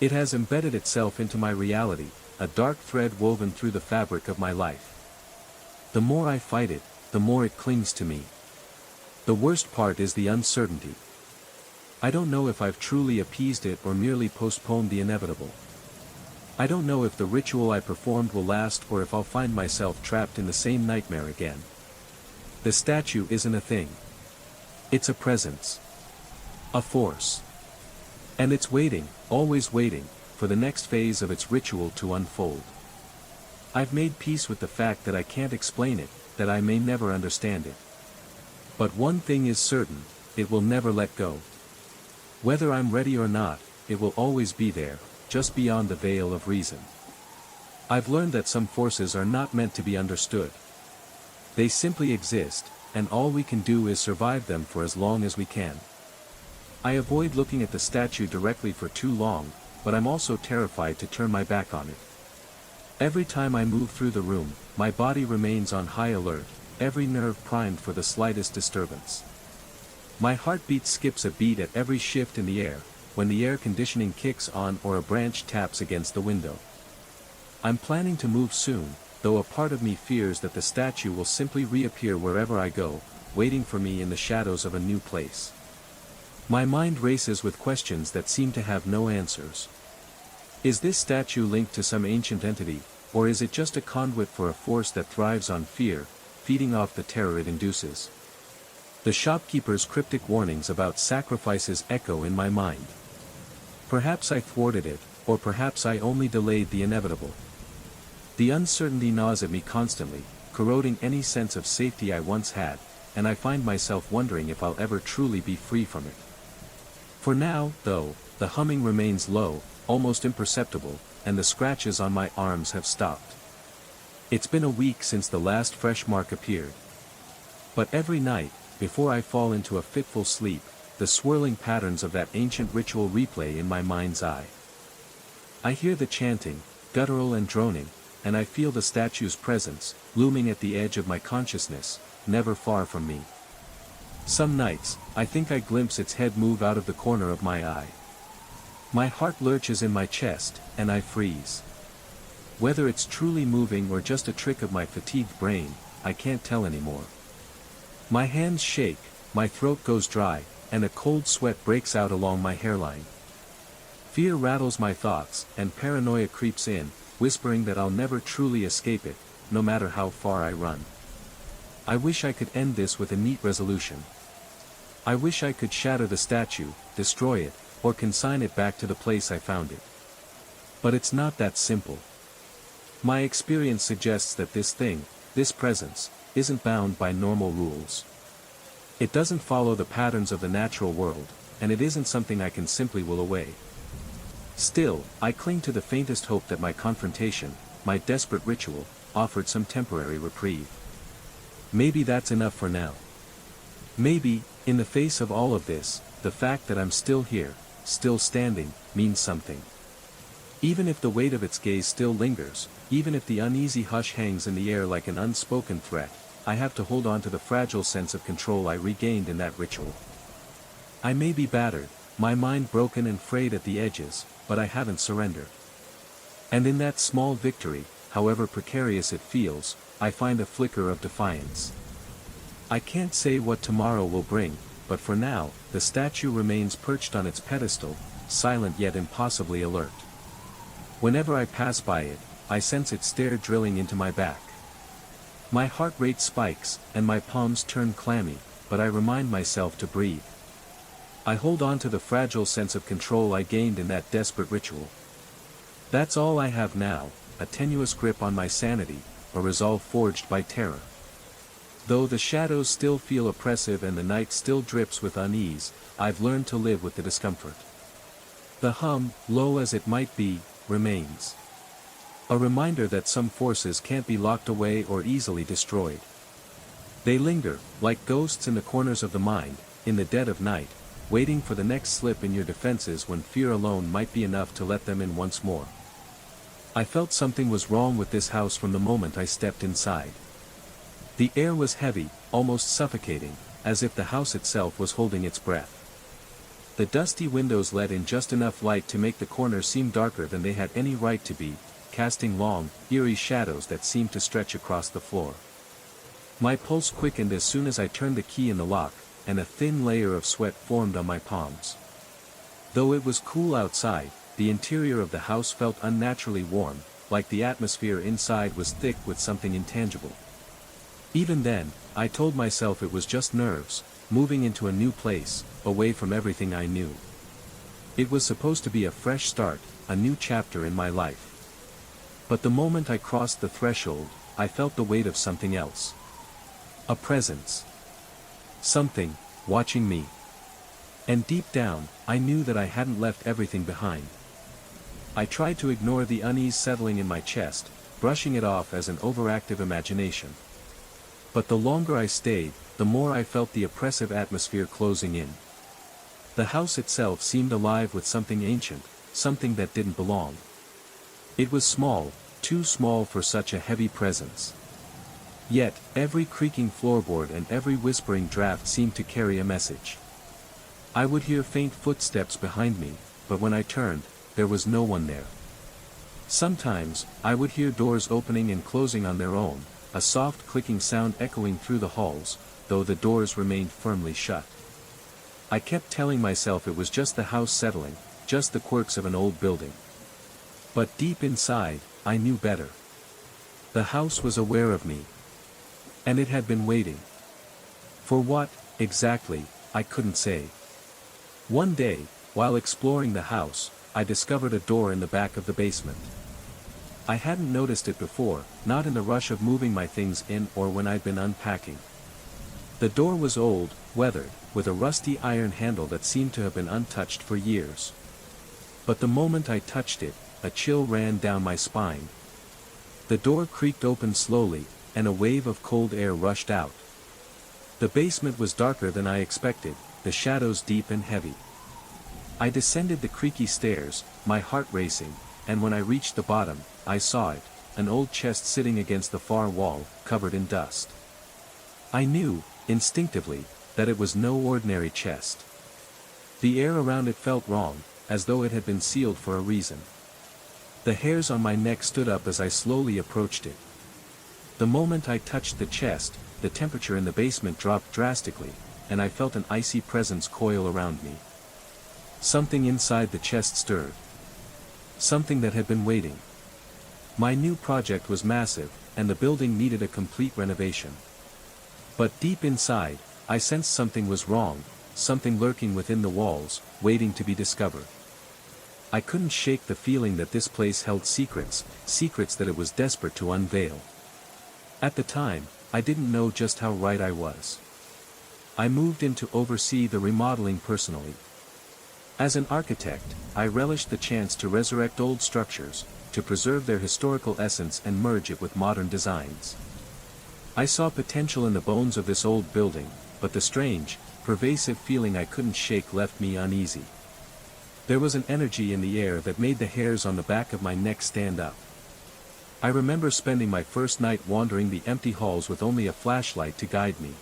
It has embedded itself into my reality, a dark thread woven through the fabric of my life. The more I fight it, the more it clings to me. The worst part is the uncertainty. I don't know if I've truly appeased it or merely postponed the inevitable. I don't know if the ritual I performed will last or if I'll find myself trapped in the same nightmare again. The statue isn't a thing. It's a presence. A force. And it's waiting, always waiting, for the next phase of its ritual to unfold. I've made peace with the fact that I can't explain it, that I may never understand it. But one thing is certain, it will never let go. Whether I'm ready or not, it will always be there, just beyond the veil of reason. I've learned that some forces are not meant to be understood. They simply exist, and all we can do is survive them for as long as we can. I avoid looking at the statue directly for too long, but I'm also terrified to turn my back on it. Every time I move through the room, my body remains on high alert, every nerve primed for the slightest disturbance. My heartbeat skips a beat at every shift in the air, when the air conditioning kicks on or a branch taps against the window. I'm planning to move soon, though a part of me fears that the statue will simply reappear wherever I go, waiting for me in the shadows of a new place. My mind races with questions that seem to have no answers. Is this statue linked to some ancient entity, or is it just a conduit for a force that thrives on fear, feeding off the terror it induces? The shopkeeper's cryptic warnings about sacrifices echo in my mind. Perhaps I thwarted it, or perhaps I only delayed the inevitable. The uncertainty gnaws at me constantly, corroding any sense of safety I once had, and I find myself wondering if I'll ever truly be free from it. For now, though, the humming remains low, almost imperceptible, and the scratches on my arms have stopped. It's been a week since the last fresh mark appeared. But every night, before I fall into a fitful sleep, the swirling patterns of that ancient ritual replay in my mind's eye. I hear the chanting, guttural and droning, and I feel the statue's presence, looming at the edge of my consciousness, never far from me. Some nights, I think I glimpse its head move out of the corner of my eye. My heart lurches in my chest, and I freeze. Whether it's truly moving or just a trick of my fatigued brain, I can't tell anymore. My hands shake, my throat goes dry, and a cold sweat breaks out along my hairline. Fear rattles my thoughts, and paranoia creeps in, whispering that I'll never truly escape it, no matter how far I run. I wish I could end this with a neat resolution. I wish I could shatter the statue, destroy it, or consign it back to the place I found it. But it's not that simple. My experience suggests that this thing, this presence, isn't bound by normal rules. It doesn't follow the patterns of the natural world, and it isn't something I can simply will away. Still, I cling to the faintest hope that my confrontation, my desperate ritual, offered some temporary reprieve. Maybe that's enough for now. Maybe, in the face of all of this, the fact that I'm still here, still standing, means something. Even if the weight of its gaze still lingers, even if the uneasy hush hangs in the air like an unspoken threat, I have to hold on to the fragile sense of control I regained in that ritual. I may be battered, my mind broken and frayed at the edges, but I haven't surrendered. And in that small victory, however precarious it feels, I find a flicker of defiance. I can't say what tomorrow will bring, but for now, the statue remains perched on its pedestal, silent yet impossibly alert. Whenever I pass by it, I sense its stare drilling into my back. My heart rate spikes, and my palms turn clammy, but I remind myself to breathe. I hold on to the fragile sense of control I gained in that desperate ritual. That's all I have now, a tenuous grip on my sanity, a resolve forged by terror. Though the shadows still feel oppressive and the night still drips with unease, I've learned to live with the discomfort. The hum, low as it might be, remains. A reminder that some forces can't be locked away or easily destroyed. They linger, like ghosts in the corners of the mind, in the dead of night, waiting for the next slip in your defenses when fear alone might be enough to let them in once more. I felt something was wrong with this house from the moment I stepped inside. The air was heavy, almost suffocating, as if the house itself was holding its breath. The dusty windows let in just enough light to make the corners seem darker than they had any right to be, casting long, eerie shadows that seemed to stretch across the floor. My pulse quickened as soon as I turned the key in the lock, and a thin layer of sweat formed on my palms. Though it was cool outside, the interior of the house felt unnaturally warm, like the atmosphere inside was thick with something intangible. Even then, I told myself it was just nerves, moving into a new place, away from everything I knew. It was supposed to be a fresh start, a new chapter in my life. But the moment I crossed the threshold, I felt the weight of something else. A presence. Something, watching me. And deep down, I knew that I hadn't left everything behind. I tried to ignore the unease settling in my chest, brushing it off as an overactive imagination. But the longer I stayed, the more I felt the oppressive atmosphere closing in. The house itself seemed alive with something ancient, something that didn't belong. It was small, too small for such a heavy presence. Yet, every creaking floorboard and every whispering draft seemed to carry a message. I would hear faint footsteps behind me, but when I turned, there was no one there. Sometimes, I would hear doors opening and closing on their own, a soft clicking sound echoing through the halls, though the doors remained firmly shut. I kept telling myself it was just the house settling, just the quirks of an old building. But deep inside, I knew better. The house was aware of me. And it had been waiting. For what, exactly, I couldn't say. One day, while exploring the house, I discovered a door in the back of the basement. I hadn't noticed it before, not in the rush of moving my things in or when I'd been unpacking. The door was old, weathered, with a rusty iron handle that seemed to have been untouched for years. But the moment I touched it, a chill ran down my spine. The door creaked open slowly, and a wave of cold air rushed out. The basement was darker than I expected, the shadows deep and heavy. I descended the creaky stairs, my heart racing, and when I reached the bottom, I saw it, an old chest sitting against the far wall, covered in dust. I knew, instinctively, that it was no ordinary chest. The air around it felt wrong, as though it had been sealed for a reason. The hairs on my neck stood up as I slowly approached it. The moment I touched the chest, the temperature in the basement dropped drastically, and I felt an icy presence coil around me. Something inside the chest stirred. Something that had been waiting. My new project was massive, and the building needed a complete renovation. But deep inside, I sensed something was wrong, something lurking within the walls, waiting to be discovered. I couldn't shake the feeling that this place held secrets, secrets that it was desperate to unveil. At the time, I didn't know just how right I was. I moved in to oversee the remodeling personally. As an architect, I relished the chance to resurrect old structures, to preserve their historical essence and merge it with modern designs. I saw potential in the bones of this old building, but the strange, pervasive feeling I couldn't shake left me uneasy. There was an energy in the air that made the hairs on the back of my neck stand up. I remember spending my first night wandering the empty halls with only a flashlight to guide me.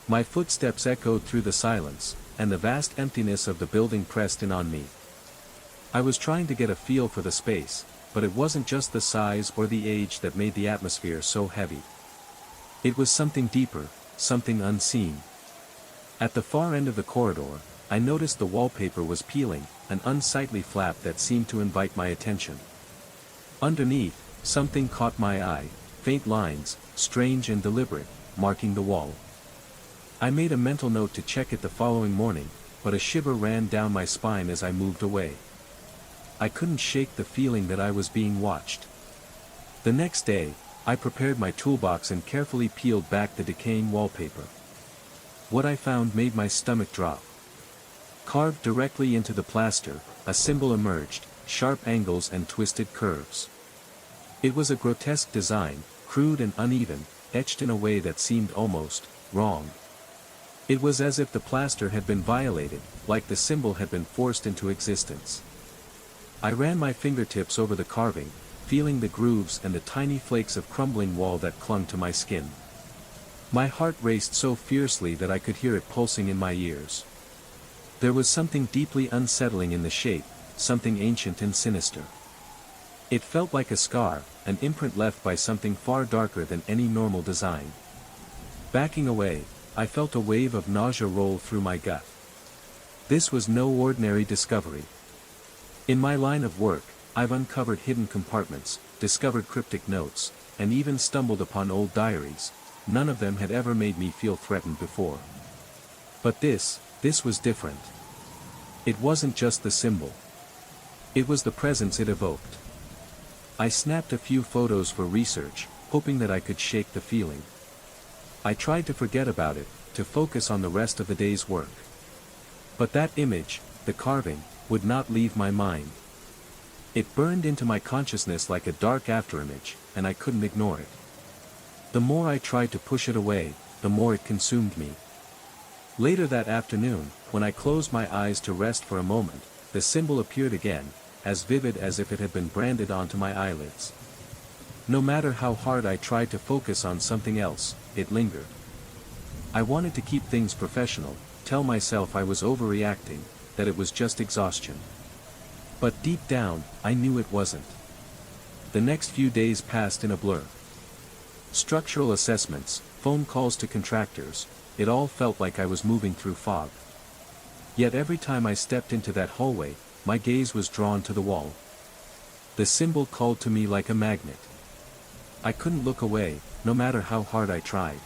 My footsteps echoed through the silence, and the vast emptiness of the building pressed in on me. I was trying to get a feel for the space, but it wasn't just the size or the age that made the atmosphere so heavy. It was something deeper, something unseen. At the far end of the corridor, I noticed the wallpaper was peeling, an unsightly flap that seemed to invite my attention. Underneath, something caught my eye, faint lines, strange and deliberate, marking the wall. I made a mental note to check it the following morning, but a shiver ran down my spine as I moved away. I couldn't shake the feeling that I was being watched. The next day, I prepared my toolbox and carefully peeled back the decaying wallpaper. What I found made my stomach drop. Carved directly into the plaster, a symbol emerged, sharp angles and twisted curves. It was a grotesque design, crude and uneven, etched in a way that seemed almost wrong. It was as if the plaster had been violated, like the symbol had been forced into existence. I ran my fingertips over the carving, feeling the grooves and the tiny flakes of crumbling wall that clung to my skin. My heart raced so fiercely that I could hear it pulsing in my ears. There was something deeply unsettling in the shape, something ancient and sinister. It felt like a scar, an imprint left by something far darker than any normal design. Backing away, I felt a wave of nausea roll through my gut. This was no ordinary discovery. In my line of work, I've uncovered hidden compartments, discovered cryptic notes, and even stumbled upon old diaries. None of them had ever made me feel threatened before. But this was different. It wasn't just the symbol. It was the presence it evoked. I snapped a few photos for research, hoping that I could shake the feeling. I tried to forget about it, to focus on the rest of the day's work. But that image, the carving, would not leave my mind. It burned into my consciousness like a dark afterimage, and I couldn't ignore it. The more I tried to push it away, the more it consumed me. Later that afternoon, when I closed my eyes to rest for a moment, the symbol appeared again, as vivid as if it had been branded onto my eyelids. No matter how hard I tried to focus on something else, it lingered. I wanted to keep things professional, tell myself I was overreacting, that it was just exhaustion. But deep down, I knew it wasn't. The next few days passed in a blur. Structural assessments, phone calls to contractors, it all felt like I was moving through fog. Yet every time I stepped into that hallway, my gaze was drawn to the wall. The symbol called to me like a magnet. I couldn't look away, no matter how hard I tried.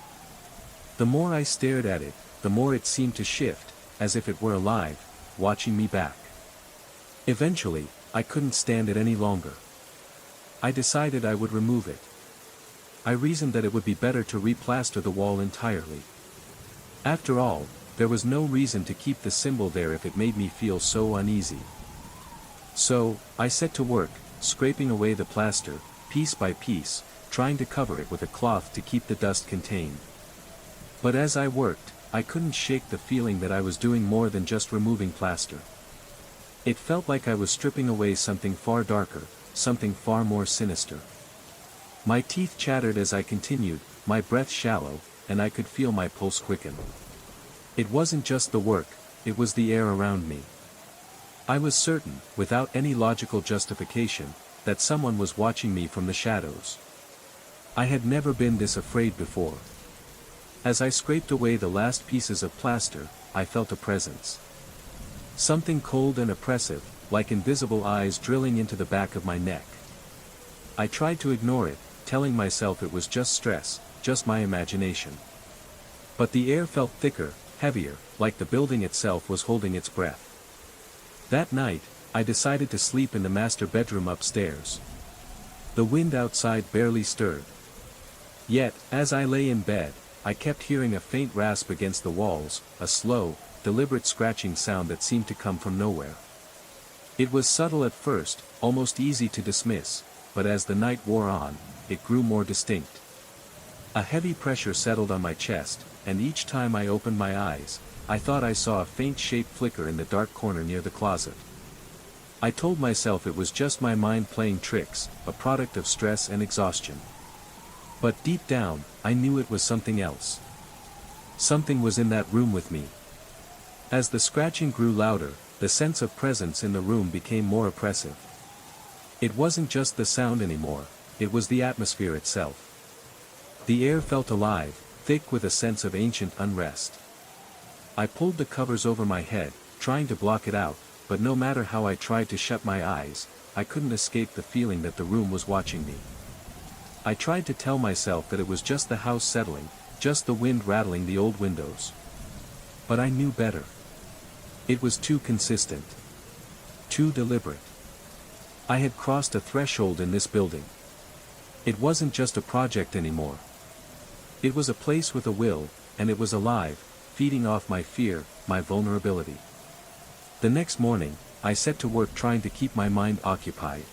The more I stared at it, the more it seemed to shift, as if it were alive, watching me back. Eventually, I couldn't stand it any longer. I decided I would remove it. I reasoned that it would be better to replaster the wall entirely. After all, there was no reason to keep the symbol there if it made me feel so uneasy. So, I set to work, scraping away the plaster, piece by piece, trying to cover it with a cloth to keep the dust contained. But as I worked, I couldn't shake the feeling that I was doing more than just removing plaster. It felt like I was stripping away something far darker, something far more sinister. My teeth chattered as I continued, my breath shallow, and I could feel my pulse quicken. It wasn't just the work, it was the air around me. I was certain, without any logical justification, that someone was watching me from the shadows. I had never been this afraid before. As I scraped away the last pieces of plaster, I felt a presence. Something cold and oppressive, like invisible eyes drilling into the back of my neck. I tried to ignore it, telling myself it was just stress, just my imagination. But the air felt thicker, heavier, like the building itself was holding its breath. That night, I decided to sleep in the master bedroom upstairs. The wind outside barely stirred. Yet, as I lay in bed, I kept hearing a faint rasp against the walls, a slow, deliberate scratching sound that seemed to come from nowhere. It was subtle at first, almost easy to dismiss, but as the night wore on, it grew more distinct. A heavy pressure settled on my chest, and each time I opened my eyes, I thought I saw a faint shape flicker in the dark corner near the closet. I told myself it was just my mind playing tricks, a product of stress and exhaustion. But deep down, I knew it was something else. Something was in that room with me. As the scratching grew louder, the sense of presence in the room became more oppressive. It wasn't just the sound anymore, it was the atmosphere itself. The air felt alive, thick with a sense of ancient unrest. I pulled the covers over my head, trying to block it out, but no matter how I tried to shut my eyes, I couldn't escape the feeling that the room was watching me. I tried to tell myself that it was just the house settling, just the wind rattling the old windows. But I knew better. It was too consistent. Too deliberate. I had crossed a threshold in this building. It wasn't just a project anymore. It was a place with a will, and it was alive, feeding off my fear, my vulnerability. The next morning, I set to work trying to keep my mind occupied.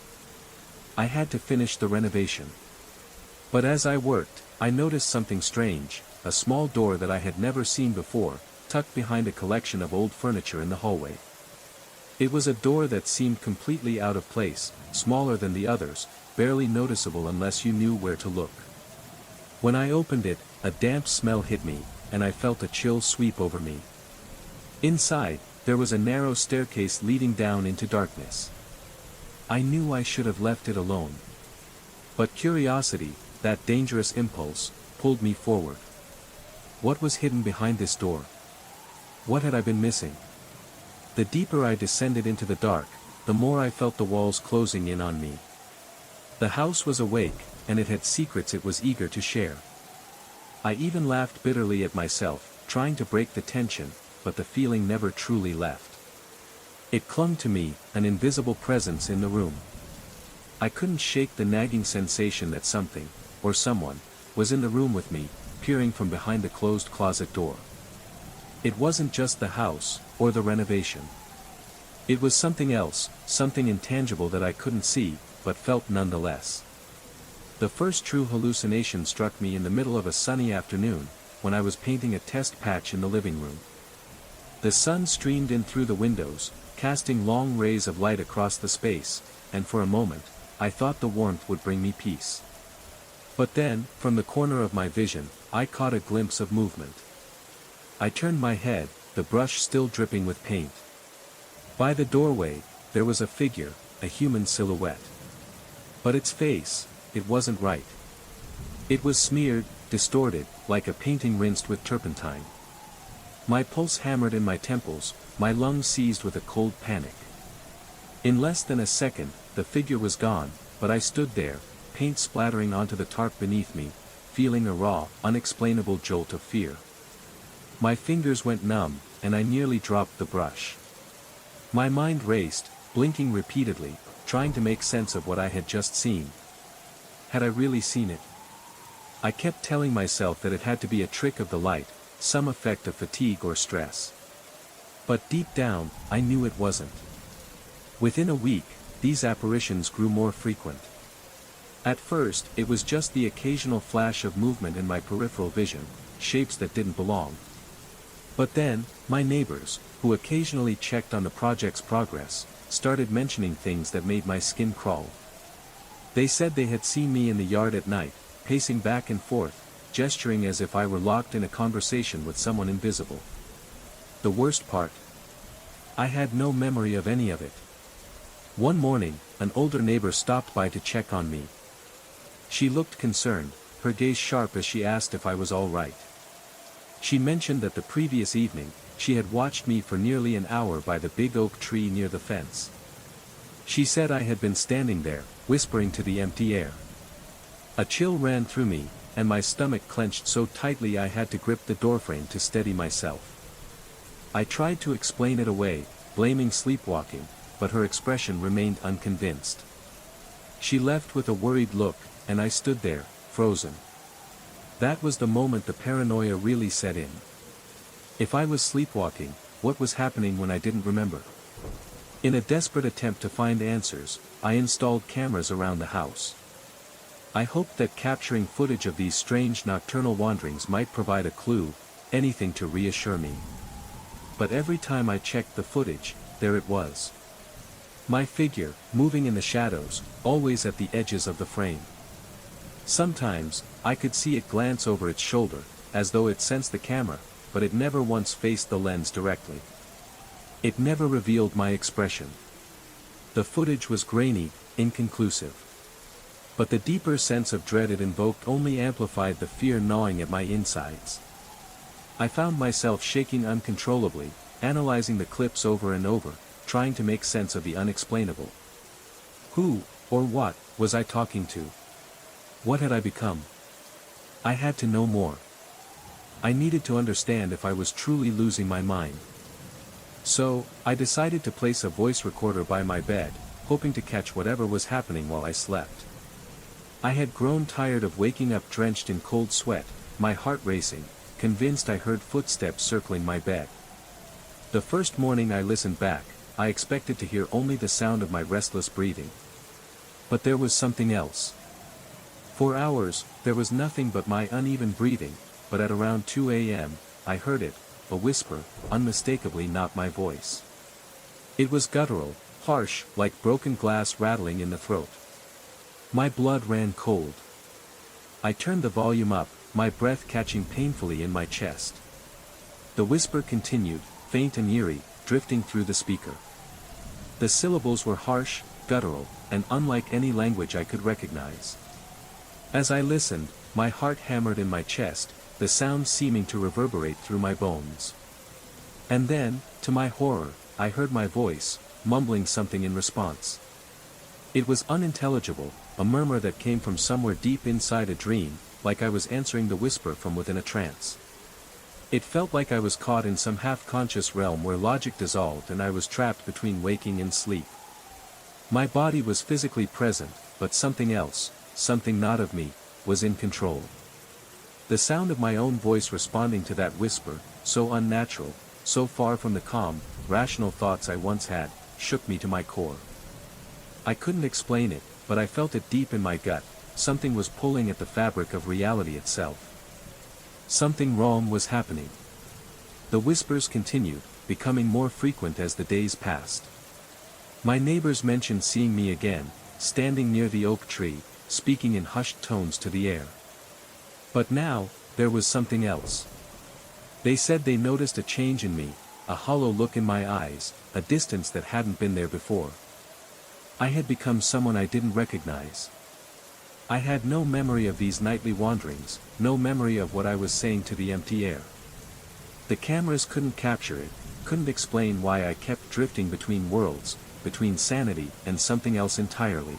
I had to finish the renovation. But as I worked, I noticed something strange, a small door that I had never seen before, tucked behind a collection of old furniture in the hallway. It was a door that seemed completely out of place, smaller than the others, barely noticeable unless you knew where to look. When I opened it, a damp smell hit me, and I felt a chill sweep over me. Inside, there was a narrow staircase leading down into darkness. I knew I should have left it alone. But curiosity, that dangerous impulse, pulled me forward. What was hidden behind this door? What had I been missing? The deeper I descended into the dark, the more I felt the walls closing in on me. The house was awake, and it had secrets it was eager to share. I even laughed bitterly at myself, trying to break the tension, but the feeling never truly left. It clung to me, an invisible presence in the room. I couldn't shake the nagging sensation that something, or someone, was in the room with me, peering from behind the closed closet door. It wasn't just the house, or the renovation. It was something else, something intangible that I couldn't see, but felt nonetheless. The first true hallucination struck me in the middle of a sunny afternoon, when I was painting a test patch in the living room. The sun streamed in through the windows, casting long rays of light across the space, and for a moment, I thought the warmth would bring me peace. But then, from the corner of my vision, I caught a glimpse of movement. I turned my head, the brush still dripping with paint. By the doorway, there was a figure, a human silhouette. But its face, it wasn't right. It was smeared, distorted, like a painting rinsed with turpentine. My pulse hammered in my temples, my lungs seized with a cold panic. In less than a second, the figure was gone, but I stood there, paint splattering onto the tarp beneath me, feeling a raw, unexplainable jolt of fear. My fingers went numb, and I nearly dropped the brush. My mind raced, blinking repeatedly, trying to make sense of what I had just seen. Had I really seen it? I kept telling myself that it had to be a trick of the light, some effect of fatigue or stress. But deep down, I knew it wasn't. Within a week, these apparitions grew more frequent. At first, it was just the occasional flash of movement in my peripheral vision, shapes that didn't belong. But then, my neighbors, who occasionally checked on the project's progress, started mentioning things that made my skin crawl. They said they had seen me in the yard at night, pacing back and forth, gesturing as if I were locked in a conversation with someone invisible. The worst part? I had no memory of any of it. One morning, an older neighbor stopped by to check on me. She looked concerned, her gaze sharp as she asked if I was all right. She mentioned that the previous evening, she had watched me for nearly an hour by the big oak tree near the fence. She said I had been standing there, whispering to the empty air. A chill ran through me, and my stomach clenched so tightly I had to grip the doorframe to steady myself. I tried to explain it away, blaming sleepwalking, but her expression remained unconvinced. She left with a worried look, and I stood there, frozen. That was the moment the paranoia really set in. If I was sleepwalking, what was happening when I didn't remember? In a desperate attempt to find answers, I installed cameras around the house. I hoped that capturing footage of these strange nocturnal wanderings might provide a clue, anything to reassure me. But every time I checked the footage, there it was. My figure, moving in the shadows, always at the edges of the frame. Sometimes, I could see it glance over its shoulder, as though it sensed the camera, but it never once faced the lens directly. It never revealed my expression. The footage was grainy, inconclusive. But the deeper sense of dread it invoked only amplified the fear gnawing at my insides. I found myself shaking uncontrollably, analyzing the clips over and over, trying to make sense of the unexplainable. Who, or what, was I talking to? What had I become? I had to know more. I needed to understand if I was truly losing my mind. So, I decided to place a voice recorder by my bed, hoping to catch whatever was happening while I slept. I had grown tired of waking up drenched in cold sweat, my heart racing, convinced I heard footsteps circling my bed. The first morning I listened back, I expected to hear only the sound of my restless breathing. But there was something else. For hours, there was nothing but my uneven breathing, but at around 2 a.m., I heard it, a whisper, unmistakably not my voice. It was guttural, harsh, like broken glass rattling in the throat. My blood ran cold. I turned the volume up, my breath catching painfully in my chest. The whisper continued, faint and eerie, drifting through the speaker. The syllables were harsh, guttural, and unlike any language I could recognize. As I listened, my heart hammered in my chest, the sound seeming to reverberate through my bones. And then, to my horror, I heard my voice, mumbling something in response. It was unintelligible, a murmur that came from somewhere deep inside a dream, like I was answering the whisper from within a trance. It felt like I was caught in some half-conscious realm where logic dissolved and I was trapped between waking and sleep. My body was physically present, but something else, something not of me, was in control. The sound of my own voice responding to that whisper, so unnatural, so far from the calm, rational thoughts I once had, shook me to my core. I couldn't explain it, but I felt it deep in my gut. Something was pulling at the fabric of reality itself. Something wrong was happening. The whispers continued, becoming more frequent as the days passed. My neighbors mentioned seeing me again, standing near the oak tree, speaking in hushed tones to the air. But now, there was something else. They said they noticed a change in me, a hollow look in my eyes, a distance that hadn't been there before. I had become someone I didn't recognize. I had no memory of these nightly wanderings, no memory of what I was saying to the empty air. The cameras couldn't capture it, couldn't explain why I kept drifting between worlds, between sanity and something else entirely.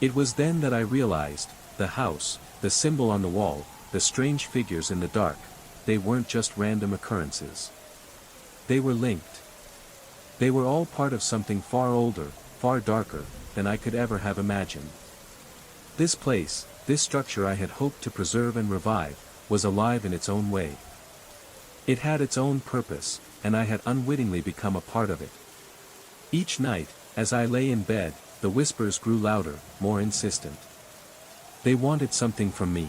It was then that I realized, the house, the symbol on the wall, the strange figures in the dark, they weren't just random occurrences. They were linked. They were all part of something far older, far darker, than I could ever have imagined. This place, this structure I had hoped to preserve and revive, was alive in its own way. It had its own purpose, and I had unwittingly become a part of it. Each night, as I lay in bed, the whispers grew louder, more insistent. They wanted something from me.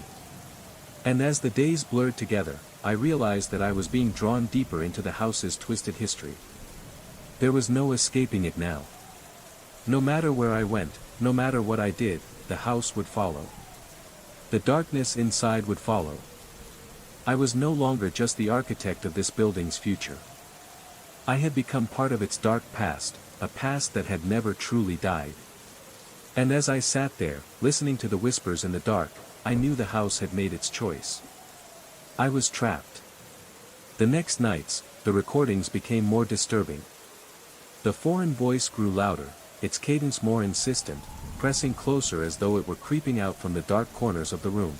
And as the days blurred together, I realized that I was being drawn deeper into the house's twisted history. There was no escaping it now. No matter where I went, no matter what I did, the house would follow. The darkness inside would follow. I was no longer just the architect of this building's future. I had become part of its dark past, a past that had never truly died. And as I sat there, listening to the whispers in the dark, I knew the house had made its choice. I was trapped. The next nights, the recordings became more disturbing. The foreign voice grew louder, its cadence more insistent, pressing closer as though it were creeping out from the dark corners of the room.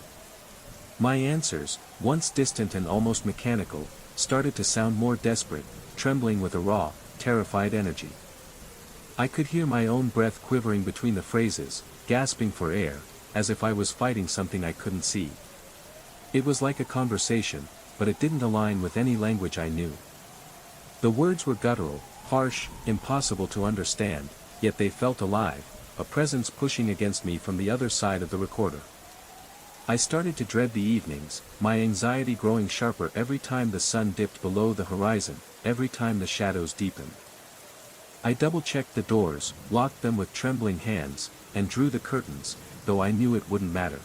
My answers, once distant and almost mechanical, started to sound more desperate, trembling with a raw, terrified energy. I could hear my own breath quivering between the phrases, gasping for air, as if I was fighting something I couldn't see. It was like a conversation, but it didn't align with any language I knew. The words were guttural, harsh, impossible to understand, yet they felt alive, a presence pushing against me from the other side of the recorder. I started to dread the evenings, my anxiety growing sharper every time the sun dipped below the horizon, every time the shadows deepened. I double-checked the doors, locked them with trembling hands, and drew the curtains, though I knew it wouldn't matter.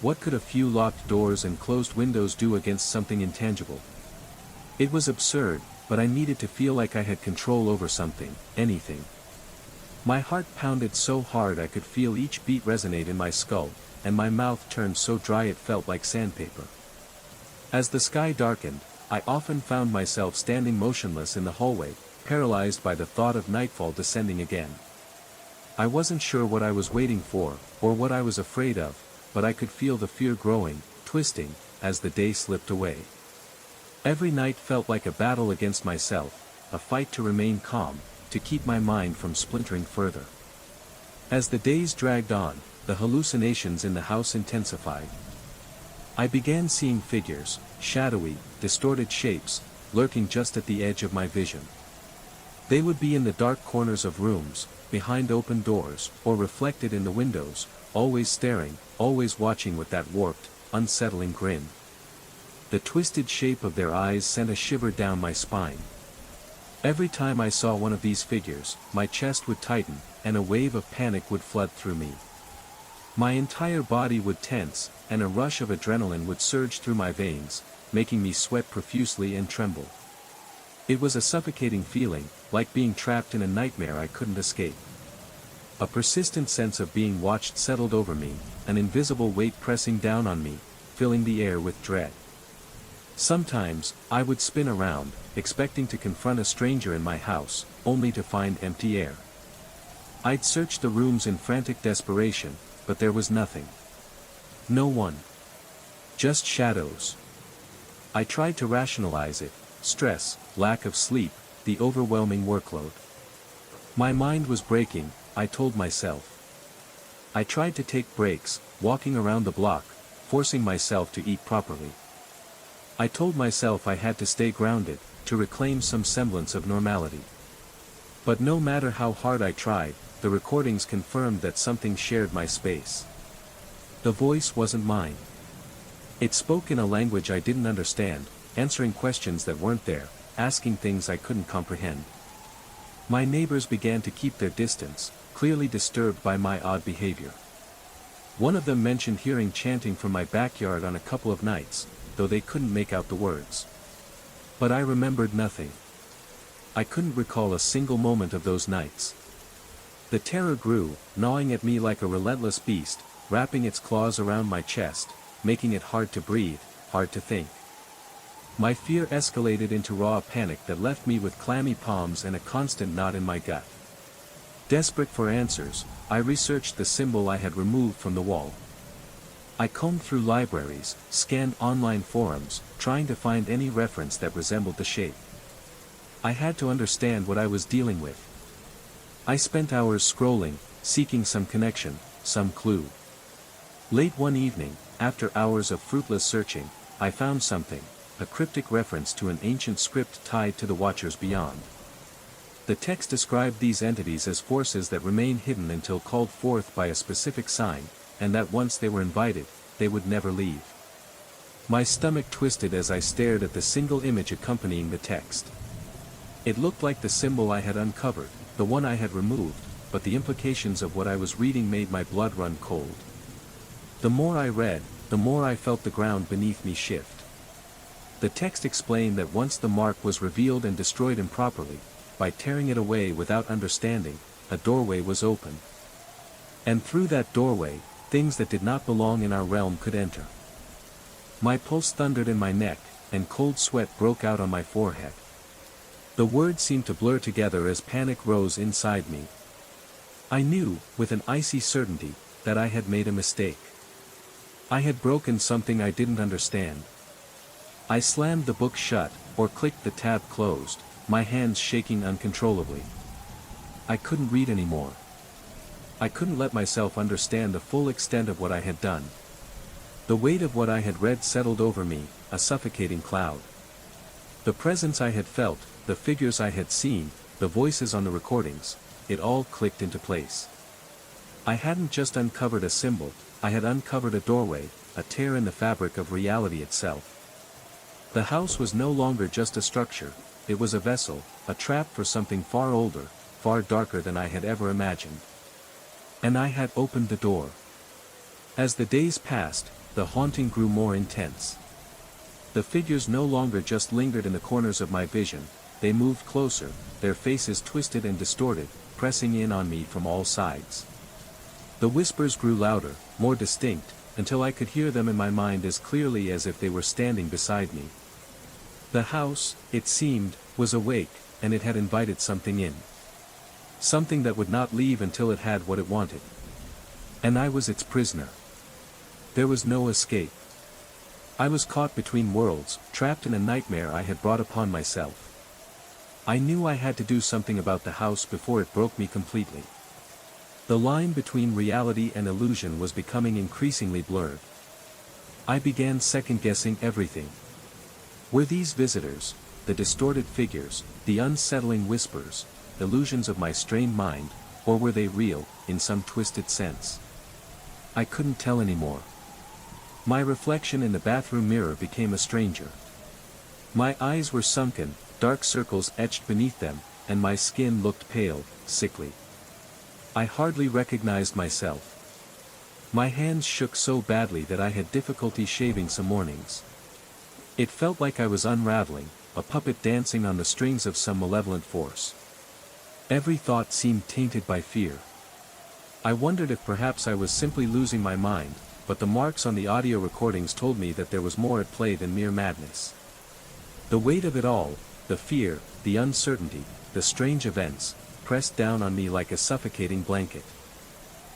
What could a few locked doors and closed windows do against something intangible? It was absurd, but I needed to feel like I had control over something, anything. My heart pounded so hard I could feel each beat resonate in my skull, and my mouth turned so dry it felt like sandpaper. As the sky darkened, I often found myself standing motionless in the hallway, paralyzed by the thought of nightfall descending again. I wasn't sure what I was waiting for, or what I was afraid of, but I could feel the fear growing, twisting, as the day slipped away. Every night felt like a battle against myself, a fight to remain calm, to keep my mind from splintering further. As the days dragged on, the hallucinations in the house intensified. I began seeing figures, shadowy, distorted shapes, lurking just at the edge of my vision. They would be in the dark corners of rooms, behind open doors, or reflected in the windows, always staring, always watching with that warped, unsettling grin. The twisted shape of their eyes sent a shiver down my spine. Every time I saw one of these figures, my chest would tighten, and a wave of panic would flood through me. My entire body would tense, and a rush of adrenaline would surge through my veins, making me sweat profusely and tremble. It was a suffocating feeling, like being trapped in a nightmare I couldn't escape. A persistent sense of being watched settled over me, an invisible weight pressing down on me, filling the air with dread. Sometimes, I would spin around, expecting to confront a stranger in my house, only to find empty air. I'd search the rooms in frantic desperation, but there was nothing. No one. Just shadows. I tried to rationalize it: stress, lack of sleep, the overwhelming workload. My mind was breaking, I told myself. I tried to take breaks, walking around the block, forcing myself to eat properly. I told myself I had to stay grounded, to reclaim some semblance of normality. But no matter how hard I tried, the recordings confirmed that something shared my space. The voice wasn't mine. It spoke in a language I didn't understand, answering questions that weren't there, asking things I couldn't comprehend. My neighbors began to keep their distance, clearly disturbed by my odd behavior. One of them mentioned hearing chanting from my backyard on a couple of nights, though they couldn't make out the words. But I remembered nothing. I couldn't recall a single moment of those nights. The terror grew, gnawing at me like a relentless beast, wrapping its claws around my chest, making it hard to breathe, hard to think. My fear escalated into raw panic that left me with clammy palms and a constant knot in my gut. Desperate for answers, I researched the symbol I had removed from the wall. I combed through libraries, scanned online forums, trying to find any reference that resembled the shape. I had to understand what I was dealing with. I spent hours scrolling, seeking some connection, some clue. Late one evening, after hours of fruitless searching, I found something, a cryptic reference to an ancient script tied to the Watchers Beyond. The text described these entities as forces that remain hidden until called forth by a specific sign, and that once they were invited, they would never leave. My stomach twisted as I stared at the single image accompanying the text. It looked like the symbol I had uncovered, the one I had removed, but the implications of what I was reading made my blood run cold. The more I read, the more I felt the ground beneath me shift. The text explained that once the mark was revealed and destroyed improperly, by tearing it away without understanding, a doorway was open. And through that doorway, things that did not belong in our realm could enter. My pulse thundered in my neck, and cold sweat broke out on my forehead. The words seemed to blur together as panic rose inside me. I knew, with an icy certainty, that I had made a mistake. I had broken something I didn't understand. I slammed the book shut, or clicked the tab closed, my hands shaking uncontrollably. I couldn't read anymore. I couldn't let myself understand the full extent of what I had done. The weight of what I had read settled over me, a suffocating cloud. The presence I had felt, the figures I had seen, the voices on the recordings, it all clicked into place. I hadn't just uncovered a symbol, I had uncovered a doorway, a tear in the fabric of reality itself. The house was no longer just a structure, it was a vessel, a trap for something far older, far darker than I had ever imagined. And I had opened the door. As the days passed, the haunting grew more intense. The figures no longer just lingered in the corners of my vision, they moved closer, their faces twisted and distorted, pressing in on me from all sides. The whispers grew louder, more distinct, until I could hear them in my mind as clearly as if they were standing beside me. The house, it seemed, was awake, and it had invited something in. Something that would not leave until it had what it wanted. And I was its prisoner. There was no escape. I was caught between worlds, trapped in a nightmare I had brought upon myself. I knew I had to do something about the house before it broke me completely. The line between reality and illusion was becoming increasingly blurred. I began second-guessing everything. Were these visitors, the distorted figures, the unsettling whispers, illusions of my strained mind, or were they real, in some twisted sense? I couldn't tell anymore. My reflection in the bathroom mirror became a stranger. My eyes were sunken, dark circles etched beneath them, and my skin looked pale, sickly. I hardly recognized myself. My hands shook so badly that I had difficulty shaving some mornings. It felt like I was unraveling, a puppet dancing on the strings of some malevolent force. Every thought seemed tainted by fear. I wondered if perhaps I was simply losing my mind, but the marks on the audio recordings told me that there was more at play than mere madness. The weight of it all, the fear, the uncertainty, the strange events, pressed down on me like a suffocating blanket.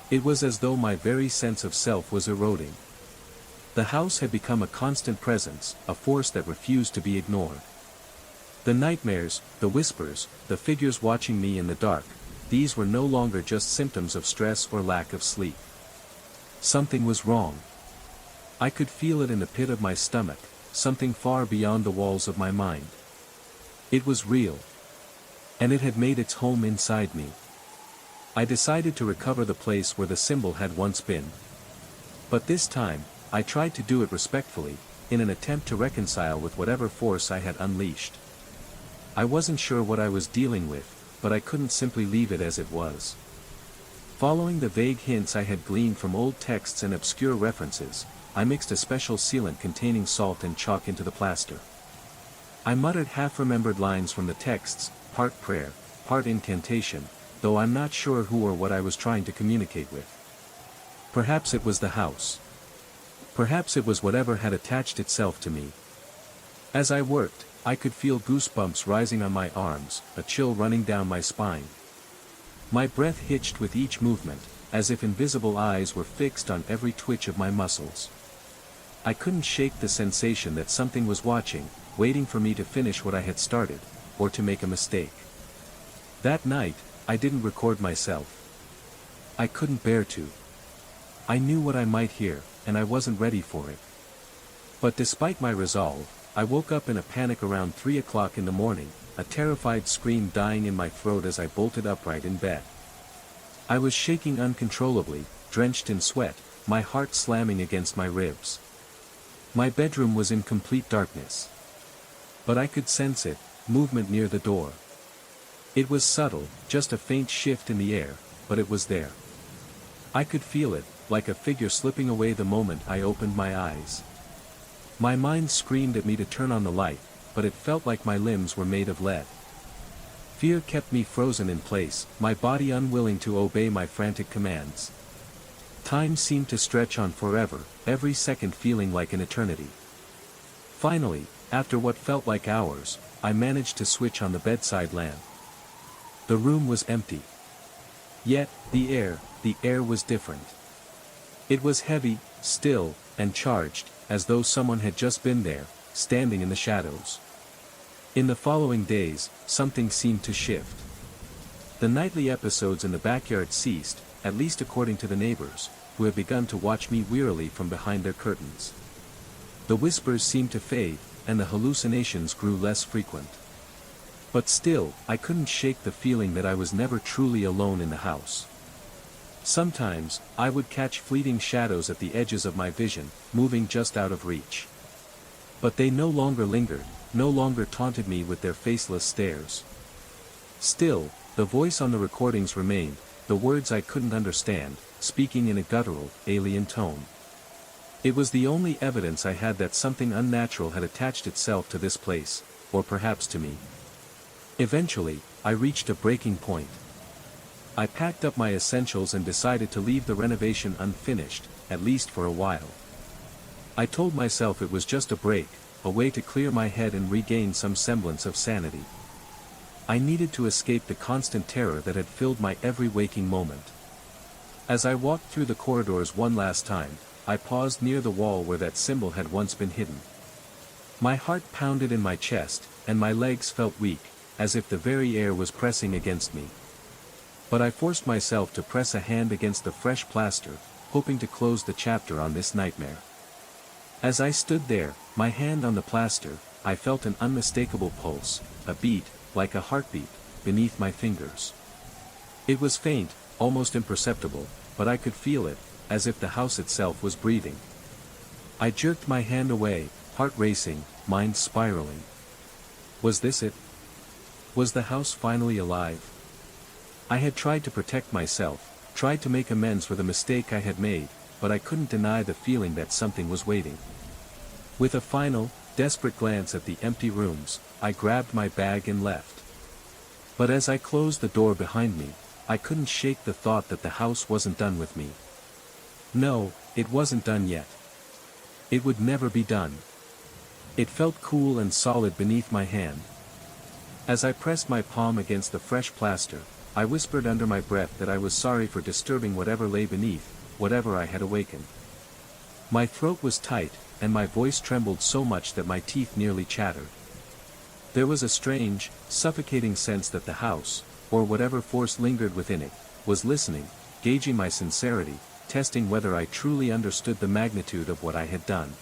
It was as though my very sense of self was eroding. The house had become a constant presence, a force that refused to be ignored. The nightmares, the whispers, the figures watching me in the dark, these were no longer just symptoms of stress or lack of sleep. Something was wrong. I could feel it in the pit of my stomach, something far beyond the walls of my mind. It was real. And it had made its home inside me. I decided to recover the place where the symbol had once been. But this time, I tried to do it respectfully, in an attempt to reconcile with whatever force I had unleashed. I wasn't sure what I was dealing with, but I couldn't simply leave it as it was. Following the vague hints I had gleaned from old texts and obscure references, I mixed a special sealant containing salt and chalk into the plaster. I muttered half-remembered lines from the texts, part prayer, part incantation, though I'm not sure who or what I was trying to communicate with. Perhaps it was the house. Perhaps it was whatever had attached itself to me. As I worked, I could feel goosebumps rising on my arms, a chill running down my spine. My breath hitched with each movement, as if invisible eyes were fixed on every twitch of my muscles. I couldn't shake the sensation that something was watching, waiting for me to finish what I had started, or to make a mistake. That night, I didn't record myself. I couldn't bear to. I knew what I might hear, and I wasn't ready for it. But despite my resolve, I woke up in a panic around 3 o'clock in the morning, a terrified scream dying in my throat as I bolted upright in bed. I was shaking uncontrollably, drenched in sweat, my heart slamming against my ribs. My bedroom was in complete darkness. But I could sense it, movement near the door. It was subtle, just a faint shift in the air, but it was there. I could feel it, like a figure slipping away the moment I opened my eyes. My mind screamed at me to turn on the light, but it felt like my limbs were made of lead. Fear kept me frozen in place, my body unwilling to obey my frantic commands. Time seemed to stretch on forever, every second feeling like an eternity. Finally, after what felt like hours, I managed to switch on the bedside lamp. The room was empty. Yet, the air was different. It was heavy, still, and charged, as though someone had just been there, standing in the shadows. In the following days, something seemed to shift. The nightly episodes in the backyard ceased, at least according to the neighbors, who had begun to watch me wearily from behind their curtains. The whispers seemed to fade, and the hallucinations grew less frequent. But still, I couldn't shake the feeling that I was never truly alone in the house. Sometimes, I would catch fleeting shadows at the edges of my vision, moving just out of reach. But they no longer lingered, no longer taunted me with their faceless stares. Still, the voice on the recordings remained, the words I couldn't understand, speaking in a guttural, alien tone. It was the only evidence I had that something unnatural had attached itself to this place, or perhaps to me. Eventually, I reached a breaking point. I packed up my essentials and decided to leave the renovation unfinished, at least for a while. I told myself it was just a break, a way to clear my head and regain some semblance of sanity. I needed to escape the constant terror that had filled my every waking moment. As I walked through the corridors one last time, I paused near the wall where that symbol had once been hidden. My heart pounded in my chest, and my legs felt weak, as if the very air was pressing against me. But I forced myself to press a hand against the fresh plaster, hoping to close the chapter on this nightmare. As I stood there, my hand on the plaster, I felt an unmistakable pulse, a beat, like a heartbeat, beneath my fingers. It was faint, almost imperceptible, but I could feel it, as if the house itself was breathing. I jerked my hand away, heart racing, mind spiraling. Was this it? Was the house finally alive? I had tried to protect myself, tried to make amends for the mistake I had made, but I couldn't deny the feeling that something was waiting. With a final, desperate glance at the empty rooms, I grabbed my bag and left. But as I closed the door behind me, I couldn't shake the thought that the house wasn't done with me. No, it wasn't done yet. It would never be done. It felt cool and solid beneath my hand. As I pressed my palm against the fresh plaster, I whispered under my breath that I was sorry for disturbing whatever lay beneath, whatever I had awakened. My throat was tight, and my voice trembled so much that my teeth nearly chattered. There was a strange, suffocating sense that the house, or whatever force lingered within it, was listening, gauging my sincerity, testing whether I truly understood the magnitude of what I had done.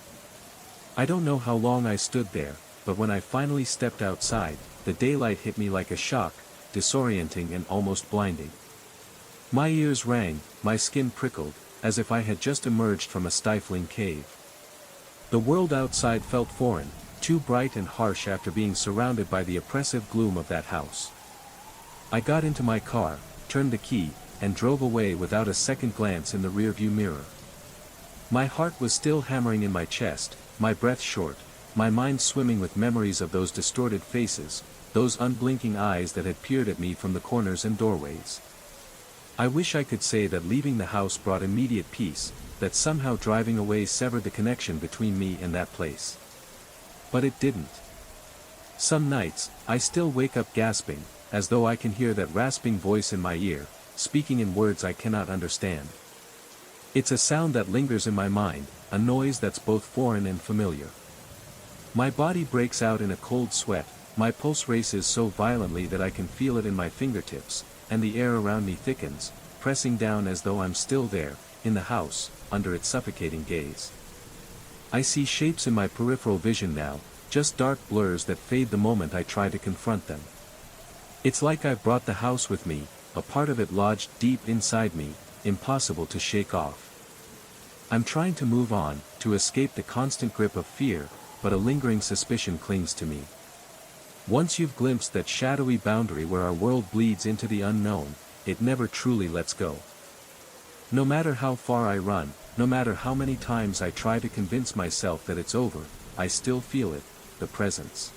I don't know how long I stood there, but when I finally stepped outside, the daylight hit me like a shock, disorienting and almost blinding. My ears rang, my skin prickled, as if I had just emerged from a stifling cave. The world outside felt foreign, too bright and harsh after being surrounded by the oppressive gloom of that house. I got into my car, turned the key, and drove away without a second glance in the rearview mirror. My heart was still hammering in my chest, my breath short, my mind swimming with memories of those distorted faces, those unblinking eyes that had peered at me from the corners and doorways. I wish I could say that leaving the house brought immediate peace, that somehow driving away severed the connection between me and that place. But it didn't. Some nights, I still wake up gasping, as though I can hear that rasping voice in my ear, speaking in words I cannot understand. It's a sound that lingers in my mind, a noise that's both foreign and familiar. My body breaks out in a cold sweat, my pulse races so violently that I can feel it in my fingertips, and the air around me thickens, pressing down as though I'm still there, in the house, under its suffocating gaze. I see shapes in my peripheral vision now, just dark blurs that fade the moment I try to confront them. It's like I've brought the house with me, a part of it lodged deep inside me, impossible to shake off. I'm trying to move on, to escape the constant grip of fear, but a lingering suspicion clings to me. Once you've glimpsed that shadowy boundary where our world bleeds into the unknown, it never truly lets go. No matter how far I run, no matter how many times I try to convince myself that it's over, I still feel it, the presence.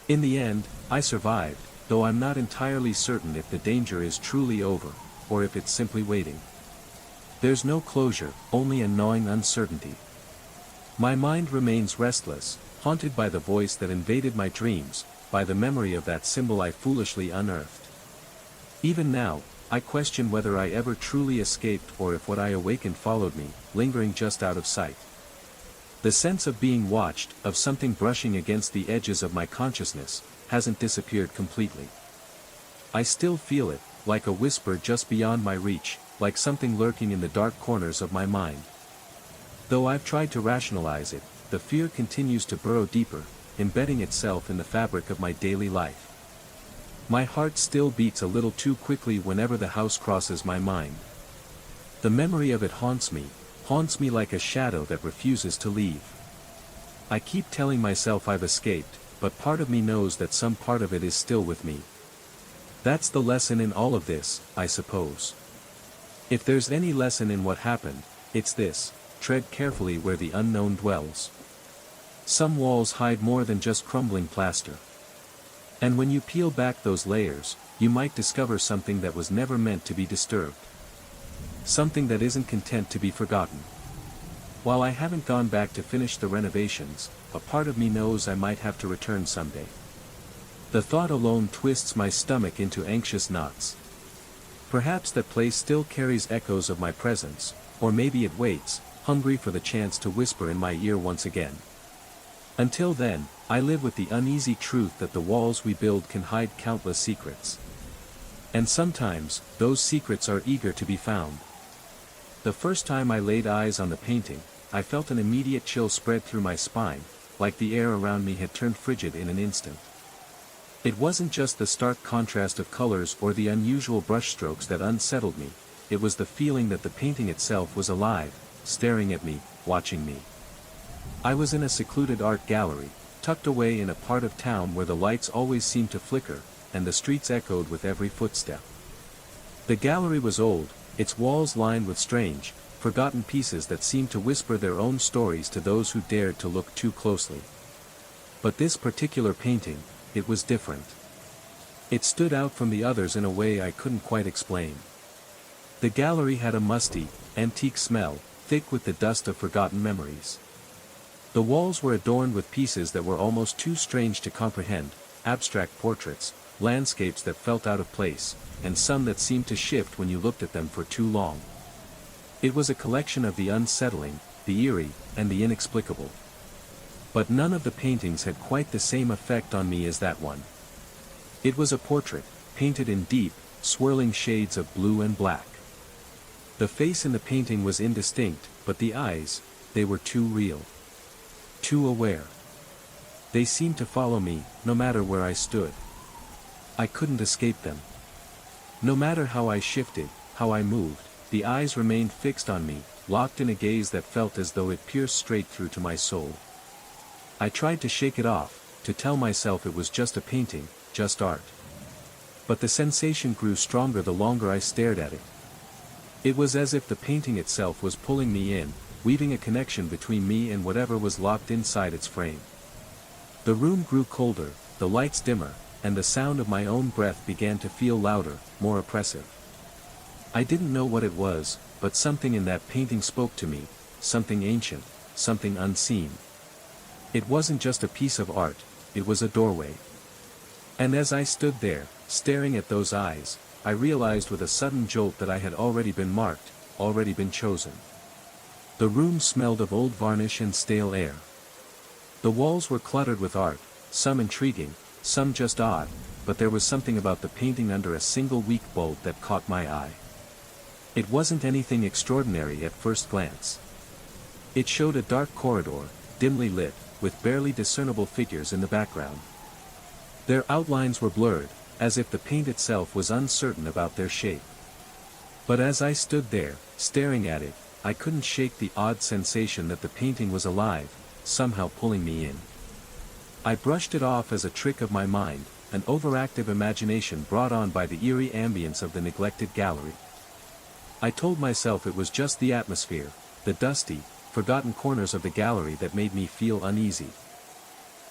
In the end, I survived, though I'm not entirely certain if the danger is truly over, or if it's simply waiting. There's no closure, only a gnawing uncertainty. My mind remains restless, haunted by the voice that invaded my dreams, by the memory of that symbol I foolishly unearthed. Even now, I question whether I ever truly escaped or if what I awakened followed me, lingering just out of sight. The sense of being watched, of something brushing against the edges of my consciousness, hasn't disappeared completely. I still feel it, like a whisper just beyond my reach, like something lurking in the dark corners of my mind. Though I've tried to rationalize it, the fear continues to burrow deeper, embedding itself in the fabric of my daily life. My heart still beats a little too quickly whenever the house crosses my mind. The memory of it haunts me like a shadow that refuses to leave. I keep telling myself I've escaped, but part of me knows that some part of it is still with me. That's the lesson in all of this, I suppose. If there's any lesson in what happened, it's this: tread carefully where the unknown dwells. Some walls hide more than just crumbling plaster. And when you peel back those layers, you might discover something that was never meant to be disturbed. Something that isn't content to be forgotten. While I haven't gone back to finish the renovations, a part of me knows I might have to return someday. The thought alone twists my stomach into anxious knots. Perhaps that place still carries echoes of my presence, or maybe it waits, hungry for the chance to whisper in my ear once again. Until then, I live with the uneasy truth that the walls we build can hide countless secrets. And sometimes, those secrets are eager to be found. The first time I laid eyes on the painting, I felt an immediate chill spread through my spine, like the air around me had turned frigid in an instant. It wasn't just the stark contrast of colors or the unusual brushstrokes that unsettled me, it was the feeling that the painting itself was alive, staring at me, watching me. I was in a secluded art gallery, tucked away in a part of town where the lights always seemed to flicker, and the streets echoed with every footstep. The gallery was old, its walls lined with strange, forgotten pieces that seemed to whisper their own stories to those who dared to look too closely. But this particular painting, it was different. It stood out from the others in a way I couldn't quite explain. The gallery had a musty, antique smell, thick with the dust of forgotten memories. The walls were adorned with pieces that were almost too strange to comprehend, abstract portraits, landscapes that felt out of place, and some that seemed to shift when you looked at them for too long. It was a collection of the unsettling, the eerie, and the inexplicable. But none of the paintings had quite the same effect on me as that one. It was a portrait, painted in deep, swirling shades of blue and black. The face in the painting was indistinct, but the eyes, they were too real. Too aware. They seemed to follow me, no matter where I stood. I couldn't escape them. No matter how I shifted, how I moved, the eyes remained fixed on me, locked in a gaze that felt as though it pierced straight through to my soul. I tried to shake it off, to tell myself it was just a painting, just art. But the sensation grew stronger the longer I stared at it. It was as if the painting itself was pulling me in, weaving a connection between me and whatever was locked inside its frame. The room grew colder, the lights dimmer, and the sound of my own breath began to feel louder, more oppressive. I didn't know what it was, but something in that painting spoke to me, something ancient, something unseen. It wasn't just a piece of art, it was a doorway. And as I stood there, staring at those eyes, I realized with a sudden jolt that I had already been marked, already been chosen. The room smelled of old varnish and stale air. The walls were cluttered with art, some intriguing, some just odd, but there was something about the painting under a single weak bulb that caught my eye. It wasn't anything extraordinary at first glance. It showed a dark corridor, dimly lit, with barely discernible figures in the background. Their outlines were blurred, as if the paint itself was uncertain about their shape. But as I stood there, staring at it, I couldn't shake the odd sensation that the painting was alive, somehow pulling me in. I brushed it off as a trick of my mind, an overactive imagination brought on by the eerie ambience of the neglected gallery. I told myself it was just the atmosphere, the dusty, forgotten corners of the gallery that made me feel uneasy.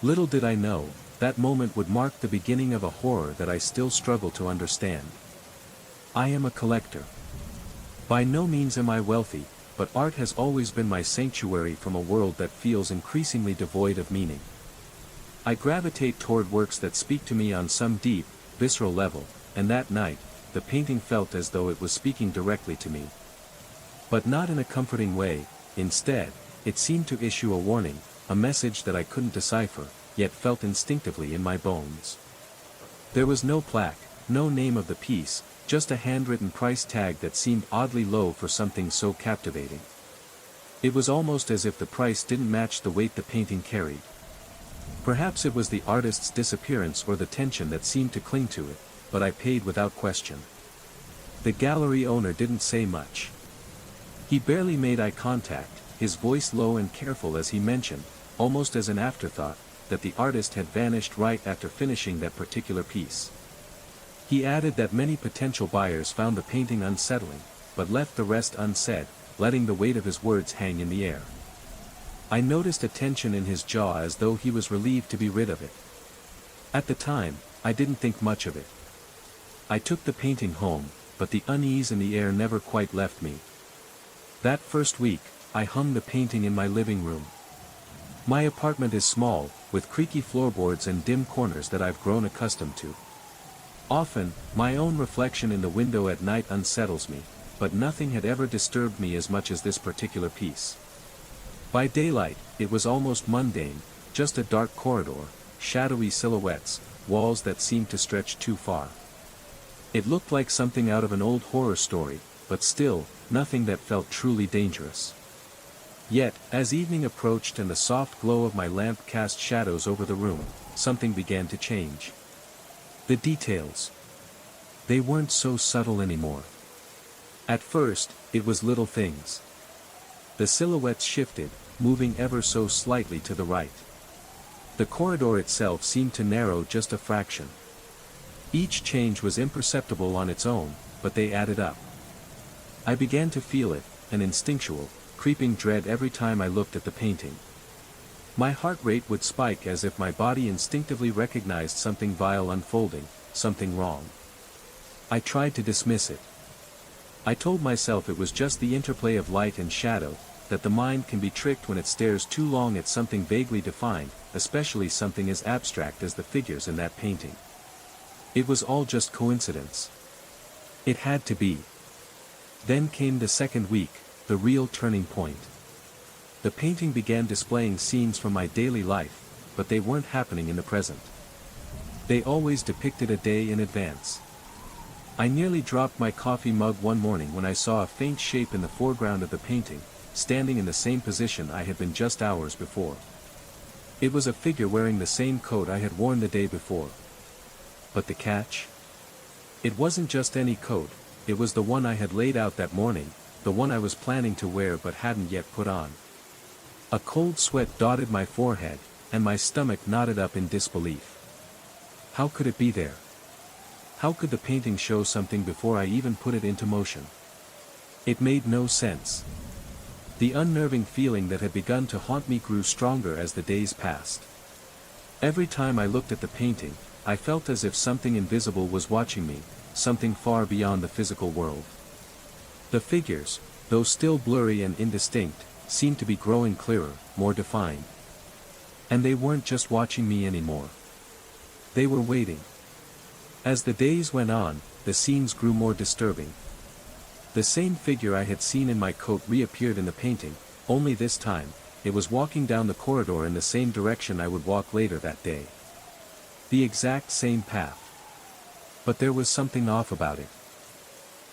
Little did I know, that moment would mark the beginning of a horror that I still struggle to understand. I am a collector. By no means am I wealthy, but art has always been my sanctuary from a world that feels increasingly devoid of meaning. I gravitate toward works that speak to me on some deep, visceral level, and that night, the painting felt as though it was speaking directly to me. But not in a comforting way. Instead, it seemed to issue a warning, a message that I couldn't decipher, yet felt instinctively in my bones. There was no plaque, no name of the piece, just a handwritten price tag that seemed oddly low for something so captivating. It was almost as if the price didn't match the weight the painting carried. Perhaps it was the artist's disappearance or the tension that seemed to cling to it, but I paid without question. The gallery owner didn't say much. He barely made eye contact, his voice low and careful as he mentioned, almost as an afterthought, that the artist had vanished right after finishing that particular piece. He added that many potential buyers found the painting unsettling, but left the rest unsaid, letting the weight of his words hang in the air. I noticed a tension in his jaw as though he was relieved to be rid of it. At the time, I didn't think much of it. I took the painting home, but the unease in the air never quite left me. That first week, I hung the painting in my living room. My apartment is small, with creaky floorboards and dim corners that I've grown accustomed to. Often, my own reflection in the window at night unsettles me, but nothing had ever disturbed me as much as this particular piece. By daylight, it was almost mundane, just a dark corridor, shadowy silhouettes, walls that seemed to stretch too far. It looked like something out of an old horror story, but still, nothing that felt truly dangerous. Yet, as evening approached and the soft glow of my lamp cast shadows over the room, something began to change. The details. They weren't so subtle anymore. At first, it was little things. The silhouettes shifted, moving ever so slightly to the right. The corridor itself seemed to narrow just a fraction. Each change was imperceptible on its own, but they added up. I began to feel it, an instinctual, creeping dread every time I looked at the painting. My heart rate would spike as if my body instinctively recognized something vile unfolding, something wrong. I tried to dismiss it. I told myself it was just the interplay of light and shadow, that the mind can be tricked when it stares too long at something vaguely defined, especially something as abstract as the figures in that painting. It was all just coincidence. It had to be. Then came the second week, the real turning point. The painting began displaying scenes from my daily life, but they weren't happening in the present. They always depicted a day in advance. I nearly dropped my coffee mug one morning when I saw a faint shape in the foreground of the painting, standing in the same position I had been just hours before. It was a figure wearing the same coat I had worn the day before. But the catch? It wasn't just any coat, it was the one I had laid out that morning, the one I was planning to wear but hadn't yet put on. A cold sweat dotted my forehead, and my stomach knotted up in disbelief. How could it be there? How could the painting show something before I even put it into motion? It made no sense. The unnerving feeling that had begun to haunt me grew stronger as the days passed. Every time I looked at the painting, I felt as if something invisible was watching me, something far beyond the physical world. The figures, though still blurry and indistinct, seemed to be growing clearer, more defined. And they weren't just watching me anymore. They were waiting. As the days went on, the scenes grew more disturbing. The same figure I had seen in my coat reappeared in the painting, only this time, it was walking down the corridor in the same direction I would walk later that day. The exact same path. But there was something off about it.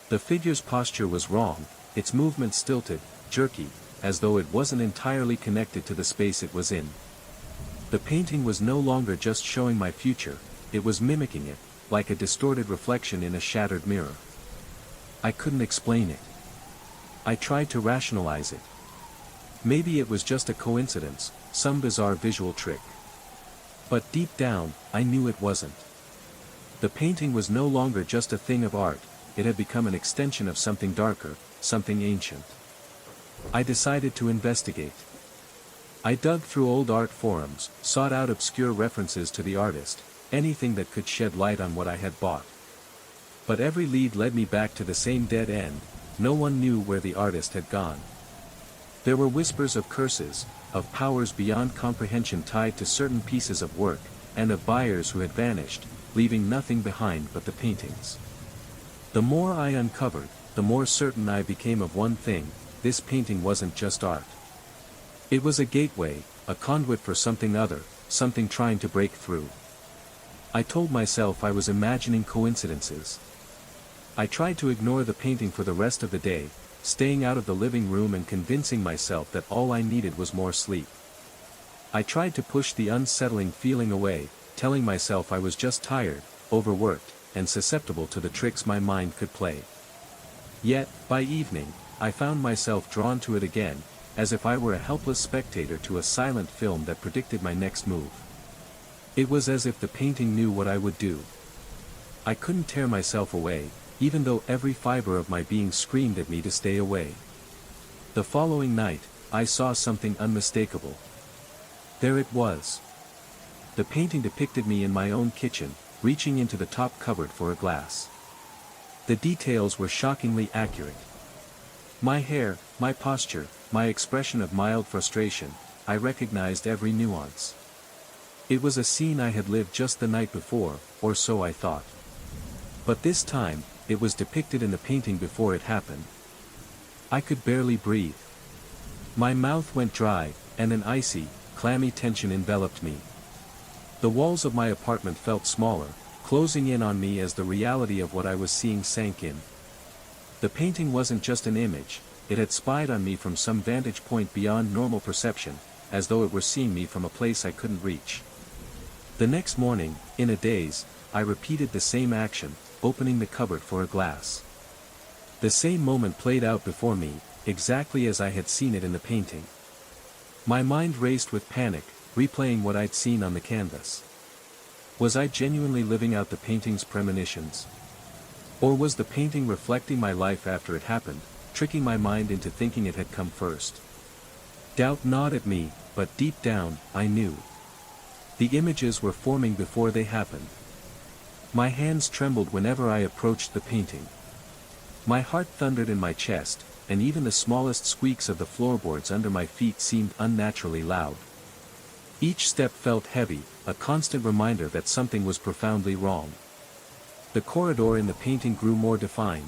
The figure's posture was wrong, its movement stilted, jerky, as though it wasn't entirely connected to the space it was in. The painting was no longer just showing my future, it was mimicking it, like a distorted reflection in a shattered mirror. I couldn't explain it. I tried to rationalize it. Maybe it was just a coincidence, some bizarre visual trick. But deep down, I knew it wasn't. The painting was no longer just a thing of art, it had become an extension of something darker, something ancient. I decided to investigate. I dug through old art forums, sought out obscure references to the artist, anything that could shed light on what I had bought. But every lead led me back to the same dead end, no one knew where the artist had gone. There were whispers of curses, of powers beyond comprehension tied to certain pieces of work, and of buyers who had vanished, leaving nothing behind but the paintings. The more I uncovered, the more certain I became of one thing: this painting wasn't just art. It was a gateway, a conduit for something other, something trying to break through. I told myself I was imagining coincidences. I tried to ignore the painting for the rest of the day, staying out of the living room and convincing myself that all I needed was more sleep. I tried to push the unsettling feeling away, telling myself I was just tired, overworked, and susceptible to the tricks my mind could play. Yet, by evening, I found myself drawn to it again, as if I were a helpless spectator to a silent film that predicted my next move. It was as if the painting knew what I would do. I couldn't tear myself away, even though every fiber of my being screamed at me to stay away. The following night, I saw something unmistakable. There it was. The painting depicted me in my own kitchen, reaching into the top cupboard for a glass. The details were shockingly accurate. My hair, my posture, my expression of mild frustration, I recognized every nuance. It was a scene I had lived just the night before, or so I thought. But this time, it was depicted in the painting before it happened. I could barely breathe. My mouth went dry, and an icy, clammy tension enveloped me. The walls of my apartment felt smaller, closing in on me as the reality of what I was seeing sank in. The painting wasn't just an image, it had spied on me from some vantage point beyond normal perception, as though it were seeing me from a place I couldn't reach. The next morning, in a daze, I repeated the same action, opening the cupboard for a glass. The same moment played out before me, exactly as I had seen it in the painting. My mind raced with panic, replaying what I'd seen on the canvas. Was I genuinely living out the painting's premonitions? Or was the painting reflecting my life after it happened, tricking my mind into thinking it had come first? Doubt gnawed at me, but deep down, I knew. The images were forming before they happened. My hands trembled whenever I approached the painting. My heart thundered in my chest, and even the smallest squeaks of the floorboards under my feet seemed unnaturally loud. Each step felt heavy, a constant reminder that something was profoundly wrong. The corridor in the painting grew more defined.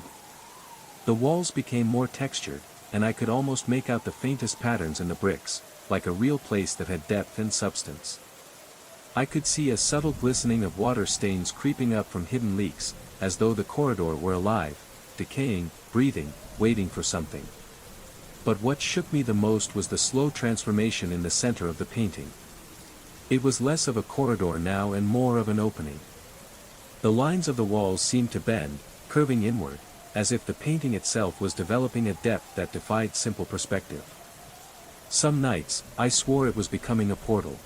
The walls became more textured, and I could almost make out the faintest patterns in the bricks, like a real place that had depth and substance. I could see a subtle glistening of water stains creeping up from hidden leaks, as though the corridor were alive, decaying, breathing, waiting for something. But what shook me the most was the slow transformation in the center of the painting. It was less of a corridor now and more of an opening. The lines of the walls seemed to bend, curving inward, as if the painting itself was developing a depth that defied simple perspective. Some nights, I swore it was becoming a portal.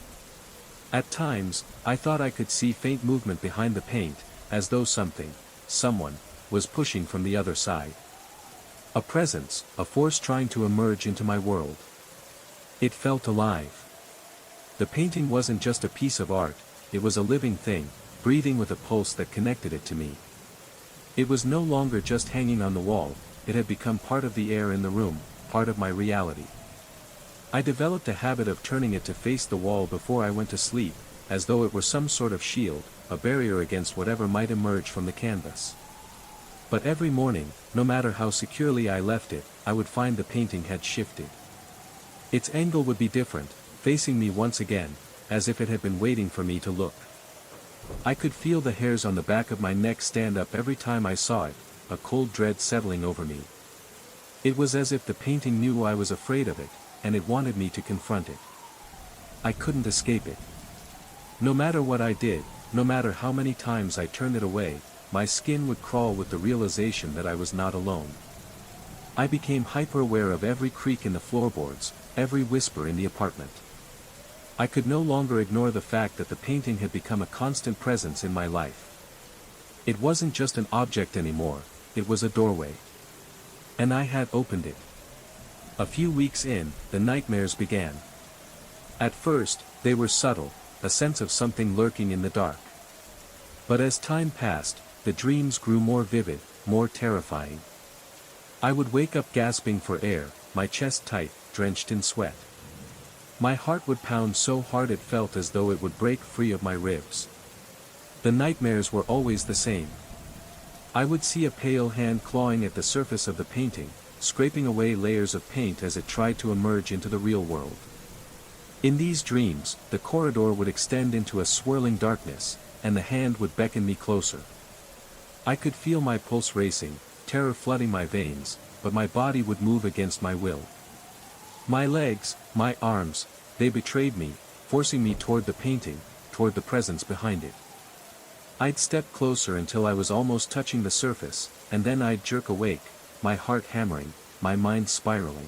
At times, I thought I could see faint movement behind the paint, as though someone, was pushing from the other side. A presence, a force trying to emerge into my world. It felt alive. The painting wasn't just a piece of art, it was a living thing, breathing with a pulse that connected it to me. It was no longer just hanging on the wall, it had become part of the air in the room, part of my reality. I developed a habit of turning it to face the wall before I went to sleep, as though it were some sort of shield, a barrier against whatever might emerge from the canvas. But every morning, no matter how securely I left it, I would find the painting had shifted. Its angle would be different, facing me once again, as if it had been waiting for me to look. I could feel the hairs on the back of my neck stand up every time I saw it, a cold dread settling over me. It was as if the painting knew I was afraid of it, and it wanted me to confront it. I couldn't escape it. No matter what I did, no matter how many times I turned it away, my skin would crawl with the realization that I was not alone. I became hyper-aware of every creak in the floorboards, every whisper in the apartment. I could no longer ignore the fact that the painting had become a constant presence in my life. It wasn't just an object anymore, it was a doorway. And I had opened it. A few weeks in, the nightmares began. At first, they were subtle, a sense of something lurking in the dark. But as time passed, the dreams grew more vivid, more terrifying. I would wake up gasping for air, my chest tight, drenched in sweat. My heart would pound so hard it felt as though it would break free of my ribs. The nightmares were always the same. I would see a pale hand clawing at the surface of the painting, scraping away layers of paint as it tried to emerge into the real world. In these dreams, the corridor would extend into a swirling darkness, and the hand would beckon me closer. I could feel my pulse racing, terror flooding my veins, but my body would move against my will. My legs, my arms, they betrayed me, forcing me toward the painting, toward the presence behind it. I'd step closer until I was almost touching the surface, and then I'd jerk awake, my heart hammering, my mind spiraling.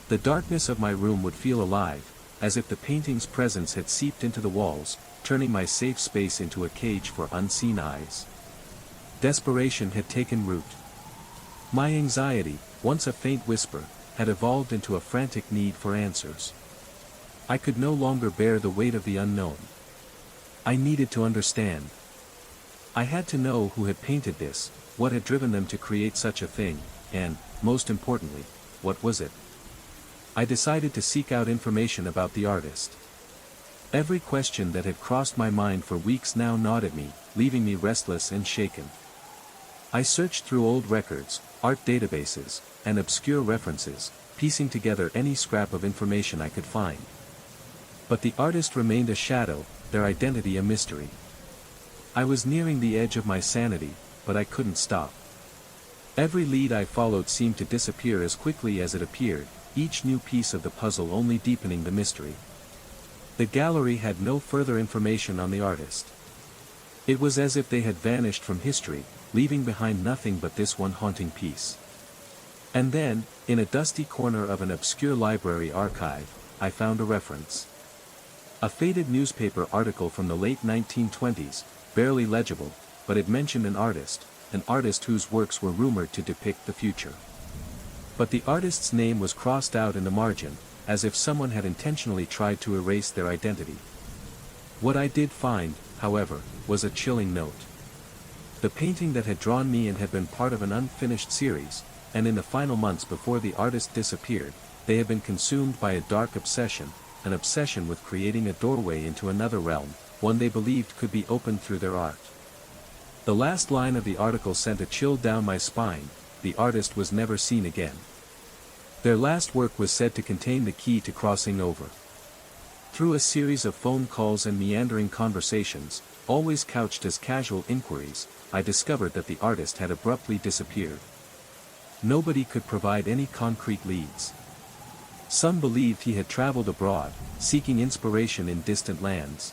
The darkness of my room would feel alive, as if the painting's presence had seeped into the walls, turning my safe space into a cage for unseen eyes. Desperation had taken root. My anxiety, once a faint whisper, had evolved into a frantic need for answers. I could no longer bear the weight of the unknown. I needed to understand. I had to know who had painted this, what had driven them to create such a thing, and, most importantly, what was it? I decided to seek out information about the artist. Every question that had crossed my mind for weeks now gnawed at me, leaving me restless and shaken. I searched through old records, art databases, and obscure references, piecing together any scrap of information I could find. But the artist remained a shadow, their identity a mystery. I was nearing the edge of my sanity, but I couldn't stop. Every lead I followed seemed to disappear as quickly as it appeared, each new piece of the puzzle only deepening the mystery. The gallery had no further information on the artist. It was as if they had vanished from history, leaving behind nothing but this one haunting piece. And then, in a dusty corner of an obscure library archive, I found a reference. A faded newspaper article from the late 1920s, barely legible, but it mentioned an artist whose works were rumored to depict the future. But the artist's name was crossed out in the margin, as if someone had intentionally tried to erase their identity. What I did find, however, was a chilling note. The painting that had drawn me and had been part of an unfinished series, and in the final months before the artist disappeared, they had been consumed by a dark obsession, an obsession with creating a doorway into another realm, one they believed could be opened through their art. The last line of the article sent a chill down my spine: the artist was never seen again. Their last work was said to contain the key to crossing over. Through a series of phone calls and meandering conversations, always couched as casual inquiries, I discovered that the artist had abruptly disappeared. Nobody could provide any concrete leads. Some believed he had traveled abroad, seeking inspiration in distant lands.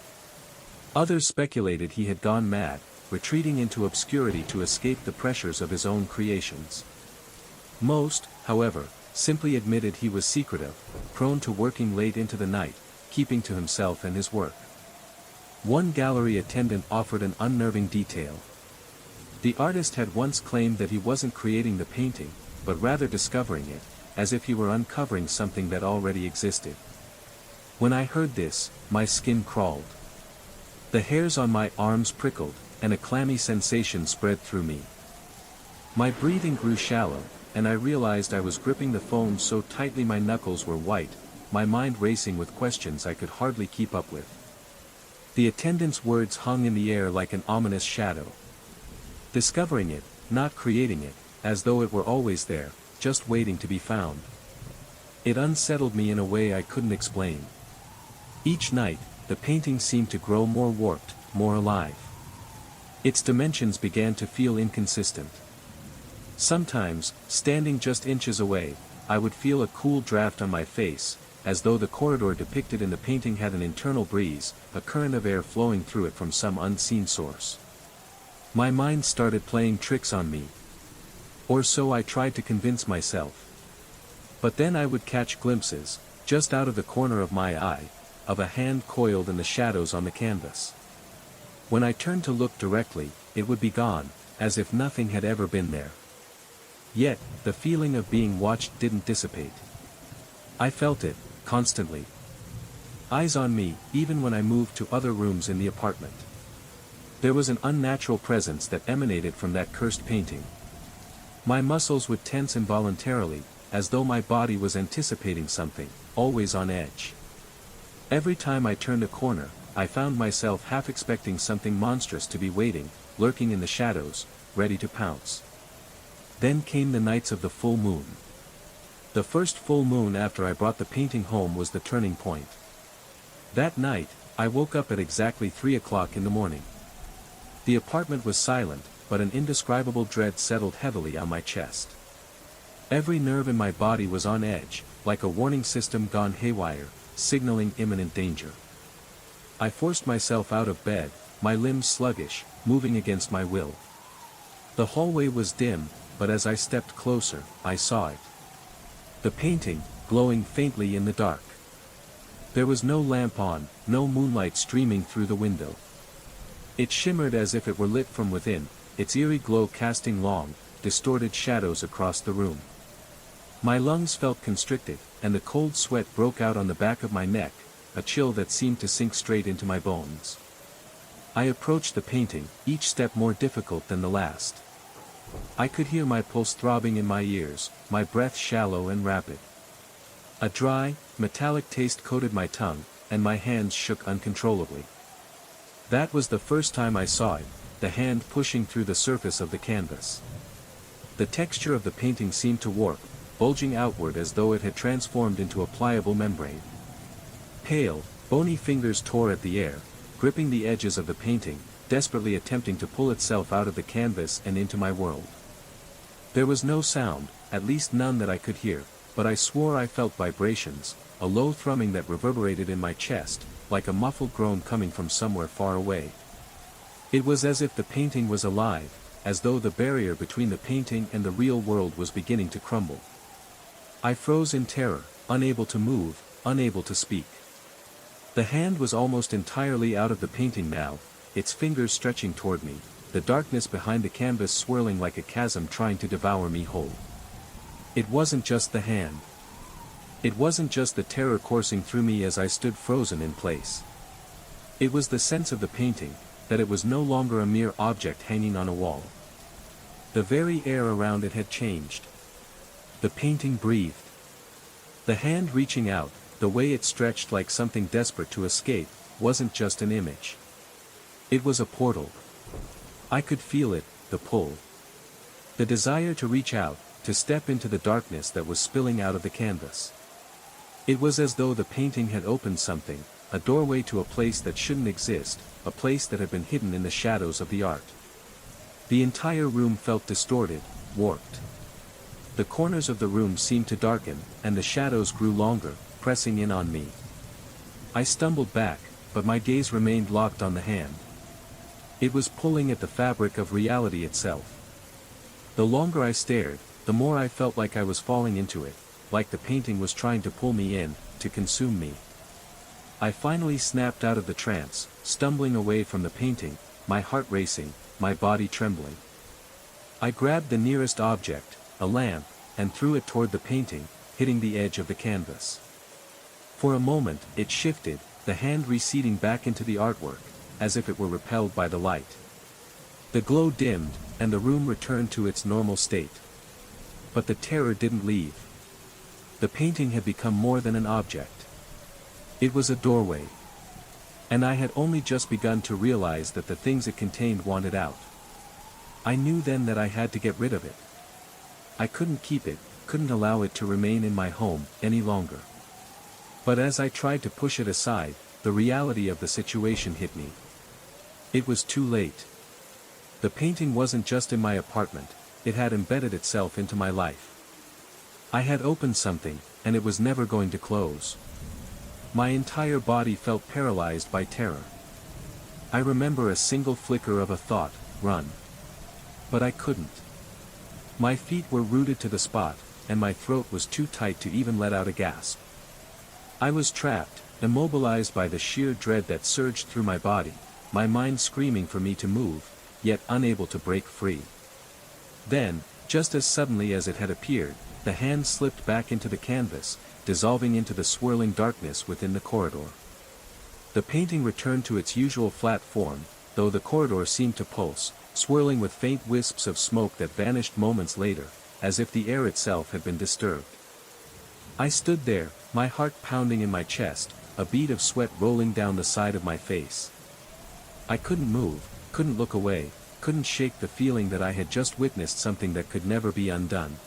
Others speculated he had gone mad, retreating into obscurity to escape the pressures of his own creations. Most, however, simply admitted he was secretive, prone to working late into the night, keeping to himself and his work. One gallery attendant offered an unnerving detail. The artist had once claimed that he wasn't creating the painting, but rather discovering it, as if he were uncovering something that already existed. When I heard this, my skin crawled. The hairs on my arms prickled, and a clammy sensation spread through me. My breathing grew shallow, and I realized I was gripping the phone so tightly my knuckles were white, my mind racing with questions I could hardly keep up with. The attendant's words hung in the air like an ominous shadow. Discovering it, not creating it, as though it were always there, just waiting to be found. It unsettled me in a way I couldn't explain. Each night, the painting seemed to grow more warped, more alive. Its dimensions began to feel inconsistent. Sometimes, standing just inches away, I would feel a cool draft on my face, as though the corridor depicted in the painting had an internal breeze, a current of air flowing through it from some unseen source. My mind started playing tricks on me. Or so I tried to convince myself. But then I would catch glimpses, just out of the corner of my eye, of a hand coiled in the shadows on the canvas. When I turned to look directly, it would be gone, as if nothing had ever been there. Yet, the feeling of being watched didn't dissipate. I felt it, constantly. Eyes on me, even when I moved to other rooms in the apartment. There was an unnatural presence that emanated from that cursed painting. My muscles would tense involuntarily, as though my body was anticipating something, always on edge. Every time I turned a corner, I found myself half expecting something monstrous to be waiting, lurking in the shadows, ready to pounce. Then came the nights of the full moon. The first full moon after I brought the painting home was the turning point. That night, I woke up at exactly 3 o'clock in the morning. The apartment was silent, but an indescribable dread settled heavily on my chest. Every nerve in my body was on edge, like a warning system gone haywire, signaling imminent danger. I forced myself out of bed, my limbs sluggish, moving against my will. The hallway was dim, but as I stepped closer, I saw it. The painting, glowing faintly in the dark. There was no lamp on, no moonlight streaming through the window. It shimmered as if it were lit from within, its eerie glow casting long, distorted shadows across the room. My lungs felt constricted, and the cold sweat broke out on the back of my neck, a chill that seemed to sink straight into my bones. I approached the painting, each step more difficult than the last. I could hear my pulse throbbing in my ears, my breath shallow and rapid. A dry, metallic taste coated my tongue, and my hands shook uncontrollably. That was the first time I saw it, the hand pushing through the surface of the canvas. The texture of the painting seemed to warp, bulging outward as though it had transformed into a pliable membrane. Pale, bony fingers tore at the air, gripping the edges of the painting, desperately attempting to pull itself out of the canvas and into my world. There was no sound, at least none that I could hear, but I swore I felt vibrations, a low thrumming that reverberated in my chest, like a muffled groan coming from somewhere far away. It was as if the painting was alive, as though the barrier between the painting and the real world was beginning to crumble. I froze in terror, unable to move, unable to speak. The hand was almost entirely out of the painting now, its fingers stretching toward me, the darkness behind the canvas swirling like a chasm trying to devour me whole. It wasn't just the hand. It wasn't just the terror coursing through me as I stood frozen in place. It was the sense of the painting, that it was no longer a mere object hanging on a wall. The very air around it had changed. The painting breathed. The hand reaching out, the way it stretched like something desperate to escape, wasn't just an image. It was a portal. I could feel it, the pull. The desire to reach out, to step into the darkness that was spilling out of the canvas. It was as though the painting had opened something, a doorway to a place that shouldn't exist, a place that had been hidden in the shadows of the art. The entire room felt distorted, warped. The corners of the room seemed to darken, and the shadows grew longer, pressing in on me. I stumbled back, but my gaze remained locked on the hand. It was pulling at the fabric of reality itself. The longer I stared, the more I felt like I was falling into it, like the painting was trying to pull me in, to consume me. I finally snapped out of the trance, stumbling away from the painting, my heart racing, my body trembling. I grabbed the nearest object, a lamp, and threw it toward the painting, hitting the edge of the canvas. For a moment, it shifted, the hand receding back into the artwork, as if it were repelled by the light. The glow dimmed, and the room returned to its normal state. But the terror didn't leave. The painting had become more than an object. It was a doorway. And I had only just begun to realize that the things it contained wanted out. I knew then that I had to get rid of it. I couldn't keep it, couldn't allow it to remain in my home any longer. But as I tried to push it aside, the reality of the situation hit me. It was too late. The painting wasn't just in my apartment, it had embedded itself into my life. I had opened something, and it was never going to close. My entire body felt paralyzed by terror. I remember a single flicker of a thought, run. But I couldn't. My feet were rooted to the spot, and my throat was too tight to even let out a gasp. I was trapped, immobilized by the sheer dread that surged through my body, my mind screaming for me to move, yet unable to break free. Then, just as suddenly as it had appeared, the hand slipped back into the canvas, dissolving into the swirling darkness within the corridor. The painting returned to its usual flat form, though the corridor seemed to pulse, swirling with faint wisps of smoke that vanished moments later, as if the air itself had been disturbed. I stood there, my heart pounding in my chest, a bead of sweat rolling down the side of my face. I couldn't move, couldn't look away, couldn't shake the feeling that I had just witnessed something that could never be undone.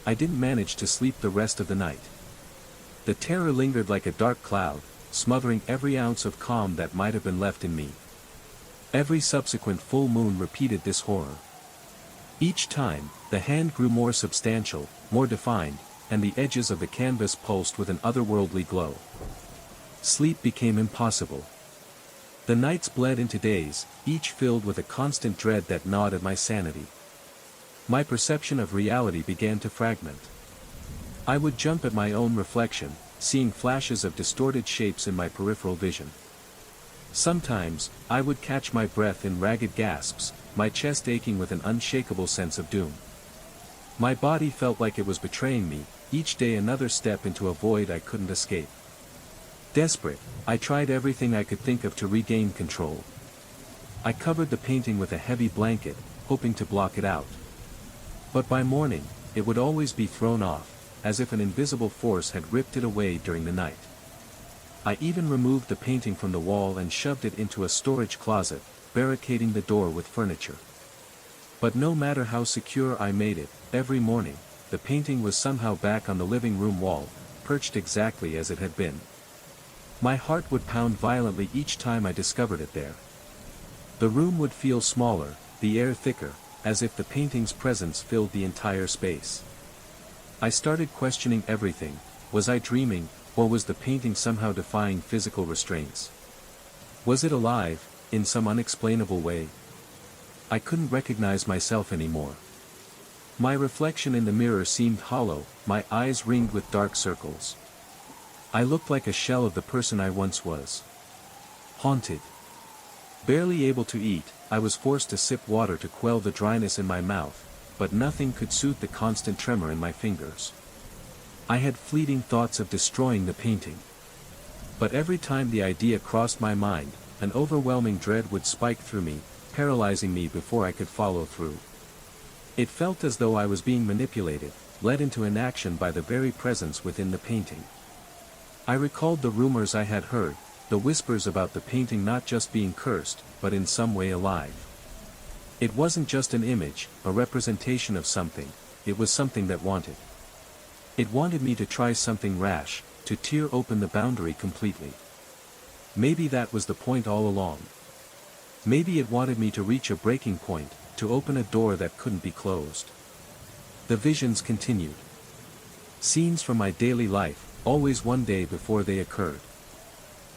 I didn't manage to sleep the rest of the night. The terror lingered like a dark cloud, smothering every ounce of calm that might have been left in me. Every subsequent full moon repeated this horror. Each time, the hand grew more substantial, more defined, and the edges of the canvas pulsed with an otherworldly glow. Sleep became impossible. The nights bled into days, each filled with a constant dread that gnawed at my sanity. My perception of reality began to fragment. I would jump at my own reflection, seeing flashes of distorted shapes in my peripheral vision. Sometimes, I would catch my breath in ragged gasps, my chest aching with an unshakable sense of doom. My body felt like it was betraying me, each day another step into a void I couldn't escape. Desperate, I tried everything I could think of to regain control. I covered the painting with a heavy blanket, hoping to block it out. But by morning, it would always be thrown off, as if an invisible force had ripped it away during the night. I even removed the painting from the wall and shoved it into a storage closet, barricading the door with furniture. But no matter how secure I made it, every morning, the painting was somehow back on the living room wall, perched exactly as it had been. My heart would pound violently each time I discovered it there. The room would feel smaller, the air thicker, as if the painting's presence filled the entire space. I started questioning everything. Was I dreaming, or was the painting somehow defying physical restraints? Was it alive, in some unexplainable way? I couldn't recognize myself anymore. My reflection in the mirror seemed hollow, my eyes ringed with dark circles. I looked like a shell of the person I once was. Haunted. Barely able to eat, I was forced to sip water to quell the dryness in my mouth, but nothing could soothe the constant tremor in my fingers. I had fleeting thoughts of destroying the painting. But every time the idea crossed my mind, an overwhelming dread would spike through me, paralyzing me before I could follow through. It felt as though I was being manipulated, led into inaction by the very presence within the painting. I recalled the rumors I had heard, the whispers about the painting not just being cursed, but in some way alive. It wasn't just an image, a representation of something, it was something that wanted. It wanted me to try something rash, to tear open the boundary completely. Maybe that was the point all along. Maybe it wanted me to reach a breaking point, to open a door that couldn't be closed. The visions continued. Scenes from my daily life, always one day before they occurred.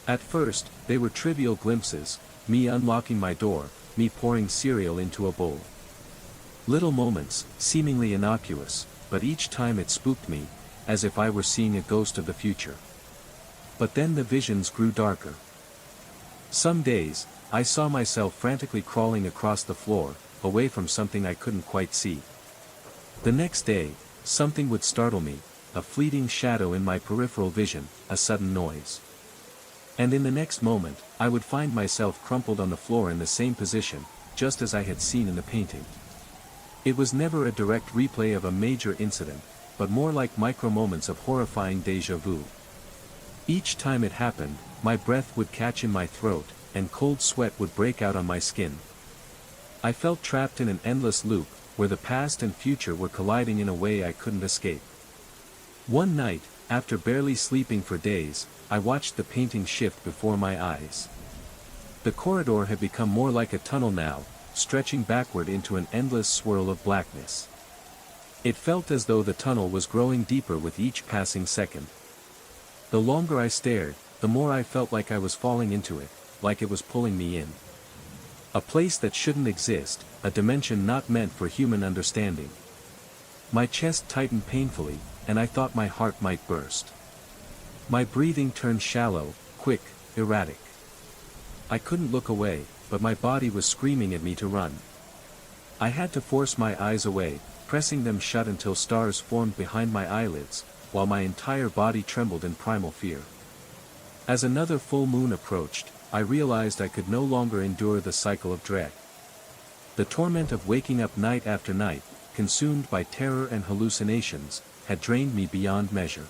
At first, they were trivial glimpses, me unlocking my door, me pouring cereal into a bowl. Little moments, seemingly innocuous, but each time it spooked me, as if I were seeing a ghost of the future. But then the visions grew darker. Some days, I saw myself frantically crawling across the floor, away from something I couldn't quite see. The next day, something would startle me, a fleeting shadow in my peripheral vision, a sudden noise. And in the next moment, I would find myself crumpled on the floor in the same position, just as I had seen in the painting. It was never a direct replay of a major incident, but more like micro-moments of horrifying déjà vu. Each time it happened, my breath would catch in my throat, and cold sweat would break out on my skin. I felt trapped in an endless loop, where the past and future were colliding in a way I couldn't escape. One night, after barely sleeping for days, I watched the painting shift before my eyes. The corridor had become more like a tunnel now, stretching backward into an endless swirl of blackness. It felt as though the tunnel was growing deeper with each passing second. The longer I stared, the more I felt like I was falling into it, like it was pulling me in. A place that shouldn't exist, a dimension not meant for human understanding. My chest tightened painfully, and I thought my heart might burst. My breathing turned shallow, quick, erratic. I couldn't look away, but my body was screaming at me to run. I had to force my eyes away, pressing them shut until stars formed behind my eyelids, while my entire body trembled in primal fear. As another full moon approached, I realized I could no longer endure the cycle of dread. The torment of waking up night after night, consumed by terror and hallucinations, had drained me beyond measure.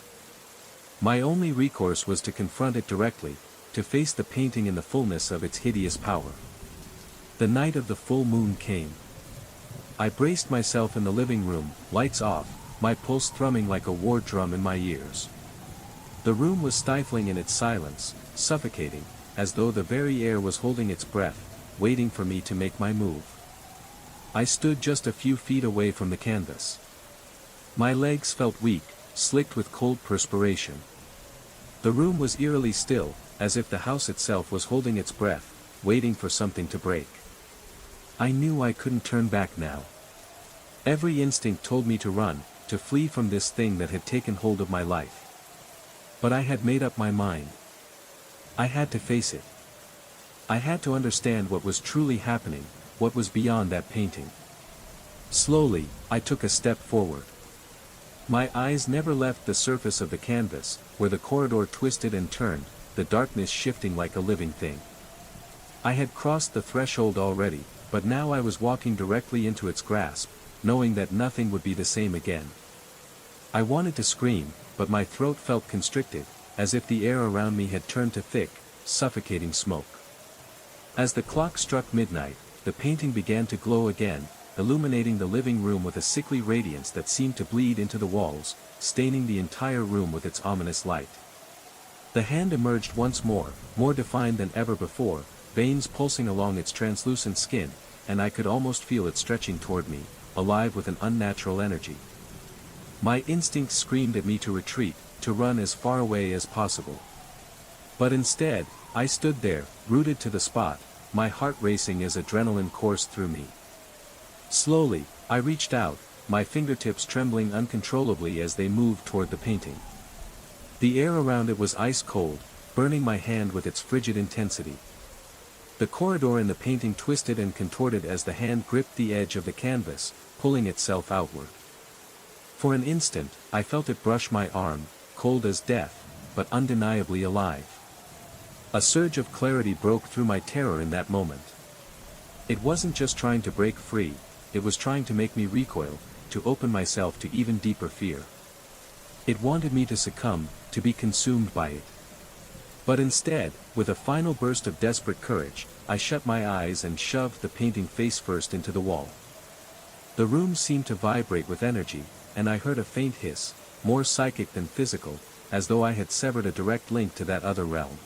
My only recourse was to confront it directly, to face the painting in the fullness of its hideous power. The night of the full moon came. I braced myself in the living room, lights off, my pulse thrumming like a war drum in my ears. The room was stifling in its silence, suffocating, as though the very air was holding its breath, waiting for me to make my move. I stood just a few feet away from the canvas. My legs felt weak, slicked with cold perspiration. The room was eerily still, as if the house itself was holding its breath, waiting for something to break. I knew I couldn't turn back now. Every instinct told me to run, to flee from this thing that had taken hold of my life. But I had made up my mind. I had to face it. I had to understand what was truly happening, what was beyond that painting. Slowly, I took a step forward. My eyes never left the surface of the canvas, where the corridor twisted and turned, the darkness shifting like a living thing. I had crossed the threshold already, but now I was walking directly into its grasp, knowing that nothing would be the same again. I wanted to scream, but my throat felt constricted, as if the air around me had turned to thick, suffocating smoke. As the clock struck midnight, the painting began to glow again, illuminating the living room with a sickly radiance that seemed to bleed into the walls, staining the entire room with its ominous light. The hand emerged once more defined than ever before, veins pulsing along its translucent skin, and I could almost feel it stretching toward me, alive with an unnatural energy. My instincts screamed at me to retreat, to run as far away as possible. But instead, I stood there, rooted to the spot, my heart racing as adrenaline coursed through me. Slowly, I reached out, my fingertips trembling uncontrollably as they moved toward the painting. The air around it was ice cold, burning my hand with its frigid intensity. The corridor in the painting twisted and contorted as the hand gripped the edge of the canvas, pulling itself outward. For an instant, I felt it brush my arm, cold as death, but undeniably alive. A surge of clarity broke through my terror in that moment. It wasn't just trying to break free, it was trying to make me recoil, to open myself to even deeper fear. It wanted me to succumb, to be consumed by it. But instead, with a final burst of desperate courage, I shut my eyes and shoved the painting face first into the wall. The room seemed to vibrate with energy, and I heard a faint hiss, more psychic than physical, as though I had severed a direct link to that other realm.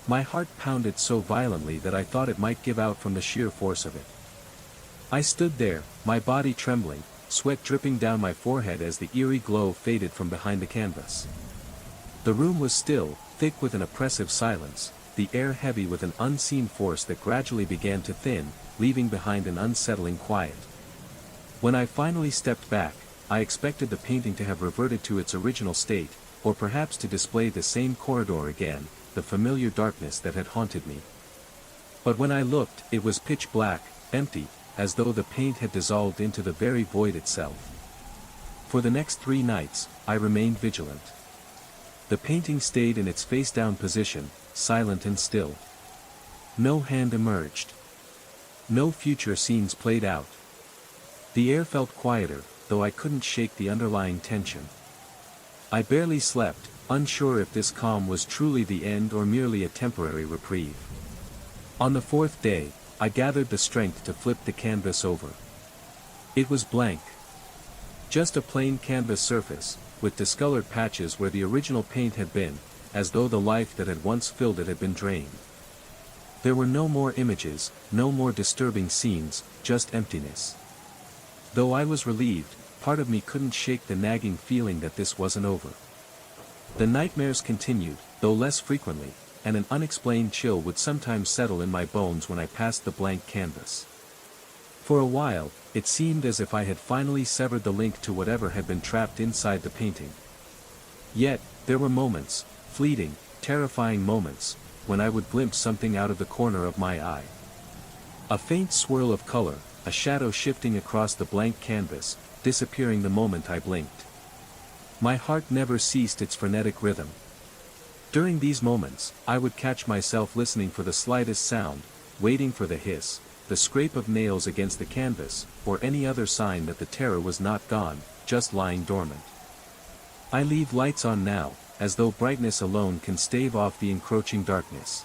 My heart pounded so violently that I thought it might give out from the sheer force of it. I stood there, my body trembling, sweat dripping down my forehead as the eerie glow faded from behind the canvas. The room was still, thick with an oppressive silence, the air heavy with an unseen force that gradually began to thin, leaving behind an unsettling quiet. When I finally stepped back, I expected the painting to have reverted to its original state, or perhaps to display the same corridor again, the familiar darkness that had haunted me. But when I looked, it was pitch black, empty, as though the paint had dissolved into the very void itself. For the next 3 nights, I remained vigilant. The painting stayed in its face-down position, silent and still. No hand emerged. No future scenes played out. The air felt quieter, though I couldn't shake the underlying tension. I barely slept, unsure if this calm was truly the end or merely a temporary reprieve. On the 4th day, I gathered the strength to flip the canvas over. It was blank. Just a plain canvas surface, with discolored patches where the original paint had been, as though the life that had once filled it had been drained. There were no more images, no more disturbing scenes, just emptiness. Though I was relieved, part of me couldn't shake the nagging feeling that this wasn't over. The nightmares continued, though less frequently, and an unexplained chill would sometimes settle in my bones when I passed the blank canvas. For a while, it seemed as if I had finally severed the link to whatever had been trapped inside the painting. Yet, there were moments, fleeting, terrifying moments, when I would glimpse something out of the corner of my eye. A faint swirl of color, a shadow shifting across the blank canvas, disappearing the moment I blinked. My heart never ceased its frenetic rhythm. During these moments, I would catch myself listening for the slightest sound, waiting for the hiss, the scrape of nails against the canvas, or any other sign that the terror was not gone, just lying dormant. I leave lights on now, as though brightness alone can stave off the encroaching darkness.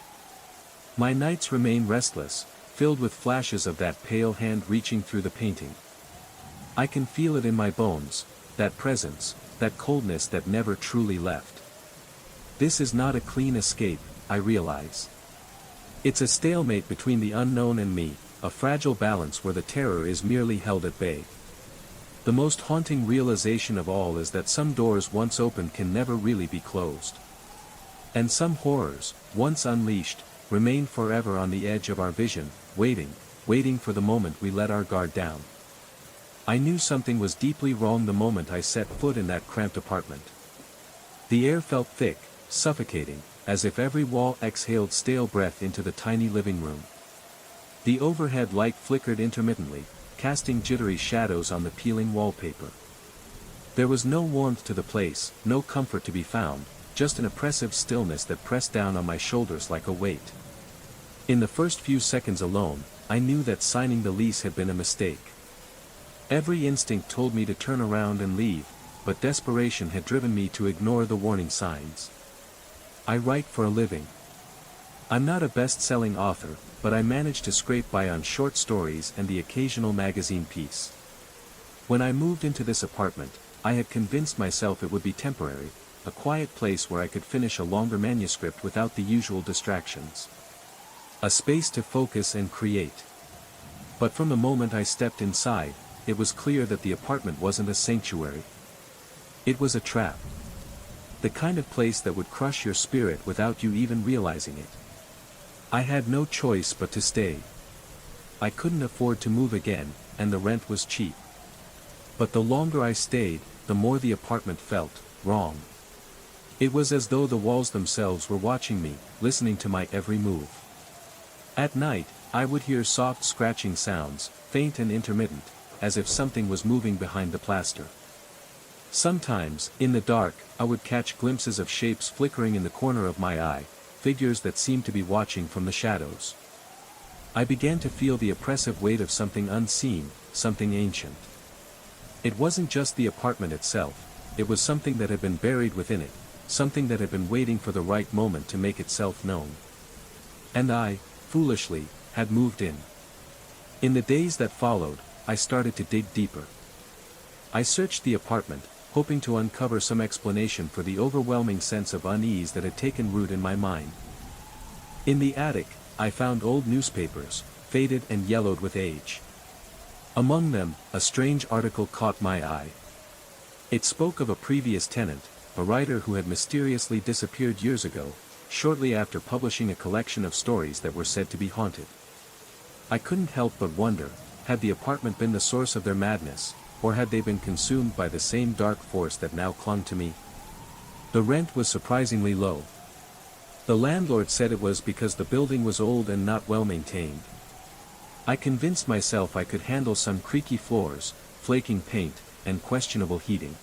My nights remain restless, filled with flashes of that pale hand reaching through the painting. I can feel it in my bones, that presence, that coldness that never truly left. This is not a clean escape, I realize. It's a stalemate between the unknown and me, a fragile balance where the terror is merely held at bay. The most haunting realization of all is that some doors once opened can never really be closed. And some horrors, once unleashed, remain forever on the edge of our vision, waiting for the moment we let our guard down. I knew something was deeply wrong the moment I set foot in that cramped apartment. The air felt thick, suffocating, as if every wall exhaled stale breath into the tiny living room. The overhead light flickered intermittently, casting jittery shadows on the peeling wallpaper. There was no warmth to the place, no comfort to be found, just an oppressive stillness that pressed down on my shoulders like a weight. In the first few seconds alone, I knew that signing the lease had been a mistake. Every instinct told me to turn around and leave, but desperation had driven me to ignore the warning signs. I write for a living. I'm not a best-selling author, but I managed to scrape by on short stories and the occasional magazine piece. When I moved into this apartment, I had convinced myself it would be temporary, a quiet place where I could finish a longer manuscript without the usual distractions. A space to focus and create. But from the moment I stepped inside, it was clear that the apartment wasn't a sanctuary. It was a trap. The kind of place that would crush your spirit without you even realizing it. I had no choice but to stay. I couldn't afford to move again, and the rent was cheap. But the longer I stayed, the more the apartment felt wrong. It was as though the walls themselves were watching me, listening to my every move. At night, I would hear soft scratching sounds, faint and intermittent, as if something was moving behind the plaster. Sometimes, in the dark, I would catch glimpses of shapes flickering in the corner of my eye, figures that seemed to be watching from the shadows. I began to feel the oppressive weight of something unseen, something ancient. It wasn't just the apartment itself, it was something that had been buried within it, something that had been waiting for the right moment to make itself known. And I, foolishly, had moved in. In the days that followed, I started to dig deeper. I searched the apartment, hoping to uncover some explanation for the overwhelming sense of unease that had taken root in my mind. In the attic, I found old newspapers, faded and yellowed with age. Among them, a strange article caught my eye. It spoke of a previous tenant, a writer who had mysteriously disappeared years ago, shortly after publishing a collection of stories that were said to be haunted. I couldn't help but wonder, had the apartment been the source of their madness, or had they been consumed by the same dark force that now clung to me? The rent was surprisingly low. The landlord said it was because the building was old and not well maintained. I convinced myself I could handle some creaky floors, flaking paint, and questionable heating.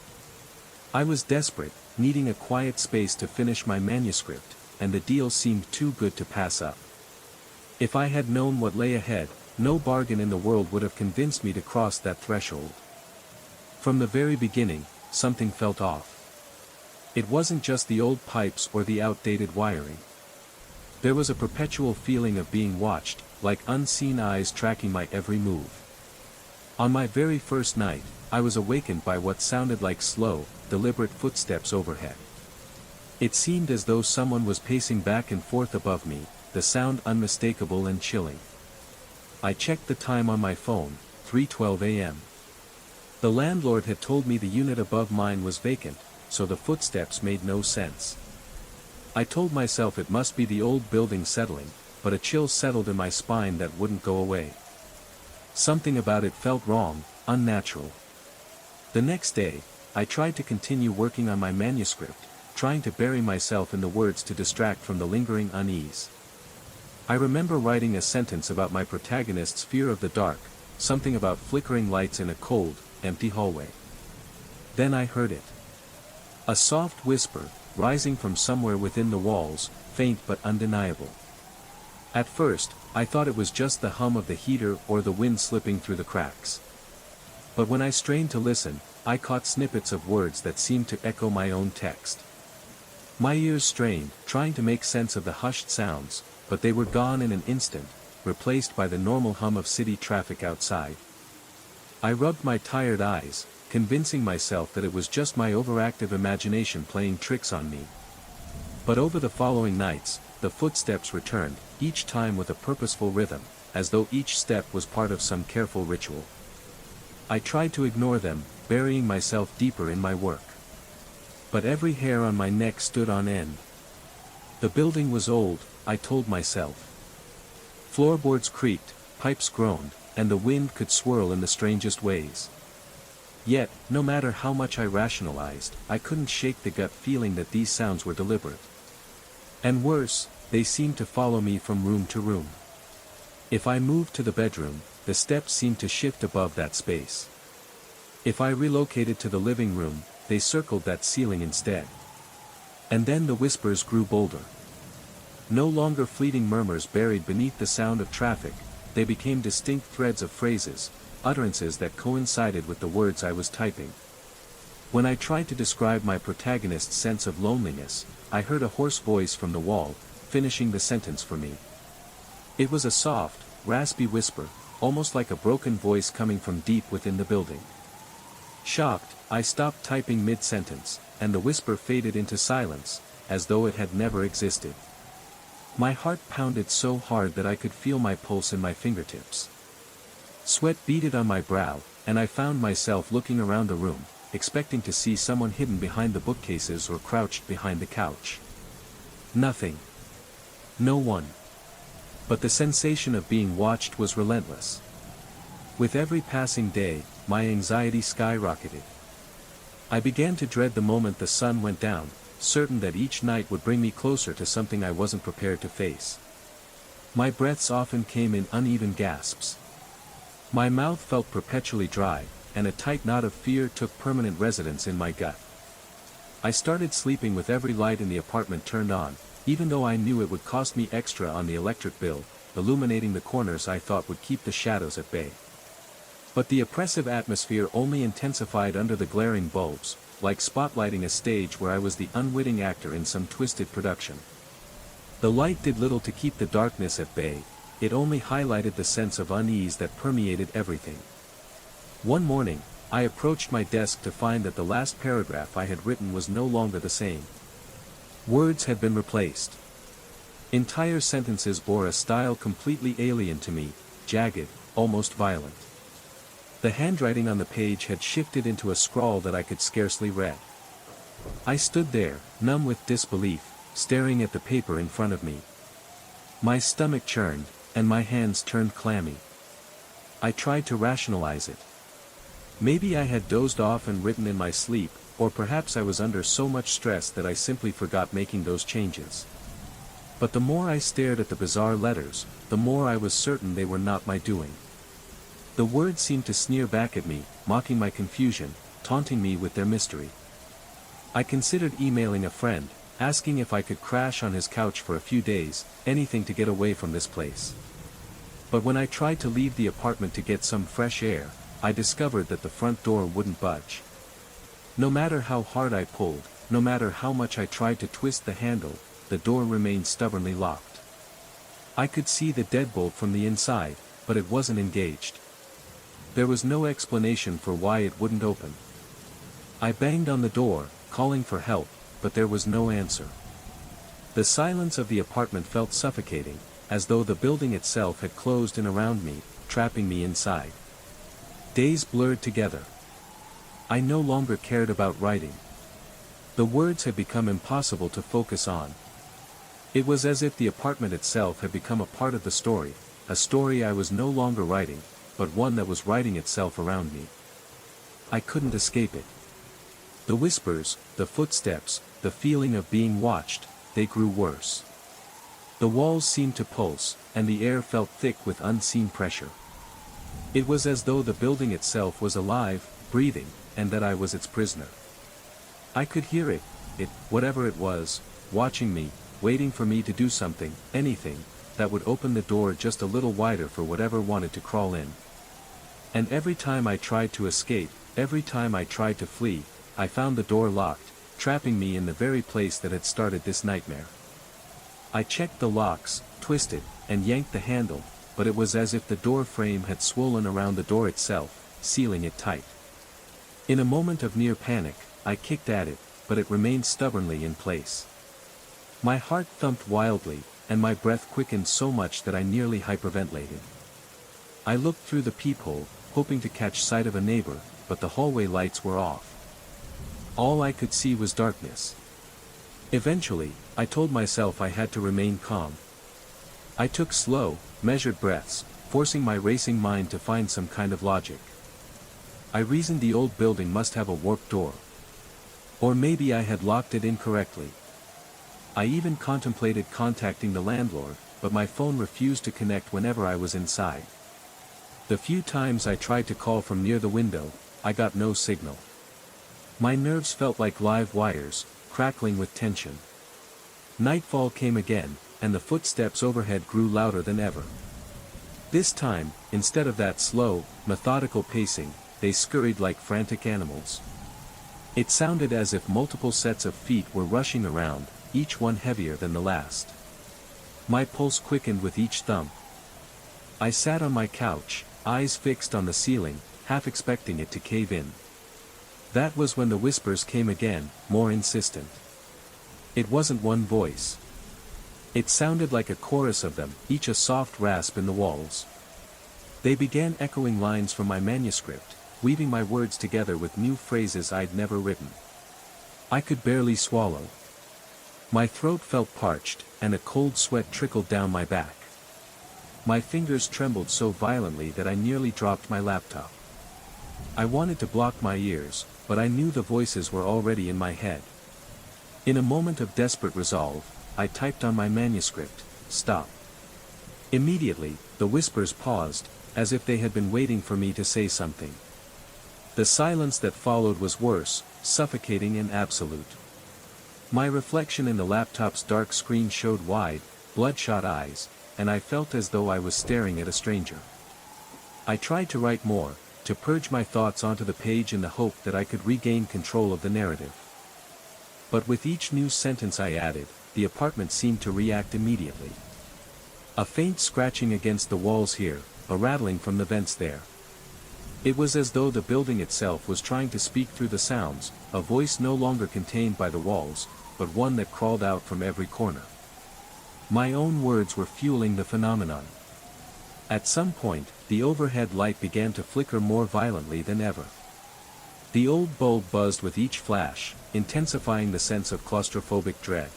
I was desperate, needing a quiet space to finish my manuscript, and the deal seemed too good to pass up. If I had known what lay ahead, no bargain in the world would have convinced me to cross that threshold. From the very beginning, something felt off. It wasn't just the old pipes or the outdated wiring. There was a perpetual feeling of being watched, like unseen eyes tracking my every move. On my very first night, I was awakened by what sounded like slow, deliberate footsteps overhead. It seemed as though someone was pacing back and forth above me, the sound unmistakable and chilling. I checked the time on my phone, 3:12 a.m. The landlord had told me the unit above mine was vacant, so the footsteps made no sense. I told myself it must be the old building settling, but a chill settled in my spine that wouldn't go away. Something about it felt wrong, unnatural. The next day, I tried to continue working on my manuscript, trying to bury myself in the words to distract from the lingering unease. I remember writing a sentence about my protagonist's fear of the dark, something about flickering lights in a cold, empty hallway. Then I heard it. A soft whisper, rising from somewhere within the walls, faint but undeniable. At first, I thought it was just the hum of the heater or the wind slipping through the cracks. But when I strained to listen, I caught snippets of words that seemed to echo my own text. My ears strained, trying to make sense of the hushed sounds, but they were gone in an instant, replaced by the normal hum of city traffic outside. I rubbed my tired eyes, convincing myself that it was just my overactive imagination playing tricks on me. But over the following nights, the footsteps returned, each time with a purposeful rhythm, as though each step was part of some careful ritual. I tried to ignore them, burying myself deeper in my work. But every hair on my neck stood on end. The building was old, I told myself. Floorboards creaked, pipes groaned, and the wind could swirl in the strangest ways. Yet, no matter how much I rationalized, I couldn't shake the gut feeling that these sounds were deliberate. And worse, they seemed to follow me from room to room. If I moved to the bedroom, the steps seemed to shift above that space. If I relocated to the living room, they circled that ceiling instead. And then the whispers grew bolder. No longer fleeting murmurs buried beneath the sound of traffic, they became distinct threads of phrases, utterances that coincided with the words I was typing. When I tried to describe my protagonist's sense of loneliness, I heard a hoarse voice from the wall, finishing the sentence for me. It was a soft, raspy whisper, almost like a broken voice coming from deep within the building. Shocked, I stopped typing mid-sentence, and the whisper faded into silence, as though it had never existed. My heart pounded so hard that I could feel my pulse in my fingertips. Sweat beaded on my brow, and I found myself looking around the room, expecting to see someone hidden behind the bookcases or crouched behind the couch. Nothing. No one. But the sensation of being watched was relentless. With every passing day, my anxiety skyrocketed. I began to dread the moment the sun went down, certain that each night would bring me closer to something I wasn't prepared to face. My breaths often came in uneven gasps. My mouth felt perpetually dry, and a tight knot of fear took permanent residence in my gut. I started sleeping with every light in the apartment turned on, even though I knew it would cost me extra on the electric bill, illuminating the corners I thought would keep the shadows at bay. But the oppressive atmosphere only intensified under the glaring bulbs, like spotlighting a stage where I was the unwitting actor in some twisted production. The light did little to keep the darkness at bay, it only highlighted the sense of unease that permeated everything. One morning, I approached my desk to find that the last paragraph I had written was no longer the same. Words had been replaced. Entire sentences bore a style completely alien to me, jagged, almost violent. The handwriting on the page had shifted into a scrawl that I could scarcely read. I stood there, numb with disbelief, staring at the paper in front of me. My stomach churned, and my hands turned clammy. I tried to rationalize it. Maybe I had dozed off and written in my sleep, or perhaps I was under so much stress that I simply forgot making those changes. But the more I stared at the bizarre letters, the more I was certain they were not my doing. The words seemed to sneer back at me, mocking my confusion, taunting me with their mystery. I considered emailing a friend, asking if I could crash on his couch for a few days, anything to get away from this place. But when I tried to leave the apartment to get some fresh air, I discovered that the front door wouldn't budge. No matter how hard I pulled, no matter how much I tried to twist the handle, the door remained stubbornly locked. I could see the deadbolt from the inside, but it wasn't engaged. There was no explanation for why it wouldn't open. I banged on the door, calling for help, but there was no answer. The silence of the apartment felt suffocating, as though the building itself had closed in around me, trapping me inside. Days blurred together. I no longer cared about writing. The words had become impossible to focus on. It was as if the apartment itself had become a part of the story, a story I was no longer writing, but one that was writing itself around me. I couldn't escape it. The whispers, the footsteps, the feeling of being watched, they grew worse. The walls seemed to pulse, and the air felt thick with unseen pressure. It was as though the building itself was alive, breathing, and that I was its prisoner. I could hear it, whatever it was, watching me, waiting for me to do something, anything, that would open the door just a little wider for whatever wanted to crawl in. And every time I tried to escape, every time I tried to flee, I found the door locked, trapping me in the very place that had started this nightmare. I checked the locks, twisted, and yanked the handle, but it was as if the door frame had swollen around the door itself, sealing it tight. In a moment of near panic, I kicked at it, but it remained stubbornly in place. My heart thumped wildly, and my breath quickened so much that I nearly hyperventilated. I looked through the peephole, hoping to catch sight of a neighbor, but the hallway lights were off. All I could see was darkness. Eventually, I told myself I had to remain calm. I took slow, measured breaths, forcing my racing mind to find some kind of logic. I reasoned the old building must have a warped door. Or maybe I had locked it incorrectly. I even contemplated contacting the landlord, but my phone refused to connect whenever I was inside. The few times I tried to call from near the window, I got no signal. My nerves felt like live wires, crackling with tension. Nightfall came again, and the footsteps overhead grew louder than ever. This time, instead of that slow, methodical pacing, they scurried like frantic animals. It sounded as if multiple sets of feet were rushing around, each one heavier than the last. My pulse quickened with each thump. I sat on my couch, eyes fixed on the ceiling, half expecting it to cave in. That was when the whispers came again, more insistent. It wasn't one voice. It sounded like a chorus of them, each a soft rasp in the walls. They began echoing lines from my manuscript, weaving my words together with new phrases I'd never written. I could barely swallow. My throat felt parched, and a cold sweat trickled down my back. My fingers trembled so violently that I nearly dropped my laptop. I wanted to block my ears, but I knew the voices were already in my head. In a moment of desperate resolve, I typed on my manuscript, "Stop." Immediately, the whispers paused, as if they had been waiting for me to say something. The silence that followed was worse, suffocating and absolute. My reflection in the laptop's dark screen showed wide, bloodshot eyes, and I felt as though I was staring at a stranger. I tried to write more, to purge my thoughts onto the page in the hope that I could regain control of the narrative. But with each new sentence I added, the apartment seemed to react immediately. A faint scratching against the walls here, a rattling from the vents there. It was as though the building itself was trying to speak through the sounds, a voice no longer contained by the walls, but one that crawled out from every corner. My own words were fueling the phenomenon. At some point, the overhead light began to flicker more violently than ever. The old bulb buzzed with each flash, intensifying the sense of claustrophobic dread.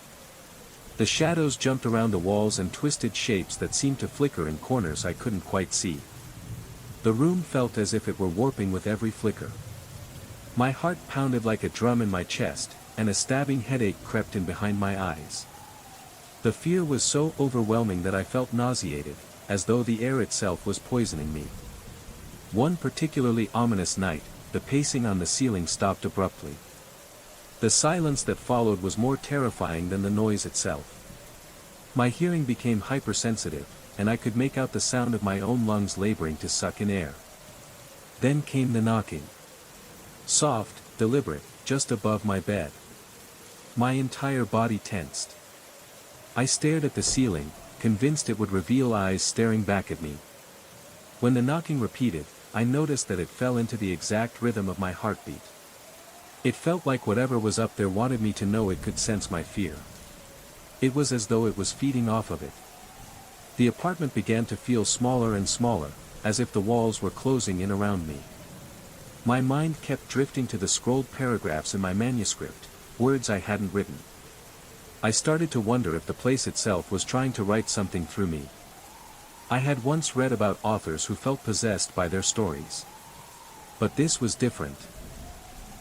The shadows jumped around the walls and twisted shapes that seemed to flicker in corners I couldn't quite see. The room felt as if it were warping with every flicker. My heart pounded like a drum in my chest, and a stabbing headache crept in behind my eyes. The fear was so overwhelming that I felt nauseated, as though the air itself was poisoning me. One particularly ominous night, the pacing on the ceiling stopped abruptly. The silence that followed was more terrifying than the noise itself. My hearing became hypersensitive, and I could make out the sound of my own lungs laboring to suck in air. Then came the knocking. Soft, deliberate, just above my bed. My entire body tensed. I stared at the ceiling, convinced it would reveal eyes staring back at me. When the knocking repeated, I noticed that it fell into the exact rhythm of my heartbeat. It felt like whatever was up there wanted me to know it could sense my fear. It was as though it was feeding off of it. The apartment began to feel smaller and smaller, as if the walls were closing in around me. My mind kept drifting to the scrolled paragraphs in my manuscript, words I hadn't written. I started to wonder if the place itself was trying to write something through me. I had once read about authors who felt possessed by their stories. But this was different.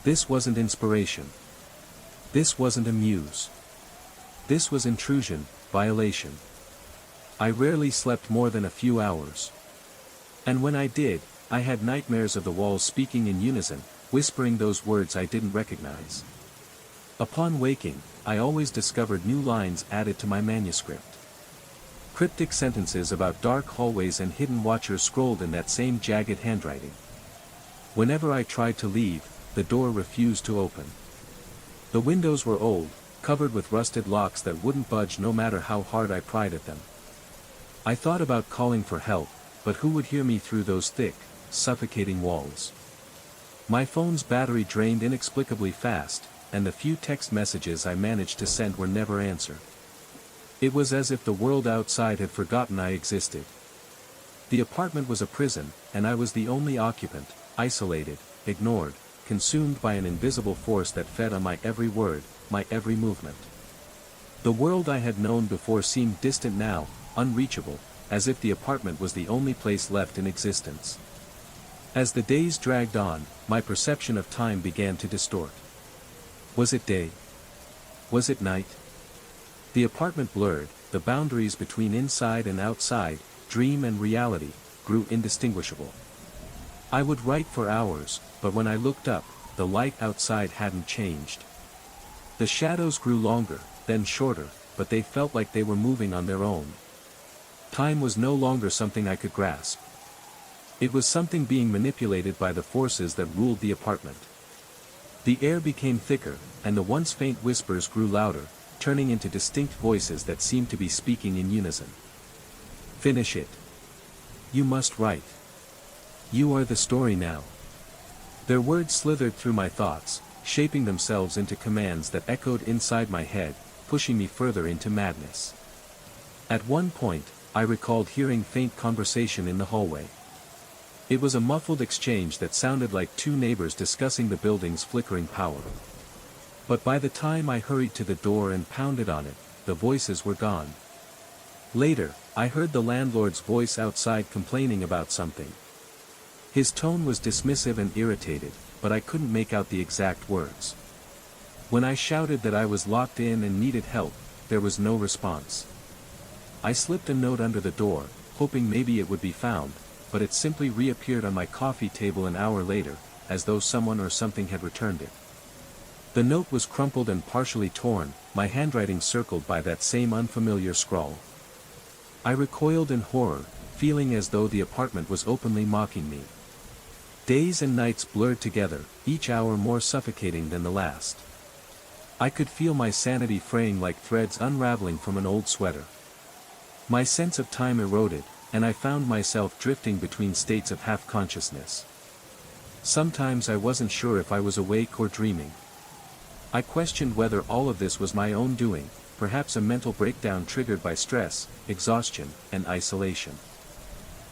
This wasn't inspiration. This wasn't a muse. This was intrusion, violation. I rarely slept more than a few hours. And when I did, I had nightmares of the walls speaking in unison, whispering those words I didn't recognize. Upon waking, I always discovered new lines added to my manuscript. Cryptic sentences about dark hallways and hidden watchers scrolled in that same jagged handwriting. Whenever I tried to leave, the door refused to open. The windows were old, covered with rusted locks that wouldn't budge no matter how hard I pried at them. I thought about calling for help, but who would hear me through those thick, suffocating walls? My phone's battery drained inexplicably fast, and the few text messages I managed to send were never answered. It was as if the world outside had forgotten I existed. The apartment was a prison, and I was the only occupant, isolated, ignored, consumed by an invisible force that fed on my every word, my every movement. The world I had known before seemed distant now, unreachable, as if the apartment was the only place left in existence. As the days dragged on, my perception of time began to distort. Was it day? Was it night? The apartment blurred, the boundaries between inside and outside, dream and reality, grew indistinguishable. I would write for hours, but when I looked up, the light outside hadn't changed. The shadows grew longer, then shorter, but they felt like they were moving on their own. Time was no longer something I could grasp. It was something being manipulated by the forces that ruled the apartment. The air became thicker, and the once faint whispers grew louder, turning into distinct voices that seemed to be speaking in unison. Finish it. You must write. You are the story now. Their words slithered through my thoughts, shaping themselves into commands that echoed inside my head, pushing me further into madness. At one point, I recalled hearing faint conversation in the hallway. It was a muffled exchange that sounded like two neighbors discussing the building's flickering power. But by the time I hurried to the door and pounded on it, the voices were gone. Later, I heard the landlord's voice outside complaining about something. His tone was dismissive and irritated, but I couldn't make out the exact words. When I shouted that I was locked in and needed help, there was no response. I slipped a note under the door, hoping maybe it would be found, but it simply reappeared on my coffee table an hour later, as though someone or something had returned it. The note was crumpled and partially torn, my handwriting circled by that same unfamiliar scrawl. I recoiled in horror, feeling as though the apartment was openly mocking me. Days and nights blurred together, each hour more suffocating than the last. I could feel my sanity fraying like threads unraveling from an old sweater. My sense of time eroded, and I found myself drifting between states of half-consciousness. Sometimes I wasn't sure if I was awake or dreaming. I questioned whether all of this was my own doing, perhaps a mental breakdown triggered by stress, exhaustion, and isolation.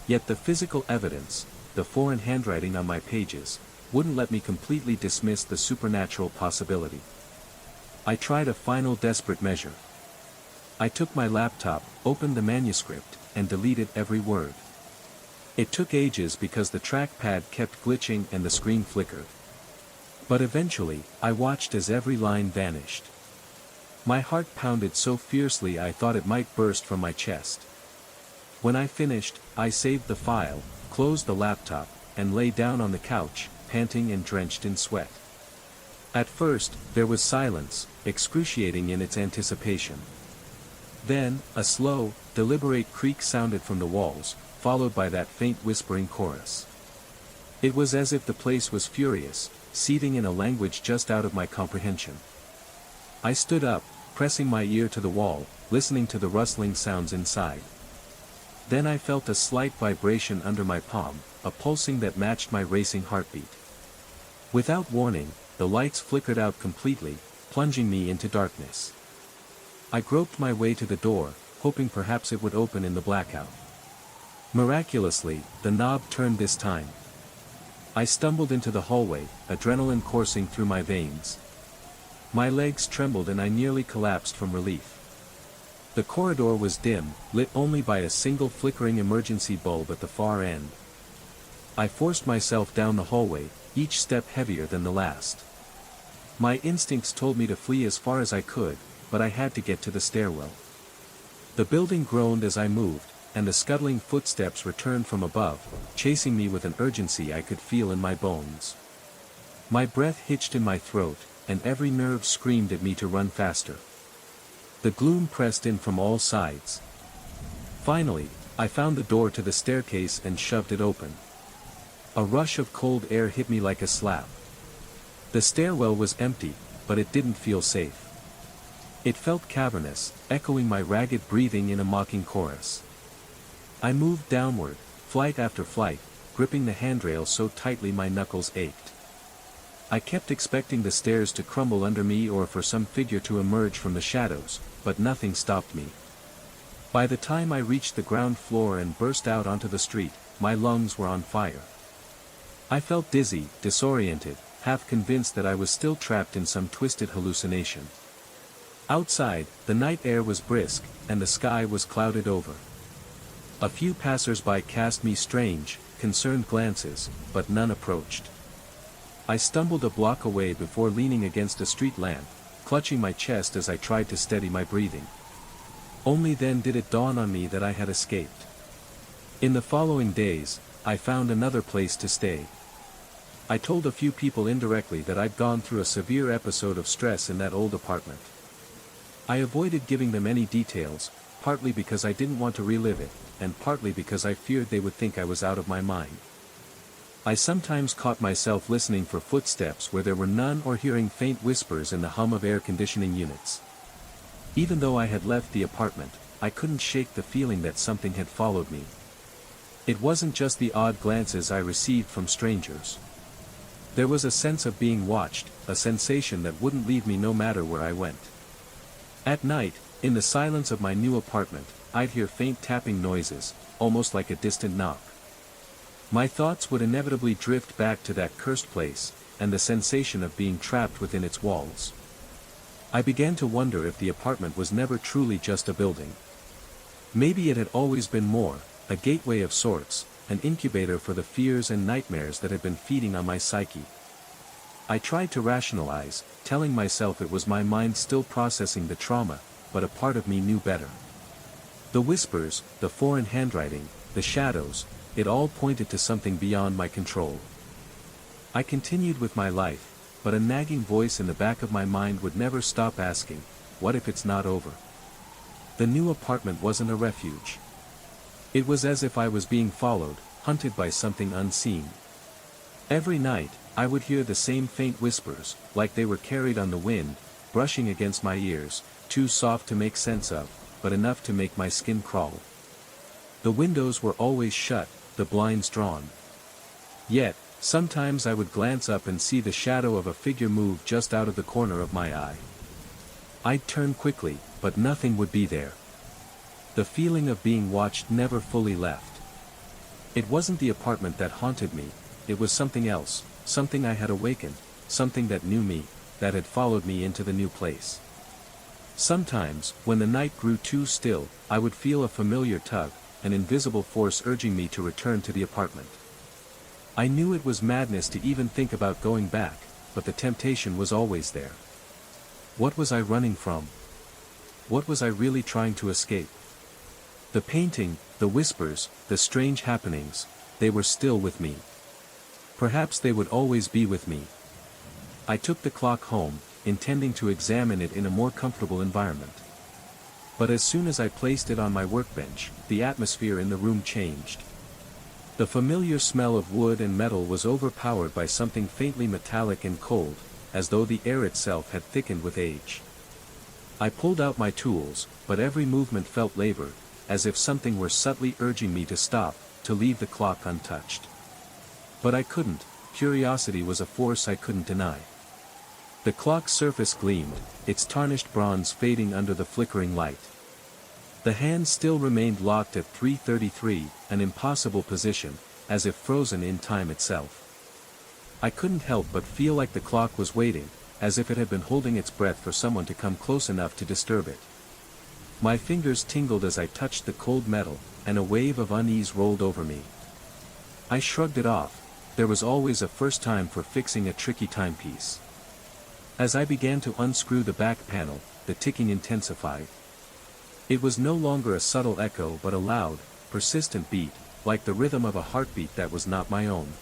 Yet the physical evidence, the foreign handwriting on my pages, wouldn't let me completely dismiss the supernatural possibility. I tried a final desperate measure. I took my laptop, opened the manuscript, and deleted every word. It took ages because the trackpad kept glitching and the screen flickered. But eventually, I watched as every line vanished. My heart pounded so fiercely I thought it might burst from my chest. When I finished, I saved the file, closed the laptop, and lay down on the couch, panting and drenched in sweat. At first, there was silence, excruciating in its anticipation. Then, a slow, deliberate creak sounded from the walls, followed by that faint whispering chorus. It was as if the place was furious, seething in a language just out of my comprehension. I stood up, pressing my ear to the wall, listening to the rustling sounds inside. Then I felt a slight vibration under my palm, a pulsing that matched my racing heartbeat. Without warning, the lights flickered out completely, plunging me into darkness. I groped my way to the door, hoping perhaps it would open in the blackout. Miraculously, the knob turned this time. I stumbled into the hallway, adrenaline coursing through my veins. My legs trembled and I nearly collapsed from relief. The corridor was dim, lit only by a single flickering emergency bulb at the far end. I forced myself down the hallway, each step heavier than the last. My instincts told me to flee as far as I could, but I had to get to the stairwell. The building groaned as I moved, and the scuttling footsteps returned from above, chasing me with an urgency I could feel in my bones. My breath hitched in my throat, and every nerve screamed at me to run faster. The gloom pressed in from all sides. Finally, I found the door to the staircase and shoved it open. A rush of cold air hit me like a slap. The stairwell was empty, but it didn't feel safe. It felt cavernous, echoing my ragged breathing in a mocking chorus. I moved downward, flight after flight, gripping the handrail so tightly my knuckles ached. I kept expecting the stairs to crumble under me or for some figure to emerge from the shadows, but nothing stopped me. By the time I reached the ground floor and burst out onto the street, my lungs were on fire. I felt dizzy, disoriented, half convinced that I was still trapped in some twisted hallucination. Outside, the night air was brisk, and the sky was clouded over. A few passers-by cast me strange, concerned glances, but none approached. I stumbled a block away before leaning against a street lamp, clutching my chest as I tried to steady my breathing. Only then did it dawn on me that I had escaped. In the following days, I found another place to stay. I told a few people indirectly that I'd gone through a severe episode of stress in that old apartment. I avoided giving them any details, partly because I didn't want to relive it, and partly because I feared they would think I was out of my mind. I sometimes caught myself listening for footsteps where there were none or hearing faint whispers in the hum of air conditioning units. Even though I had left the apartment, I couldn't shake the feeling that something had followed me. It wasn't just the odd glances I received from strangers. There was a sense of being watched, a sensation that wouldn't leave me no matter where I went. At night, in the silence of my new apartment, I'd hear faint tapping noises, almost like a distant knock. My thoughts would inevitably drift back to that cursed place, and the sensation of being trapped within its walls. I began to wonder if the apartment was never truly just a building. Maybe it had always been more, a gateway of sorts, an incubator for the fears and nightmares that had been feeding on my psyche. I tried to rationalize, telling myself it was my mind still processing the trauma, but a part of me knew better. The whispers, the foreign handwriting, the shadows, it all pointed to something beyond my control. I continued with my life, but a nagging voice in the back of my mind would never stop asking, what if it's not over? The new apartment wasn't a refuge. It was as if I was being followed, hunted by something unseen. Every night, I would hear the same faint whispers, like they were carried on the wind, brushing against my ears, too soft to make sense of, but enough to make my skin crawl. The windows were always shut, the blinds drawn. Yet, sometimes I would glance up and see the shadow of a figure move just out of the corner of my eye. I'd turn quickly, but nothing would be there. The feeling of being watched never fully left. It wasn't the apartment that haunted me, it was something else, something I had awakened, something that knew me, that had followed me into the new place. Sometimes, when the night grew too still, I would feel a familiar tug, an invisible force urging me to return to the apartment. I knew it was madness to even think about going back, but the temptation was always there. What was I running from? What was I really trying to escape? The painting, the whispers, the strange happenings, they were still with me. Perhaps they would always be with me. I took the clock home, intending to examine it in a more comfortable environment. But as soon as I placed it on my workbench, the atmosphere in the room changed. The familiar smell of wood and metal was overpowered by something faintly metallic and cold, as though the air itself had thickened with age. I pulled out my tools, but every movement felt labored, as if something were subtly urging me to stop, to leave the clock untouched. But I couldn't, curiosity was a force I couldn't deny. The clock's surface gleamed, its tarnished bronze fading under the flickering light. The hand still remained locked at 3:33, an impossible position, as if frozen in time itself. I couldn't help but feel like the clock was waiting, as if it had been holding its breath for someone to come close enough to disturb it. My fingers tingled as I touched the cold metal, and a wave of unease rolled over me. I shrugged it off, there was always a first time for fixing a tricky timepiece. As I began to unscrew the back panel, the ticking intensified. It was no longer a subtle echo but a loud, persistent beat, like the rhythm of a heartbeat that was not my own.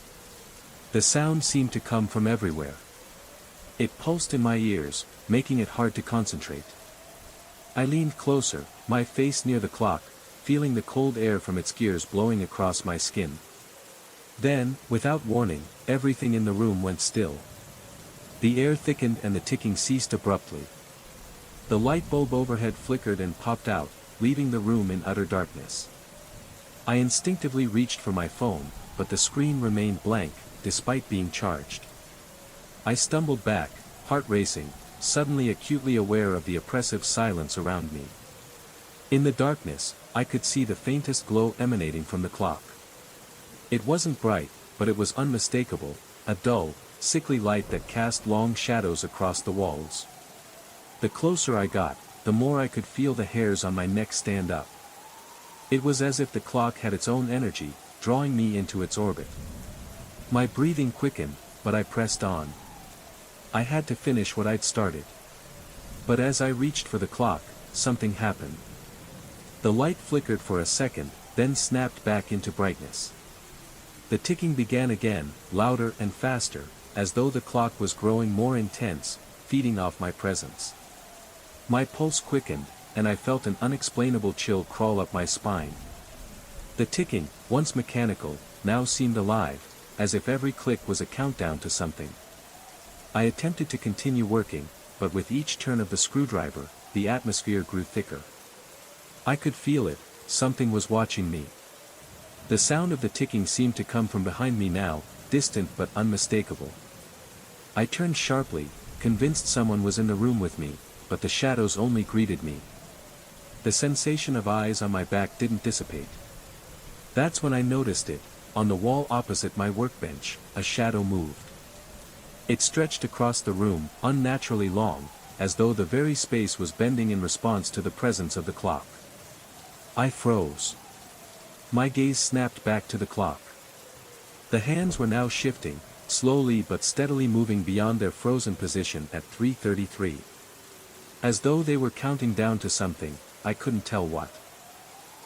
The sound seemed to come from everywhere. It pulsed in my ears, making it hard to concentrate. I leaned closer, my face near the clock, feeling the cold air from its gears blowing across my skin. Then, without warning, everything in the room went still. The air thickened and the ticking ceased abruptly. The light bulb overhead flickered and popped out, leaving the room in utter darkness. I instinctively reached for my phone, but the screen remained blank, despite being charged. I stumbled back, heart racing, suddenly acutely aware of the oppressive silence around me. In the darkness, I could see the faintest glow emanating from the clock. It wasn't bright, but it was unmistakable, a dull, sickly light that cast long shadows across the walls. The closer I got, the more I could feel the hairs on my neck stand up. It was as if the clock had its own energy, drawing me into its orbit. My breathing quickened, but I pressed on. I had to finish what I'd started. But as I reached for the clock, something happened. The light flickered for a second, then snapped back into brightness. The ticking began again, louder and faster, as though the clock was growing more intense, feeding off my presence. My pulse quickened, and I felt an unexplainable chill crawl up my spine. The ticking, once mechanical, now seemed alive, as if every click was a countdown to something. I attempted to continue working, but with each turn of the screwdriver, the atmosphere grew thicker. I could feel it, something was watching me. The sound of the ticking seemed to come from behind me now, distant but unmistakable. I turned sharply, convinced someone was in the room with me, but the shadows only greeted me. The sensation of eyes on my back didn't dissipate. That's when I noticed it, on the wall opposite my workbench, a shadow moved. It stretched across the room, unnaturally long, as though the very space was bending in response to the presence of the clock. I froze. My gaze snapped back to the clock. The hands were now shifting, slowly but steadily moving beyond their frozen position at 3:33. As though they were counting down to something, I couldn't tell what.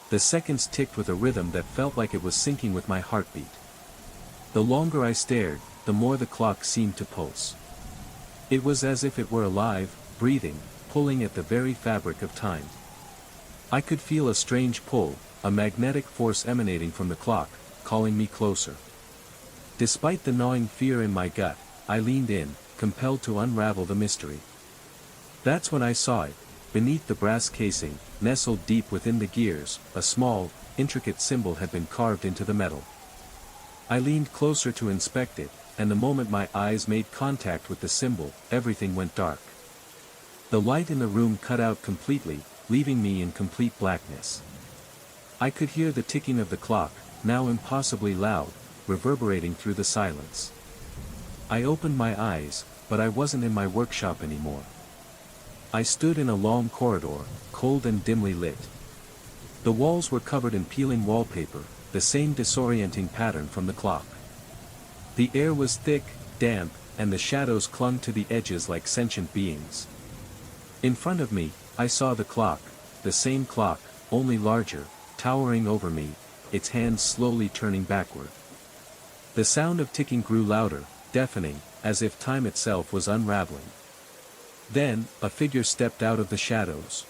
The seconds ticked with a rhythm that felt like it was syncing with my heartbeat. The longer I stared, the more the clock seemed to pulse. It was as if it were alive, breathing, pulling at the very fabric of time. I could feel a strange pull, a magnetic force emanating from the clock, calling me closer. Despite the gnawing fear in my gut, I leaned in, compelled to unravel the mystery. That's when I saw it. Beneath the brass casing, nestled deep within the gears, a small, intricate symbol had been carved into the metal. I leaned closer to inspect it, and the moment my eyes made contact with the symbol, everything went dark. The light in the room cut out completely, leaving me in complete blackness. I could hear the ticking of the clock, now impossibly loud, reverberating through the silence. I opened my eyes, but I wasn't in my workshop anymore. I stood in a long corridor, cold and dimly lit. The walls were covered in peeling wallpaper, the same disorienting pattern from the clock. The air was thick, damp, and the shadows clung to the edges like sentient beings. In front of me, I saw the clock, the same clock, only larger, towering over me, its hands slowly turning backward. The sound of ticking grew louder, deafening, as if time itself was unraveling. Then, a figure stepped out of the shadows.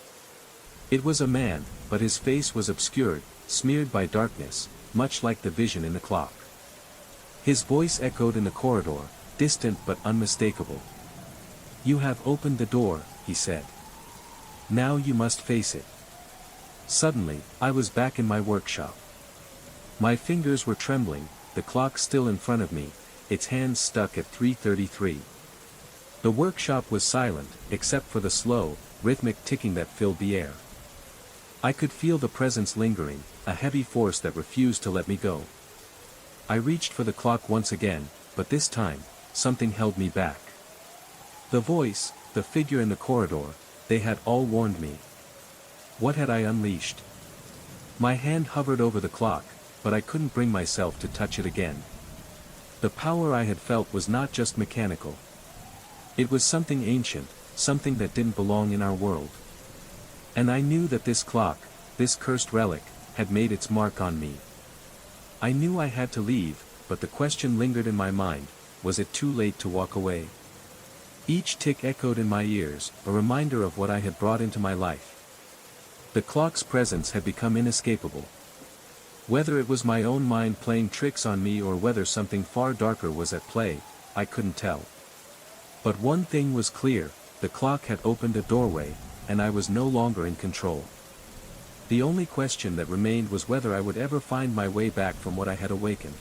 It was a man, but his face was obscured, smeared by darkness, much like the vision in the clock. His voice echoed in the corridor, distant but unmistakable. "You have opened the door," he said. "Now you must face it." Suddenly, I was back in my workshop. My fingers were trembling, the clock still in front of me, its hands stuck at 3:33. The workshop was silent, except for the slow, rhythmic ticking that filled the air. I could feel the presence lingering, a heavy force that refused to let me go. I reached for the clock once again, but this time, something held me back. The voice, the figure in the corridor, they had all warned me. What had I unleashed? My hand hovered over the clock, but I couldn't bring myself to touch it again. The power I had felt was not just mechanical. It was something ancient, something that didn't belong in our world. And I knew that this clock, this cursed relic, had made its mark on me. I knew I had to leave, but the question lingered in my mind, was it too late to walk away? Each tick echoed in my ears, a reminder of what I had brought into my life. The clock's presence had become inescapable. Whether it was my own mind playing tricks on me or whether something far darker was at play, I couldn't tell. But one thing was clear, the clock had opened a doorway, and I was no longer in control. The only question that remained was whether I would ever find my way back from what I had awakened.